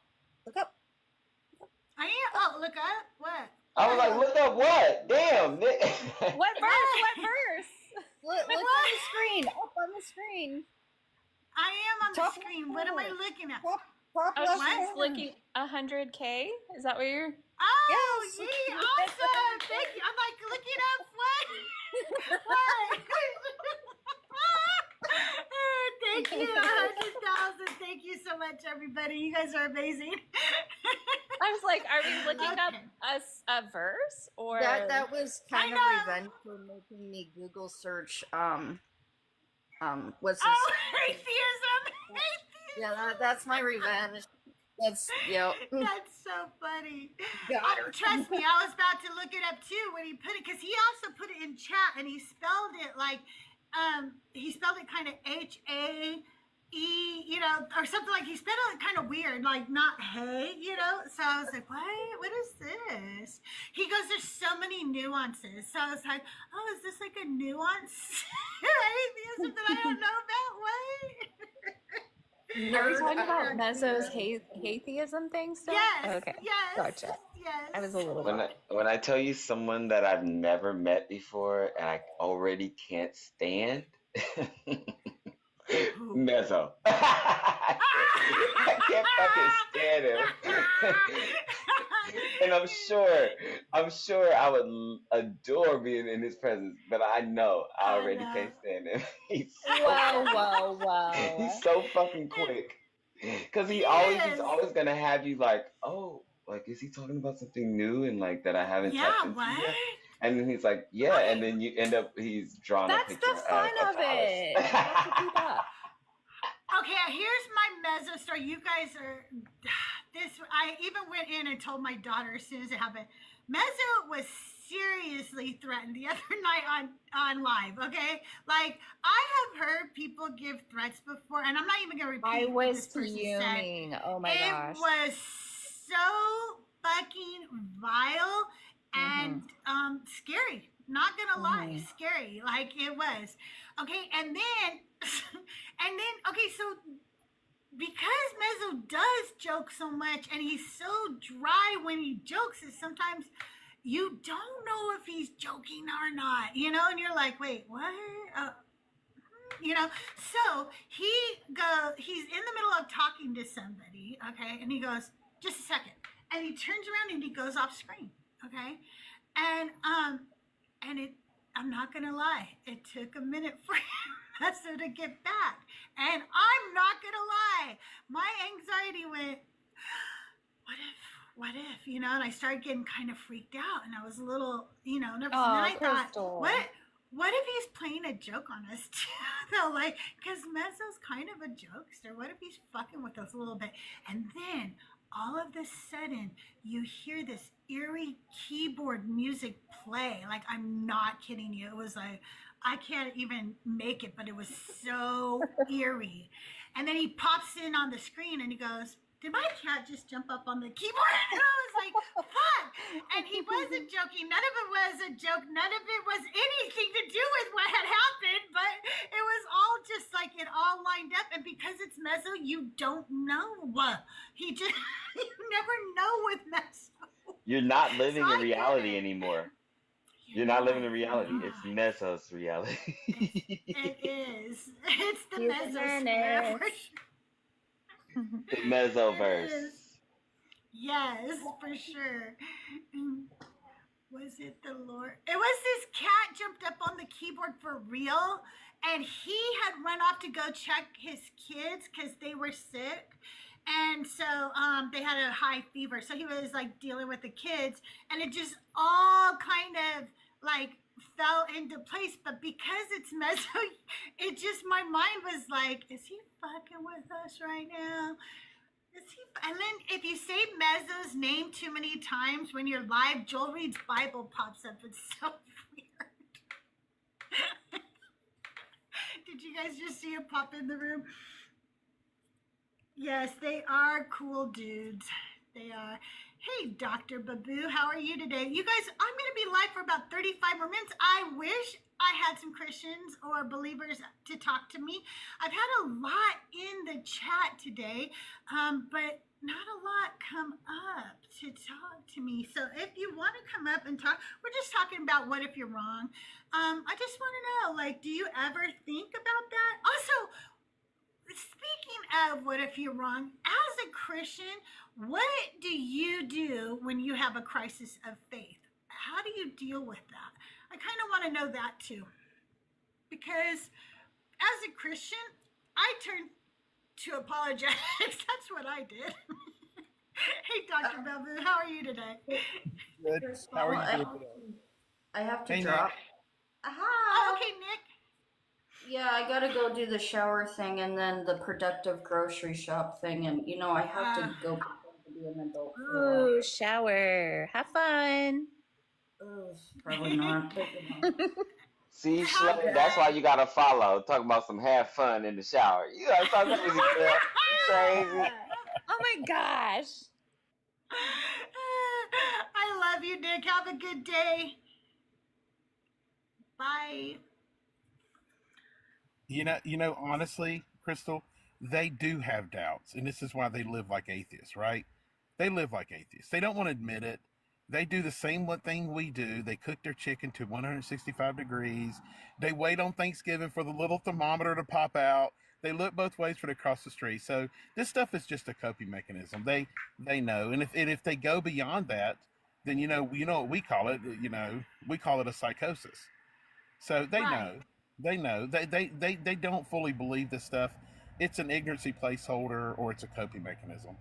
I am. Oh, look up. What? I was like, look up what? Damn. What verse? What verse? Look on the screen. Up on the screen. I am on Top the screen. What am I looking at? Top Oh, left she's corner. looking 100K. Is that what you're? Oh, Yes. yay, awesome. Thank you. I'm like looking up what? What? Thank you, 100,000. Thank you so much, everybody. You guys are amazing. I was like, are we looking up Okay. a verse or? That was kind of know. revenge for making me Google search what's his Oh, atheism. yeah, that's my revenge. That's That's so funny. Got her. Trust me, I was about to look it up too when he put it, because he also put it in chat and he spelled it like, kind of HAE, or something, like he spelled it kind of weird, like not hey, So I was like, what is this? He goes, there's so many nuances. So I was like, oh, is this like a nuance atheism that I don't know about? What? Are we talking about Mezzo's atheism thing still? Yes. Okay. Yes. Gotcha. Yes. I was a little. When I tell you someone that I've never met before and I already can't stand, Mezzo. I can't fucking stand him. And I'm sure I would adore being in his presence, but I know I already can't stand him. He's so fucking quick. Because he's always gonna have you like, oh, like, is he talking about something new and like that I haven't tapped into what? yet? And then he's like, yeah, and then you end up he's drawn a That's picture the fun of it. You have to do that. Okay, here's my Mezzo story. You guys are this. I even went in and told my daughter as soon as it happened. Mezzo was seriously threatened the other night on live. Okay, like I have heard people give threats before, and I'm not even gonna repeat. I what was this person fuming. said. Oh my gosh. It was so fucking vile and scary. Not gonna lie, scary. Like it was. Okay, and then okay, so because Mezzo does joke so much and he's so dry when he jokes, is sometimes you don't know if he's joking or not, and you're like, wait, what? So he's in the middle of talking to somebody, okay, and he goes, just a second, and he turns around and he goes off screen, okay, and I'm not gonna lie, it took a minute for Mezzo to get back, and I'm not gonna lie, my anxiety went, what if, and I started getting kind of freaked out, and I was a little, nervous, and then I Crystal. thought, what if he's playing a joke on us too, though, like, because Mezzo's kind of a jokester, what if he's fucking with us a little bit, and then all of a sudden you hear this eerie keyboard music play, like, I'm not kidding you, it was like, I can't even make it, but it was so eerie, and then he pops in on the screen and he goes, did my cat just jump up on the keyboard? And I was like, fuck. And he wasn't joking. None of it was a joke. None of it was anything to do with what had happened. But it was all just like it all lined up. And because it's Mezzo, you don't know. You never know with Mezzo. You're not living So in I reality get it. anymore. You're not living in reality. It's Mezzo's reality. It is. It's the He's Mezzo in square it. for sure. The Mezzoverse. Yes, for sure. Was it the Lord? It was this cat jumped up on the keyboard for real, and he had run off to go check his kids because they were sick. And so they had a high fever. So he was like dealing with the kids, and it just all kind of like fell into place. But because it's Mezzo, my mind was like, is he fucking with us right now? Is he, and then if you say Mezzo's name too many times when you're live, Joel Reed's Bible pops up. It's so weird. Did you guys just see it pop in the room? Yes, they are cool dudes. They are. Hey, Dr. Babu, how are you today? You guys, I'm going to be live for about 35 more minutes. I wish I had some Christians or believers to talk to me. I've had a lot in the chat today, but not a lot come up to talk to me. So if you want to come up and talk, we're just talking about what if you're wrong. I just want to know, like, do you ever think about that? Also, speaking of what if you're wrong, as a Christian, what do you do when you have a crisis of faith? How do you deal with that? I kind of want to know that too. Because as a Christian, I turn to apologetics. That's what I did. Hey, Dr. Babu, how are you today? Good. How are you doing today? I have to Hey, drop. Nick. Oh, okay, Nick. Yeah, I gotta go do the shower thing and then the productive grocery shop thing, and I have to go pretend to be an adult. Ooh, shower. Have fun. Ugh, probably not. But, See, Shlay, that's why you gotta follow. Talk about some have fun in the shower. You gotta talk crazy, girl. You crazy. Oh my gosh. I love you, Nick. Have a good day. Bye. Honestly, Crystal, they do have doubts, and this is why they live like atheists, right? They live like atheists. They don't want to admit it. They do the same thing we do. They cook their chicken to 165 degrees. They wait on Thanksgiving for the little thermometer to pop out. They look both ways for to cross the street. So this stuff is just a coping mechanism. They know, and if they go beyond that, then you know what we call it. We call it a psychosis. So they know. They know. They don't fully believe this stuff. It's an ignorancy placeholder or it's a coping mechanism.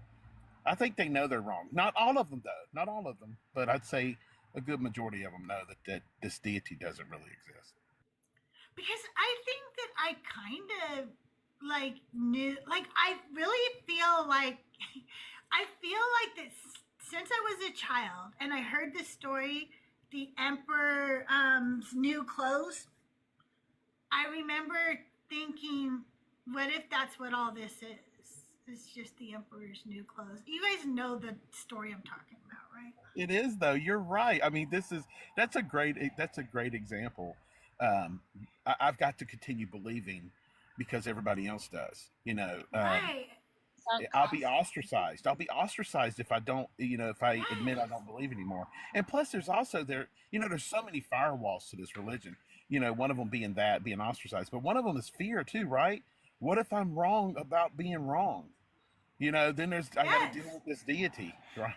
I think they know they're wrong. Not all of them, though. Not all of them. But I'd say a good majority of them know that this deity doesn't really exist. Because I think that I kind of knew, I really feel like, that since I was a child and I heard this story, the emperor's new clothes, I remember thinking, what if that's what all this is? It's just the emperor's new clothes. You guys know the story I'm talking about, right? It is, though. You're right. I mean, that's a great example. I've got to continue believing because everybody else does. Right. I'll be ostracized. I'll be ostracized if I don't, if I admit I don't believe anymore. And plus, there's also there's so many firewalls to this religion. One of them being ostracized, but one of them is fear too, right? What if I'm wrong about being wrong? Then I got to deal with this deity, right?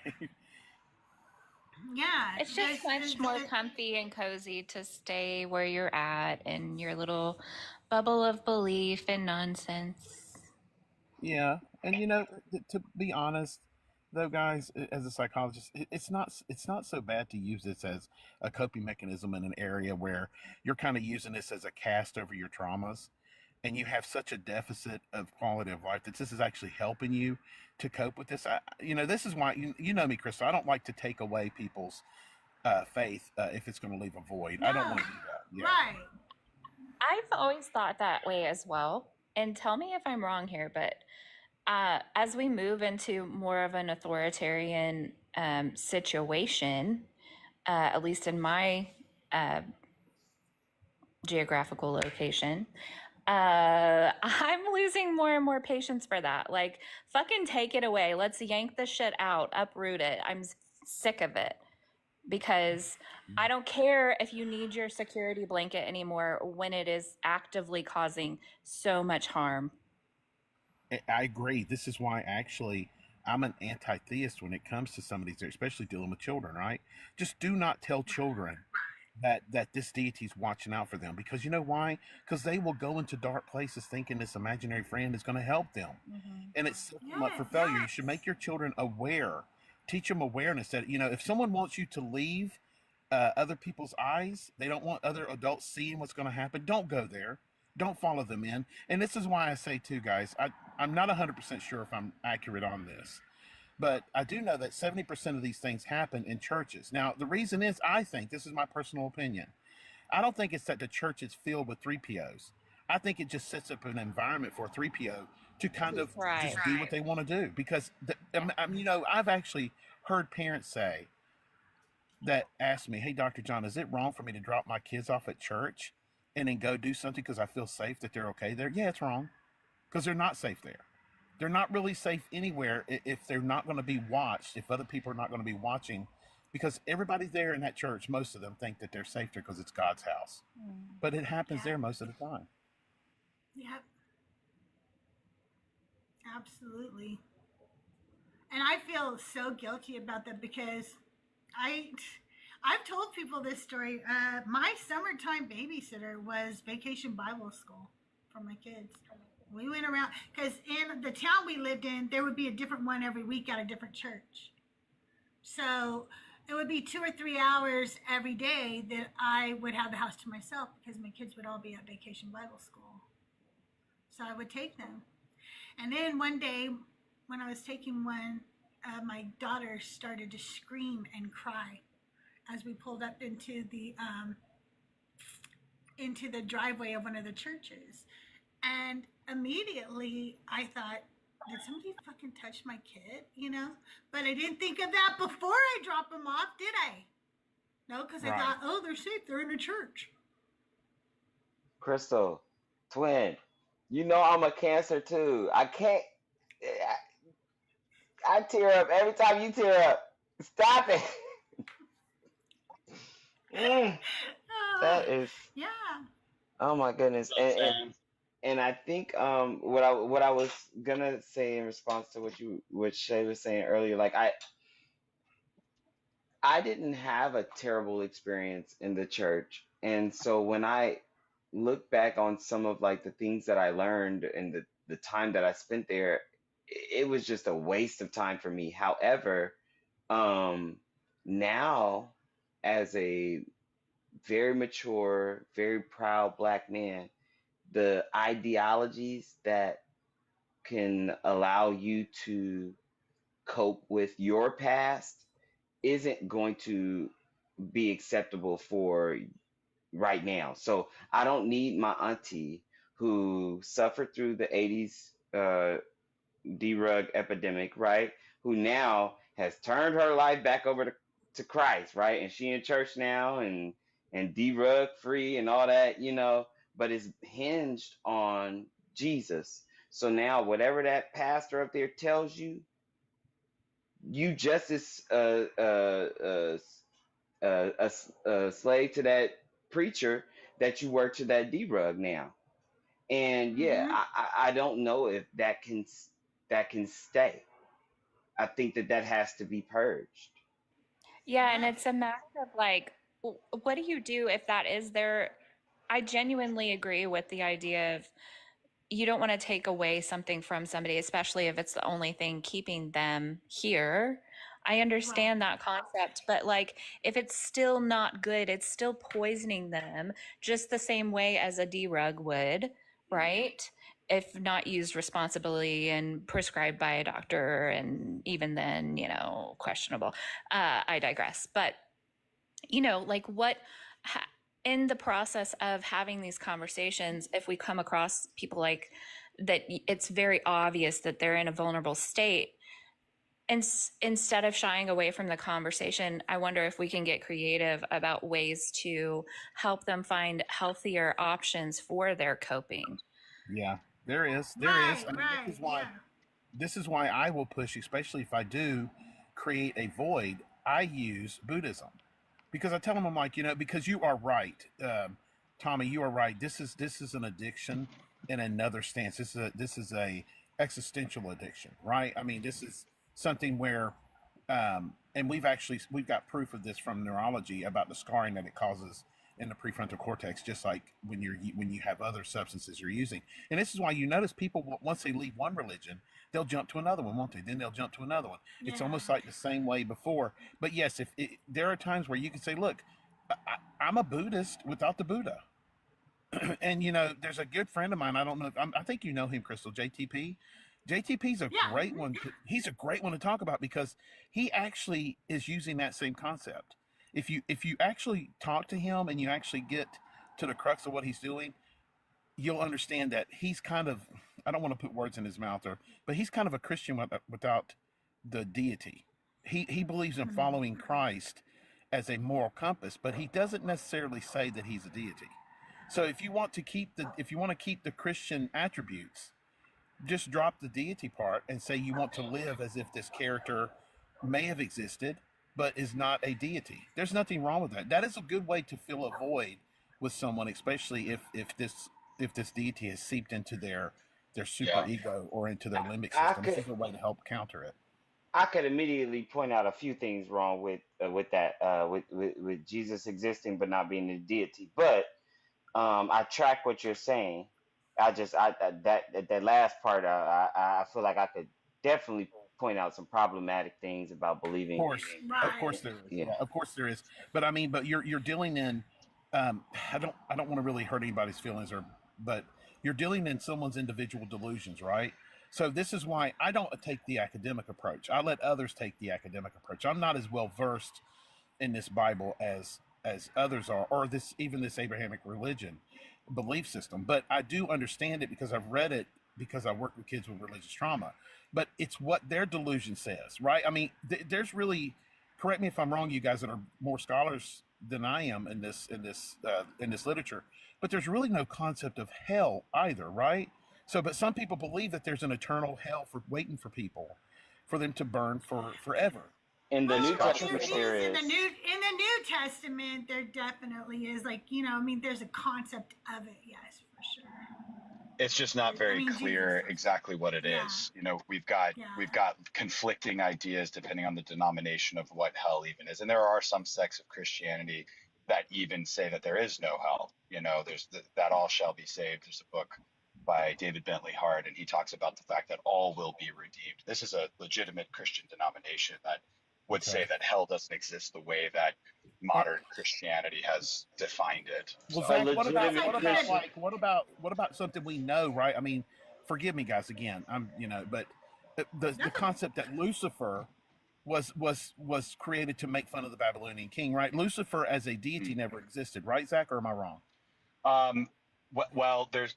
Yeah. It's just much more comfy and cozy to stay where you're at in your little bubble of belief and nonsense. Yeah, and to be honest, though, guys, as a psychologist, it's not so bad to use this as a coping mechanism in an area where you're kind of using this as a cast over your traumas, and you have such a deficit of quality of life that this is actually helping you to cope with this. This is why you know me, Crystal. I don't like to take away people's faith if it's going to leave a void. I don't want to do that. Yeah. Right. I've always thought that way as well. And tell me if I'm wrong here, but as we move into more of an authoritarian situation, at least in my geographical location, I'm losing more and more patience for that. Like, fucking take it away. Let's yank the shit out, uproot it. I'm sick of it. Because I don't care if you need your security blanket anymore when it is actively causing so much harm. I agree. This is why actually I'm an anti-theist when it comes to some of these, especially dealing with children, right? Just do not tell children that this deity's watching out for them, because you know why? Because they will go into dark places thinking this imaginary friend is going to help them. And it's setting them up for failure. You should make your children aware. Teach them awareness that, if someone wants you to leave other people's eyes, they don't want other adults seeing what's going to happen, don't go there. Don't follow them in. And this is why I say too, guys, I'm not 100% sure if I'm accurate on this, but I do know that 70% of these things happen in churches. Now, the reason is, I think, this is my personal opinion, I don't think it's that the church is filled with 3POs. I think it just sets up an environment for a 3PO to kind of Right. just do what they want to do. Because, I've actually heard parents say that ask me, hey, Dr. John, is it wrong for me to drop my kids off at church and then go do something because I feel safe that they're okay there? Yeah, it's wrong, because they're not safe there. They're not really safe anywhere if they're not going to be watched, if other people are not going to be watching, because everybody there in that church, most of them think that they're safe there because it's God's house. But it happens there most of the time. Yep. Absolutely. And I feel so guilty about that because I've told people this story. My summertime babysitter was Vacation Bible School for my kids. We went around because in the town we lived in, there would be a different one every week at a different church. So it would be 2 or 3 hours every day that I would have the house to myself because my kids would all be at Vacation Bible School. So I would take them. And then one day when I was taking one, my daughter started to scream and cry as we pulled up into the driveway of one of the churches. And immediately I thought, did somebody fucking touch my kid, But I didn't think of that before I dropped them off, did I? No, because I thought, oh, they're safe, they're in a church. Crystal, twin, I'm a Cancer too. I can't. I tear up every time you tear up. Stop it. That is. Yeah. Oh my goodness. And I think what I was gonna say in response to what Shay was saying earlier, like I didn't have a terrible experience in the church, and so when I look back on some of like the things that I learned and the time that I spent there, it was just a waste of time for me. However, now as a very mature, very proud Black man, the ideologies that can allow you to cope with your past isn't going to be acceptable for right now. So I don't need my auntie who suffered through the 80s D-rug epidemic, right? Who now has turned her life back over to Christ, right? And she in church now and D-rug free and all that, but it's hinged on Jesus. So now whatever that pastor up there tells you, you just as a slave to that preacher that you were to that D-rug now. And I don't know if that can stay. I think that has to be purged. Yeah, and it's a matter of like, what do you do if that is there? I genuinely agree with the idea of you don't want to take away something from somebody, especially if it's the only thing keeping them here. I understand that concept, but like if it's still not good, it's still poisoning them just the same way as a D-rug would, right? If not used responsibly and prescribed by a doctor, and even then, questionable. I digress. But, like in the process of having these conversations, if we come across people like that, it's very obvious that they're in a vulnerable state. And instead of shying away from the conversation, I wonder if we can get creative about ways to help them find healthier options for their coping. Yeah, there is. I mean, this is why I will push, especially if I do create a void, I use Buddhism. Because I tell them, I'm like, because you are right, Tommy, you are right. This is an addiction in another stance. This is a existential addiction, right? I mean, this is something where, and we've got proof of this from neurology about the scarring that it causes in the prefrontal cortex, just like when you have other substances you're using. And this is why you notice people, once they leave one religion, they'll jump to another one, won't they? Then they'll jump to another one. Yeah. It's almost like the same way before. But yes, there are times where you can say, look, I'm a Buddhist without the Buddha. And, there's a good friend of mine. I don't know. I think you know him, Crystal, JTP. JTP's a Yeah. great one. He's a great one to talk about because he actually is using that same concept. If you actually talk to him and you actually get to the crux of what he's doing, you'll understand that he's kind of, I don't want to put words in his mouth, but he's kind of a Christian without the deity. He believes in following Christ as a moral compass, but he doesn't necessarily say that he's a deity. So if you want to keep the Christian attributes, just drop the deity part and say you want to live as if this character may have existed but is not a deity. There's nothing wrong with that. That is a good way to fill a void with someone, especially if this deity has seeped into their super ego or into their limbic system. This is a way to help counter it. I could immediately point out a few things wrong with with Jesus existing but not being a deity. But I track what you're saying. That last part, I feel like I could definitely point out some problematic things about believing. Of course there is. Yeah, of course there is. But I mean, but you're dealing in. I don't want to really hurt anybody's feelings, but you're dealing in someone's individual delusions, right? So this is why I don't take the academic approach. I let others take the academic approach. I'm not as well versed in this Bible as others are, or this Abrahamic religion belief system, but I do understand it because I've read it, because I work with kids with religious trauma. But it's what their delusion says, right? I mean, there's really, correct me if I'm wrong, you guys that are more scholars than I am in this literature, but there's really no concept of hell either, right? So, but some people believe that there's an eternal hell waiting for people, for them to burn forever. In the New Testament, there is. In the New Testament, there definitely is, like, I mean, there's a concept of it, yes, for sure. It's just not very clear exactly what it is. We've got conflicting ideas depending on the denomination of what hell even is, and there are some sects of Christianity that even say that there is no hell. There's that all shall be saved. There's a book by David Bentley Hart, and he talks about the fact that all will be redeemed. This is a legitimate Christian denomination that would say that hell doesn't exist the way that modern Christianity has defined it. Well, So, Zach, what about something we know, right? I mean, forgive me, guys. Again, but the concept that Lucifer was created to make fun of the Babylonian king, right? Lucifer as a deity never existed, right, Zach? Or am I wrong? Well, there's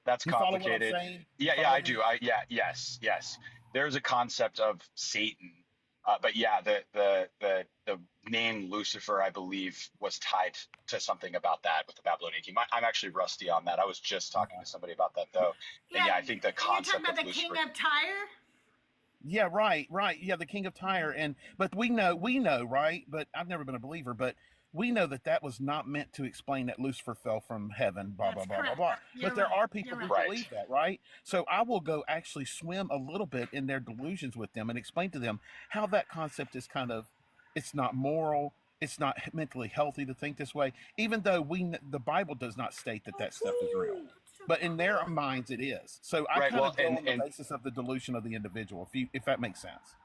that's complicated. Yeah, I do. Yes. There's a concept of Satan. But yeah, the name Lucifer, I believe, was tied to something about that with the Babylonian king. I'm actually rusty on that. I was just talking to somebody about that, though. And I think the concept you're talking about the Lucifer, king of Tyre? Yeah, right. Yeah, the king of Tyre. But we know, right? But I've never been a believer, but we know that was not meant to explain that Lucifer fell from heaven, blah, blah, blah, blah, blah. But there are people who believe that, right? So I will go actually swim a little bit in their delusions with them and explain to them how that concept is it's not moral, it's not mentally healthy to think this way, even though the Bible does not state that stuff is real. But in their minds, it is. So I go on the basis of the delusion of the individual, if that makes sense.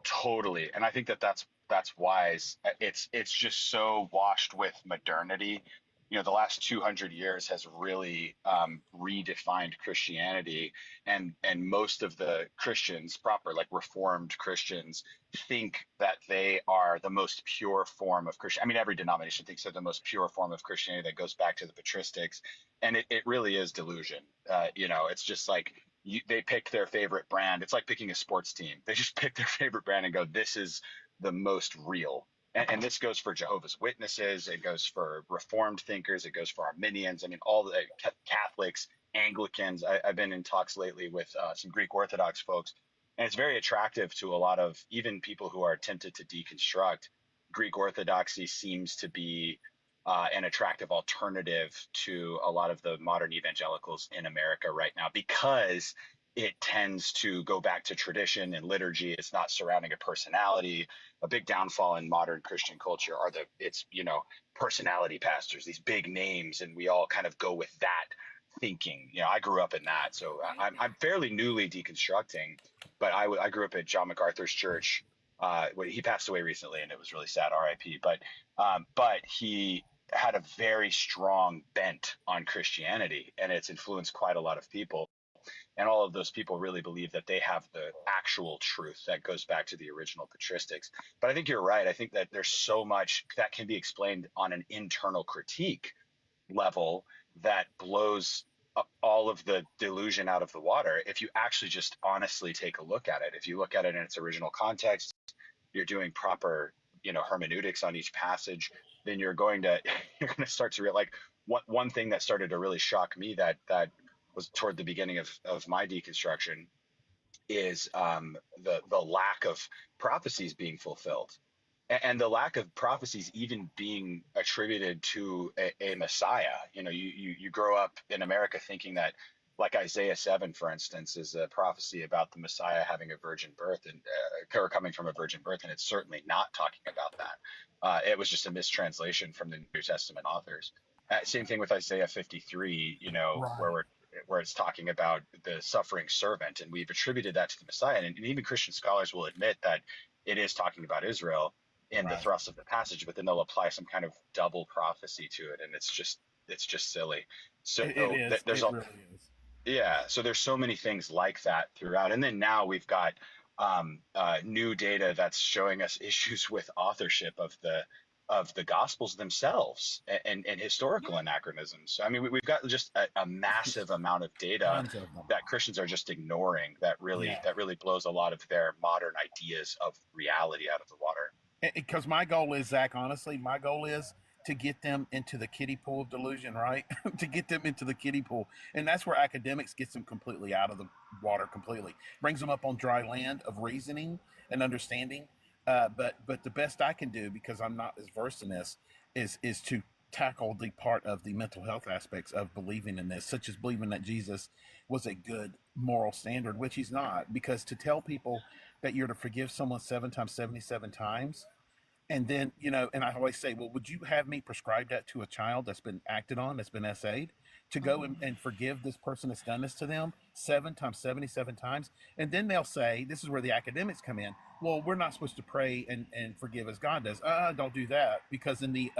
Totally. And I think that's wise. It's just so washed with modernity. The last 200 years has really redefined Christianity, and most of the Christians proper, like Reformed Christians, think that they are the most pure form of Christian. I mean, every denomination thinks they're the most pure form of Christianity that goes back to the patristics, and it really is delusion. It's just like they pick their favorite brand. It's like picking a sports team. They just pick their favorite brand and go, this is the most real. And this goes for Jehovah's Witnesses. It goes for Reformed thinkers. It goes for Arminians. I mean, all the Catholics, Anglicans. I've been in talks lately with some Greek Orthodox folks, and it's very attractive to a lot of even people who are tempted to deconstruct. Greek Orthodoxy seems to be an attractive alternative to a lot of the modern evangelicals in America right now, because it tends to go back to tradition and liturgy. It's not surrounding a personality. A big downfall in modern Christian culture are personality pastors, these big names, and we all kind of go with that thinking. I grew up in that, so I'm fairly newly deconstructing, but I grew up at John MacArthur's church. He passed away recently, and it was really sad, R.I.P. But he had a very strong bent on Christianity, and it's influenced quite a lot of people. And all of those people really believe that they have the actual truth that goes back to the original patristics. But I think you're right. I think that there's so much that can be explained on an internal critique level that blows up all of the delusion out of the water if you actually just honestly take a look at it. If you look at it in its original context, you're doing proper, hermeneutics on each passage, then you're going to start to realize, like, one thing that started to really shock me that was toward the beginning of my deconstruction is the lack of prophecies being fulfilled, and the lack of prophecies even being attributed to a Messiah. You grow up in America thinking that, like Isaiah 7, for instance, is a prophecy about the Messiah having a virgin birth and or coming from a virgin birth, and it's certainly not talking about that. It was just a mistranslation from the New Testament authors. Same thing with Isaiah 53, Right. where it's talking about the suffering servant, and we've attributed that to the Messiah. And even Christian scholars will admit that it is talking about Israel in the Right. thrust of the passage, but then they'll apply some kind of double prophecy to it, and it's just silly. So It is. there's It a really is. yeah, so there's so many things like that throughout, and then now we've got new data that's showing us issues with authorship of the Gospels themselves, and historical anachronisms. I mean, we've got just a massive amount of data Tons of them. that Christians are just ignoring that Yeah. really blows a lot of their modern ideas of reality out of the water. Because my goal is, Zach, honestly, my goal is to get them into the kiddie pool of delusion, right? To get them into the kiddie pool. And that's where academics gets them completely out of the water completely. Brings them up on dry land of reasoning and understanding. But the best I can do, because I'm not as versed in this, is to tackle the part of the mental health aspects of believing in this, such as believing that Jesus was a good moral standard, which he's not. Because to tell people that you're to forgive someone 7 times, 77 times, and then, and I always say, well, would you have me prescribe that to a child that's been acted on, that's been essayed, to go and forgive this person that's done this to them 7 times, 77 times? And then they'll say, this is where the academics come in. Well, we're not supposed to pray and forgive as God does. Don't do that, because in the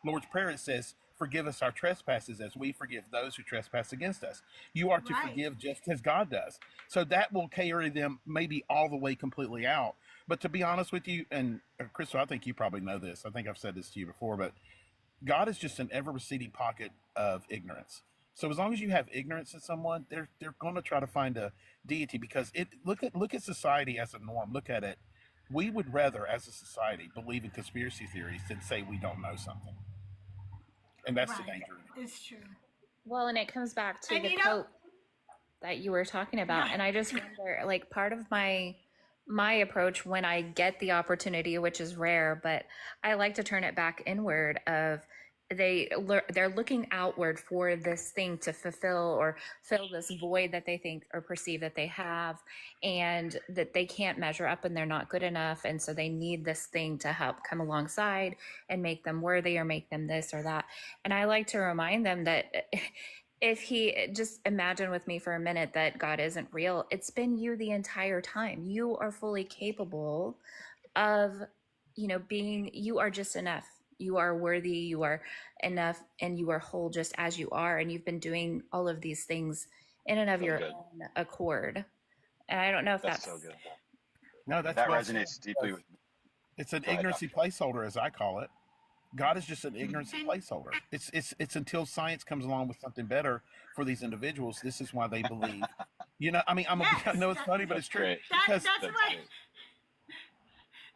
Lord's Prayer it says, forgive us our trespasses as we forgive those who trespass against us. You are to Right. forgive just as God does. So that will carry them maybe all the way completely out. But to be honest with you, and Crystal, I think you probably know this. I think I've said this to you before, but God is just an ever-receding pocket of ignorance. So as long as you have ignorance in someone, they're going to try to find a deity, because look at society as a norm. Look at it. We would rather, as a society, believe in conspiracy theories than say we don't know something, and that's the Right. danger. It's true. Well, and it comes back to And the quote that you were talking about. Yeah. And I just wonder, like, part of my approach when I get the opportunity, which is rare, but I like to turn it back inward of they're looking outward for this thing to fulfill or fill this void that they think or perceive that they have, and that they can't measure up and they're not good enough. And so they need this thing to help come alongside and make them worthy or make them this or that. And I like to remind them that if just imagine with me for a minute that God isn't real, it's been you the entire time. You are fully capable of, you are just enough. You are worthy, you are enough, and you are whole just as you are. And you've been doing all of these things in and of So your good. own accord. And I don't know if That's that's so good. No, that's That well said. resonates deeply with me. It's an Go ahead, ignorancy placeholder, as I call it. God is just an ignorancy placeholder. It's until science comes along with something better for these individuals. This is why they believe. I mean, Yes, I know it's funny, but That's it's true. great. Because That's That's why. great.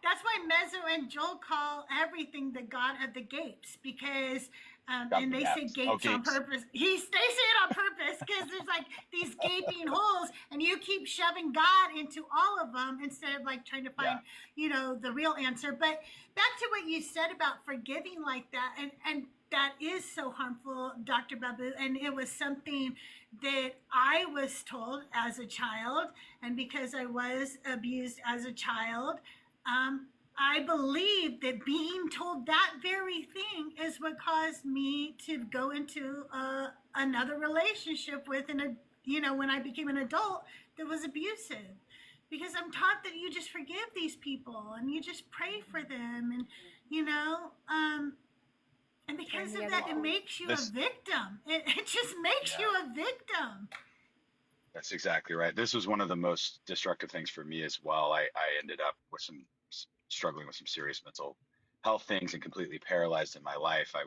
That's why Mezzo and Joel call everything the God of the Gapes, because God and the they say gaps. gapes on Gapes. purpose. They say it on purpose because there's like these gaping holes, and you keep shoving God into all of them instead of like trying to find, the real answer. But back to what you said about forgiving like that, and that is so harmful, Dr. Babu. And it was something that I was told as a child, and because I was abused as a child, I believe that being told that very thing is what caused me to go into another relationship with, when I became an adult, that was abusive. Because I'm taught that you just forgive these people and you just pray for them, and because of that, it makes you a This victim. It just makes you a victim. That's exactly right. This was one of the most destructive things for me as well. I ended up with struggling with some serious mental health things and completely paralyzed in my life. I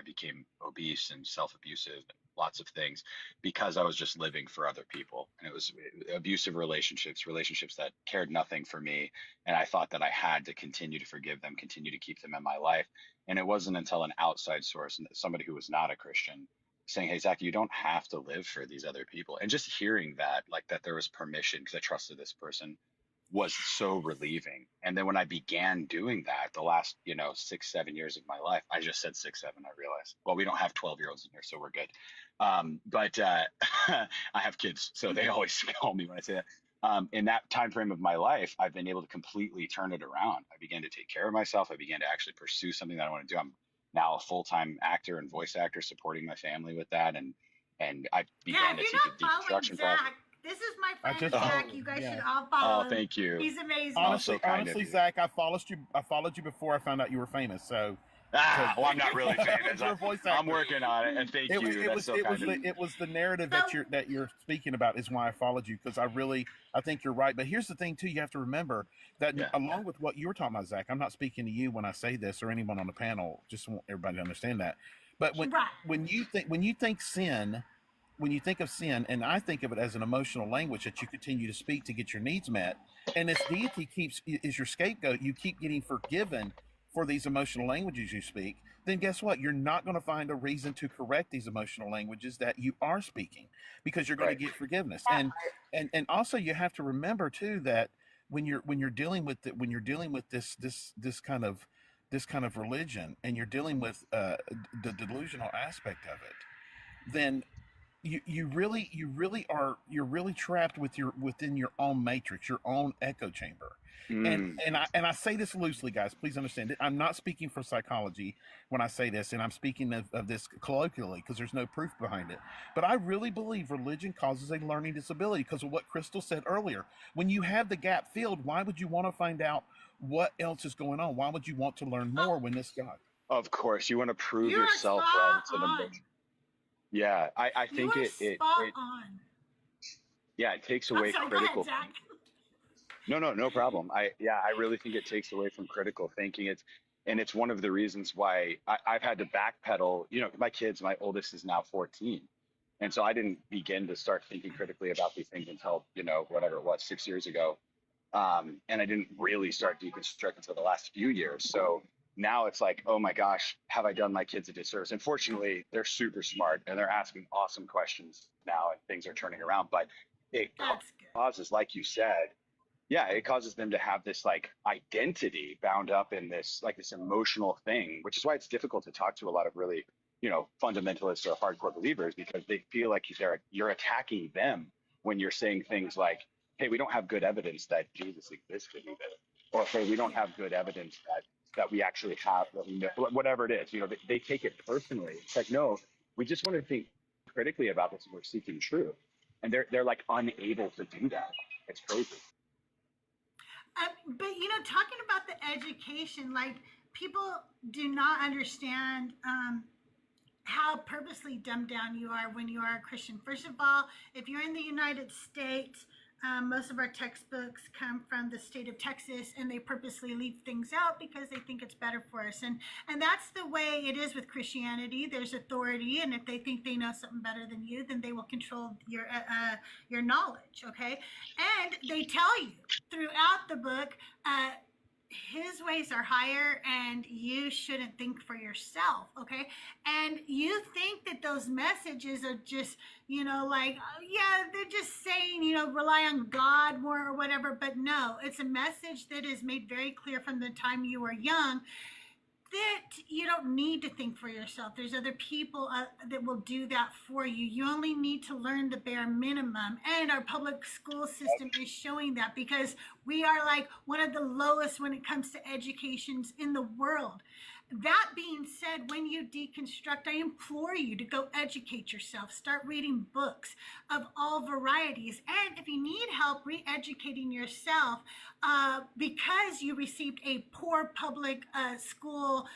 became obese and self-abusive and lots of things because I was just living for other people. And it was abusive relationships that cared nothing for me. And I thought that I had to continue to forgive them, continue to keep them in my life. And it wasn't until an outside source, and somebody who was not a Christian, saying, "Hey, Zach, you don't have to live for these other people." And just hearing that, like that there was permission because I trusted this person, was so relieving. And then when I began doing that, the last, 6, 7 years of my life, I just said 6, 7, I realized, well, we don't have 12-year-olds in here, so we're good. But I have kids, so they always call me when I say that. In that time frame of my life, I've been able to completely turn it around. I began to take care of myself. I began to actually pursue something that I want to do. I'm now a full-time actor and voice actor, supporting my family with that. And I began to take a deconstruction process. This is my friend just- Zach. You guys should all follow him. Oh, thank you. He's amazing. Honestly, so kind of you. Zach, I followed you before I found out you were famous. So Well, I'm not really famous. You're a voice I'm actor. working on it, and thank you. That's so kind of you. It was the narrative that you're speaking about is why I followed you, because I think you're right. But here's the thing too: you have to remember that along with what you were talking about, Zach, I'm not speaking to you when I say this or anyone on the panel. Just want everybody to understand that. But when you think sin. When you think of sin, and I think of it as an emotional language that you continue to speak to get your needs met, and this deity is your scapegoat, you keep getting forgiven for these emotional languages you speak, then guess what? You're not going to find a reason to correct these emotional languages that you are speaking, because you're going to get forgiveness. And also you have to remember too that when you're dealing with this kind of religion, and you're dealing with the delusional aspect of it, then you're really trapped within your own matrix, your own echo chamber. And I say this loosely, guys, please understand it. I'm not speaking for psychology when I say this, and I'm speaking of this colloquially because there's no proof behind it. But I really believe religion causes a learning disability because of what Crystal said earlier. When you have the gap filled, why would you want to find out what else is going on? Why would you want to learn more when this God? Of course, you want to prove yourself right. It's an emotion. Yeah, I think it takes away critical. No problem. I really think it takes away from critical thinking. It's one of the reasons why I've had to backpedal. My oldest is now 14. And so I didn't begin to start thinking critically about these things until, whatever it was, 6 years ago. And I didn't really start deconstructing until the last few years. So now it's like, oh my gosh, have I done my kids a disservice? And fortunately, they're super smart and they're asking awesome questions now, and things are turning around. But it causes, like you said, it causes them to have this like identity bound up in this emotional thing, which is why it's difficult to talk to a lot of really, fundamentalists or hardcore believers, because they feel like you're attacking them when you're saying things like, hey, we don't have good evidence that Jesus existed even, or hey, we don't have good evidence that we actually have, that we know, whatever it is. They take it personally. It's like, no, we just want to think critically about this, and we're seeking truth. And they're like unable to do that. It's crazy. But talking about the education, like people do not understand how purposely dumbed down you are when you are a Christian. First of all, if you're in the United States, most of our textbooks come from the state of Texas, and they purposely leave things out because they think it's better for us. And that's the way it is with Christianity. There's authority, and if they think they know something better than you, then they will control your knowledge, okay? And they tell you throughout the book, his ways are higher, and you shouldn't think for yourself, okay? And you think that those messages are just, they're just saying, rely on God more or whatever. But no, it's a message that is made very clear from the time you were young that you don't need to think for yourself. There's other people that will do that for you. You only need to learn the bare minimum. And our public school system is showing that, because we are like one of the lowest when it comes to educations in the world. That being said, when you deconstruct, I implore you to go educate yourself. Start reading books of all varieties. And if you need help re-educating yourself because you received a poor public school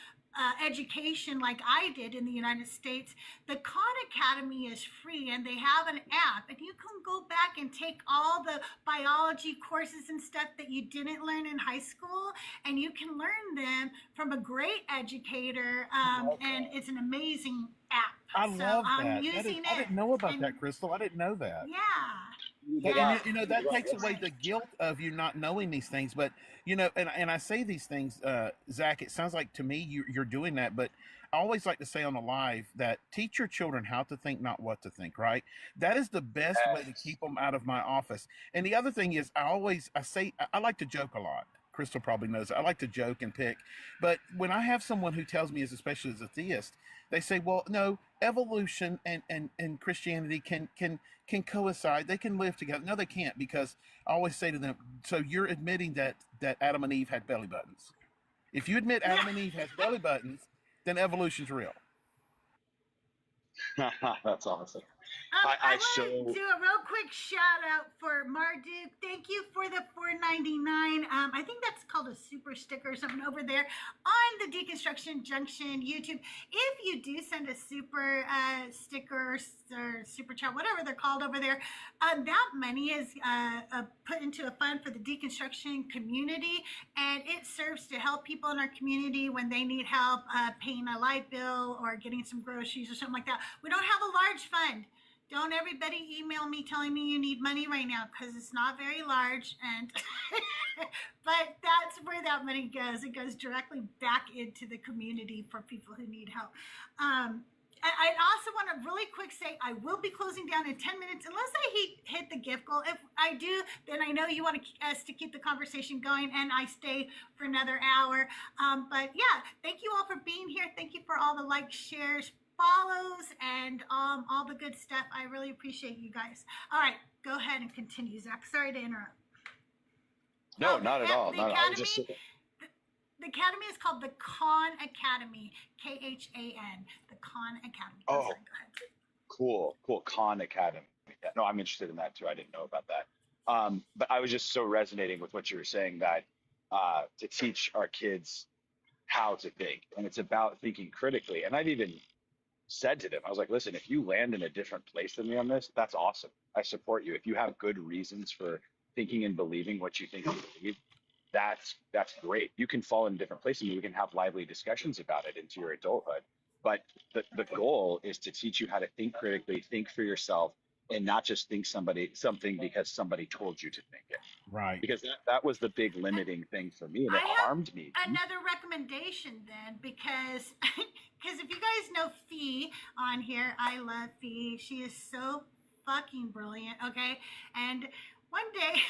education like I did in the United States, the Khan Academy is free and they have an app and you can go back and take all the biology courses and stuff that you didn't learn in high school, and you can learn them from a great educator, and it's an amazing app. I So love I'm that. using I it. didn't know about And that, Crystal. I didn't know that. yeah, And yeah, you know that takes away the guilt of you not knowing these things. But you know, and I say these things, Zach. It sounds like to me you're doing that. But I always like to say on the live that teach your children how to think, not what to think. Right? That is the best way to keep them out of my office. And the other thing is, I like to joke a lot. Crystal probably knows I like to joke and pick. But when I have someone who tells me, especially as a theist, they say, well, no, evolution and Christianity can coincide. They can live together. No, they can't, because I always say to them, so you're admitting that Adam and Eve had belly buttons. If you admit Adam and Eve has belly buttons, then evolution's real. That's awesome. I want to do a real quick shout out for Marduk. Thank you for the $4.99. I think that's called a super sticker or something over there on the Deconstruction Junction YouTube. If you do send a super sticker or super chat, whatever they're called over there, that money is put into a fund for the deconstruction community, and it serves to help people in our community when they need help paying a light bill or getting some groceries or something like that. We don't have a large fund. Don't everybody email me telling me you need money right now, because it's not very large. And but that's where that money goes. It goes directly back into the community for people who need help. I also want to really quick say I will be closing down in 10 minutes unless I hit the gift goal. If I do, then I know you want us to keep the conversation going, and I stay for another hour. But yeah, thank you all for being here. Thank you for all the likes, shares, follows, and all the good stuff. I really appreciate you guys. All right, go ahead and continue, Zach. Sorry to interrupt. No, not at all. The Not, I was just Academy, the Academy is called the Khan Academy, Khan, the Khan Academy. Oh, sorry, go ahead. cool. Khan Academy. Yeah, no, I'm interested in that too. I didn't know about that. But I was just so resonating with what you were saying, that to teach our kids how to think, and it's about thinking critically. And I've even said to them, I was like, listen, if you land in a different place than me on this, that's awesome. I support you. If you have good reasons for thinking and believing what you think you believe, that's great. You can fall in a different place and we can have lively discussions about it into your adulthood. But the goal is to teach you how to think critically, think for yourself, and not just think something because somebody told you to think it. Right. Because that was the big limiting thing for me, and it harmed me. Another recommendation then, because if you guys know Fee on here, I love Fee. She is so fucking brilliant, okay? And one day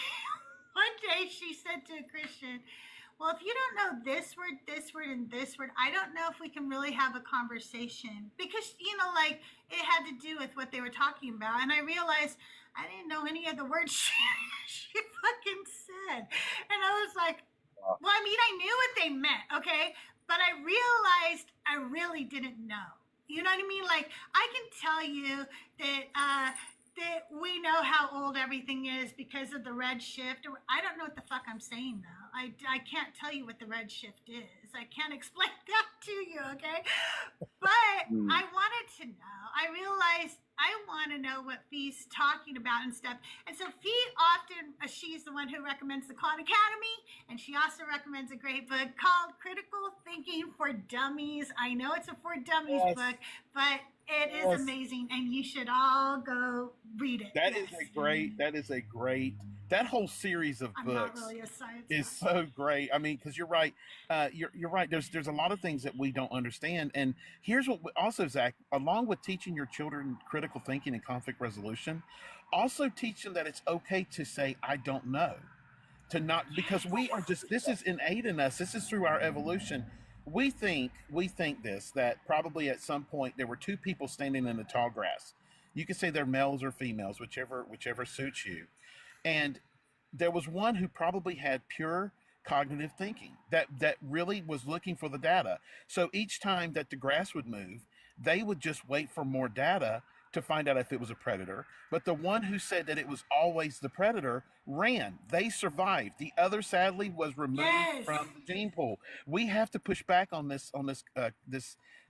she said to a Christian, well, if you don't know this word, and this word, I don't know if we can really have a conversation. Because, like, it had to do with what they were talking about. And I realized I didn't know any of the words she fucking said. And I was like, well, I mean, I knew what they meant, okay? But I realized I really didn't know. You know what I mean? Like, I can tell you that we know how old everything is because of the red shift. I don't know what the fuck I'm saying, though. I can't tell you what the red shift is. I can't explain that to you, okay? But I wanted to know. I realized I want to know what Fee's talking about and stuff. And so Fee often, she's the one who recommends the Khan Academy, and she also recommends a great book called Critical Thinking for Dummies. I know it's a For Dummies book, but it is amazing, and you should all go read it. That whole series of books is so great. I mean, because you're right. You're right. There's a lot of things that we don't understand. And here's what also, Zach, along with teaching your children critical thinking and conflict resolution, also teach them that it's okay to say, I don't know. To not, because we are just, this is innate in us. This is through our evolution. We think this, that probably at some point there were two people standing in the tall grass. You could say they're males or females, whichever suits you. And there was one who probably had pure cognitive thinking that really was looking for the data. So each time that the grass would move, they would just wait for more data to find out if it was a predator, but the one who said that it was always the predator ran. They survived. The other, sadly, was removed Yes. from the gene pool. We have to push back on this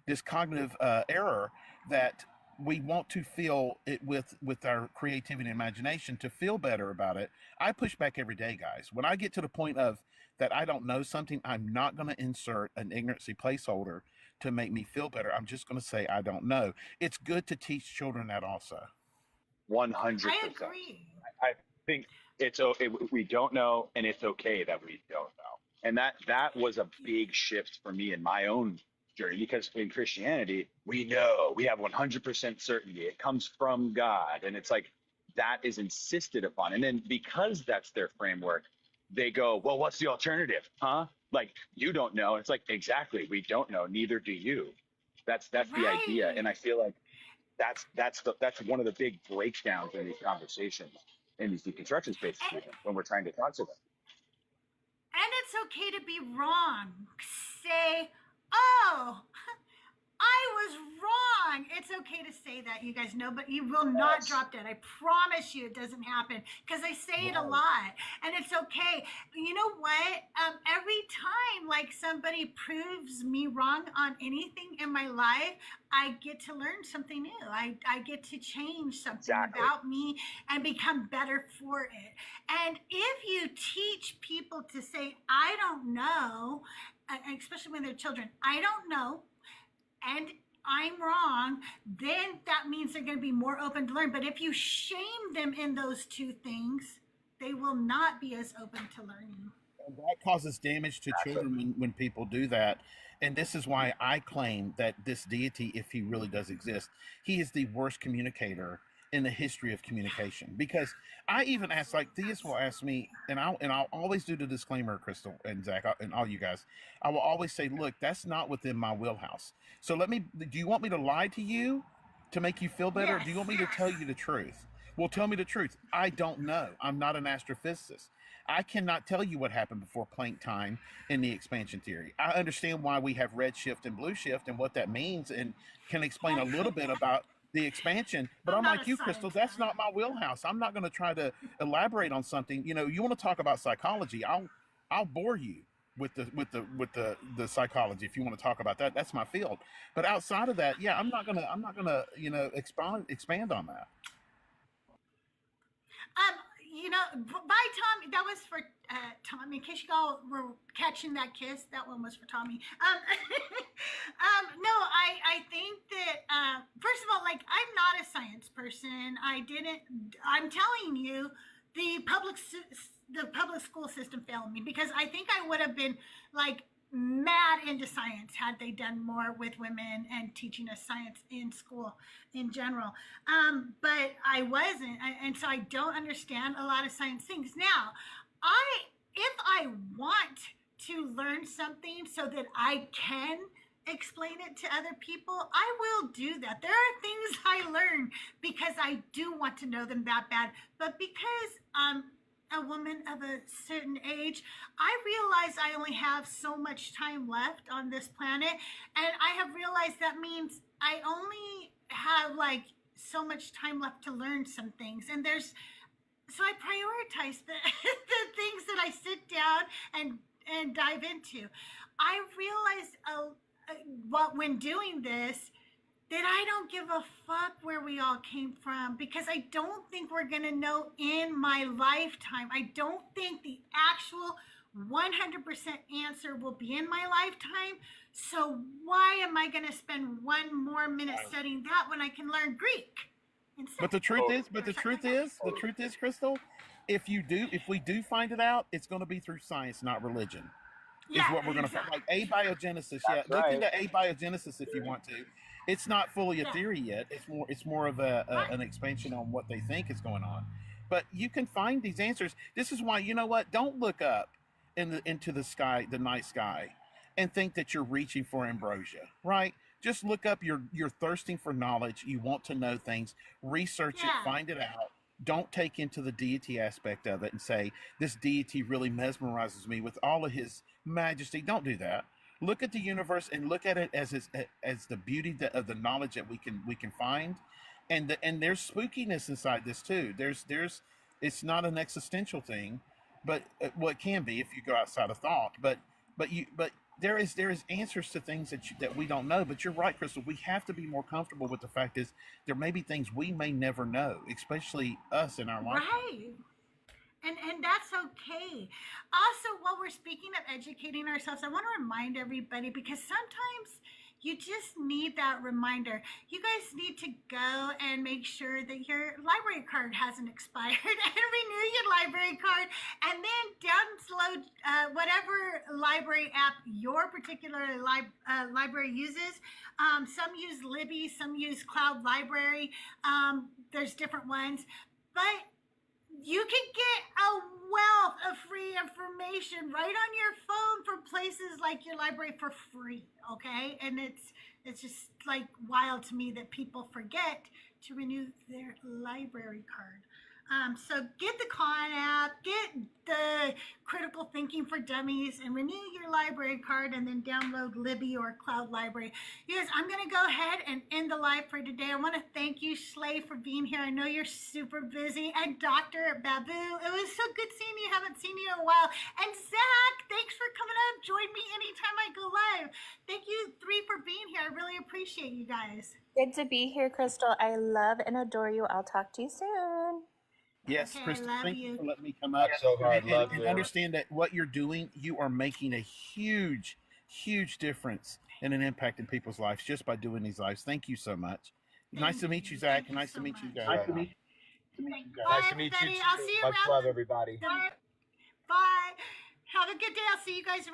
this cognitive error that we want to feel it with our creativity and imagination to feel better about it. I push back every day, guys. When I get to the point of that I don't know something, I'm not going to insert an ignorancy placeholder to make me feel better. I'm just going to say I don't know. It's good to teach children that also. 100%. I agree. I think we don't know, and it's okay that we don't know. And that was a big shift for me in my own journey, because in Christianity, we know, we have 100% certainty. It comes from God. And it's like, that is insisted upon. And then because that's their framework, they go, well, what's the alternative? Huh? Like, you don't know. It's like, exactly. We don't know. Neither do you. That's the idea. And I feel like that's one of the big breakdowns in these conversations, in these deconstruction spaces, when we're trying to talk to them. And it's okay to be wrong. Say, oh, I was wrong. It's okay to say that, you guys know, but you will not drop dead. I promise you it doesn't happen, because I say it a lot, and it's okay. You know what? Every time like somebody proves me wrong on anything in my life, I get to learn something new. I get to change something about me and become better for it. And if you teach people to say, I don't know, especially when they're children, I don't know, and I'm wrong, then that means they're going to be more open to learn. But if you shame them in those two things, they will not be as open to learning. And that causes damage to children when people do that. And this is why I claim that this deity, if he really does exist, he is the worst communicator in the history of communication. Because I even ask, like, theists will ask me, and I'll always do the disclaimer, Crystal and Zach and all you guys. I will always say, look, that's not within my wheelhouse. So do you want me to lie to you to make you feel better? Yes. Or do you want me to tell you the truth? Well, tell me the truth. I don't know. I'm not an astrophysicist. I cannot tell you what happened before Planck time in the expansion theory. I understand why we have red shift and blue shift and what that means, and can explain a little bit about the expansion, but I'm like you, Crystal, that's not my wheelhouse. I'm not going to try to elaborate on something. You know, you want to talk about psychology, I'll bore you with the psychology if you want to talk about that. That's my field. But outside of that, yeah, I'm not gonna expand on that. You know, by Tommy, that was for Tommy. In case you all were catching that kiss, that one was for Tommy. No, I think that, first of all, like, I'm not a science person. I'm telling you, the public school system failed me, because I think I would have been, like, mad into science had they done more with women and teaching us science in school in general. But I wasn't, and so I don't understand a lot of science things. Now, if I want to learn something so that I can explain it to other people, I will do that. There are things I learn because I do want to know them that bad, but because a woman of a certain age, I realize I only have so much time left on this planet, and I have realized that means I only have like so much time left to learn some things, and so I prioritize the things that I sit down and dive into. I realized when doing this, that I don't give a fuck where we all came from, because I don't think we're going to know in my lifetime. I don't think the actual 100% answer will be in my lifetime. So why am I going to spend one more minute studying that when I can learn Greek instead? But the truth is, Crystal, if we do find it out, it's going to be through science, not religion. Is what we're going to find. Like abiogenesis. Yeah, look into abiogenesis if you want to. It's not fully a theory yet. It's more of an expansion on what they think is going on. But you can find these answers. This is why, you know what? Don't look up into the sky, the night sky, and think that you're reaching for ambrosia, right? Just look up. You're thirsting for knowledge. You want to know things. Research it. Find it out. Don't take into the deity aspect of it and say, this deity really mesmerizes me with all of his majesty. Don't do that. Look at the universe and look at it as the beauty of the knowledge that we can find, and there's spookiness inside this too. There's it's not an existential thing, but well, it can be if you go outside of thought. But there is answers to things that we don't know. But you're right, Crystal. We have to be more comfortable with the fact is there may be things we may never know, especially us in our life. Right. And that's okay. Also, while we're speaking of educating ourselves, I want to remind everybody, because sometimes you just need that reminder. You guys need to go and make sure that your library card hasn't expired and renew your library card, and then download whatever library app your particular library uses. Some use Libby, some use Cloud Library. There's different ones, but you can get a wealth of free information right on your phone from places like your library for free, okay? And it's just like wild to me that people forget to renew their library card. So get the Khan app, get the Critical Thinking for Dummies, and renew your library card, and then download Libby or Cloud Library. You guys, I'm going to go ahead and end the live for today. I want to thank you, Schley, for being here. I know you're super busy. And Dr. Babu, it was so good seeing you. Haven't seen you in a while. And Zach, thanks for coming up. Join me anytime I go live. Thank you three for being here. I really appreciate you guys. Good to be here, Crystal. I love and adore you. I'll talk to you soon. Yes, Okay, Crystal, I love thank you. you for letting me come up. So hard, love And you. understand that what you're doing, you are making a huge, huge difference and an impact in people's lives just by doing these lives. Thank you so much. Nice to meet you, Zach. Thank you Nice so to meet you much. guys. Nice to meet Bye, Nice to meet you everybody. too. I'll see you Much around. love, everybody. Bye. Have a good day. I'll see you guys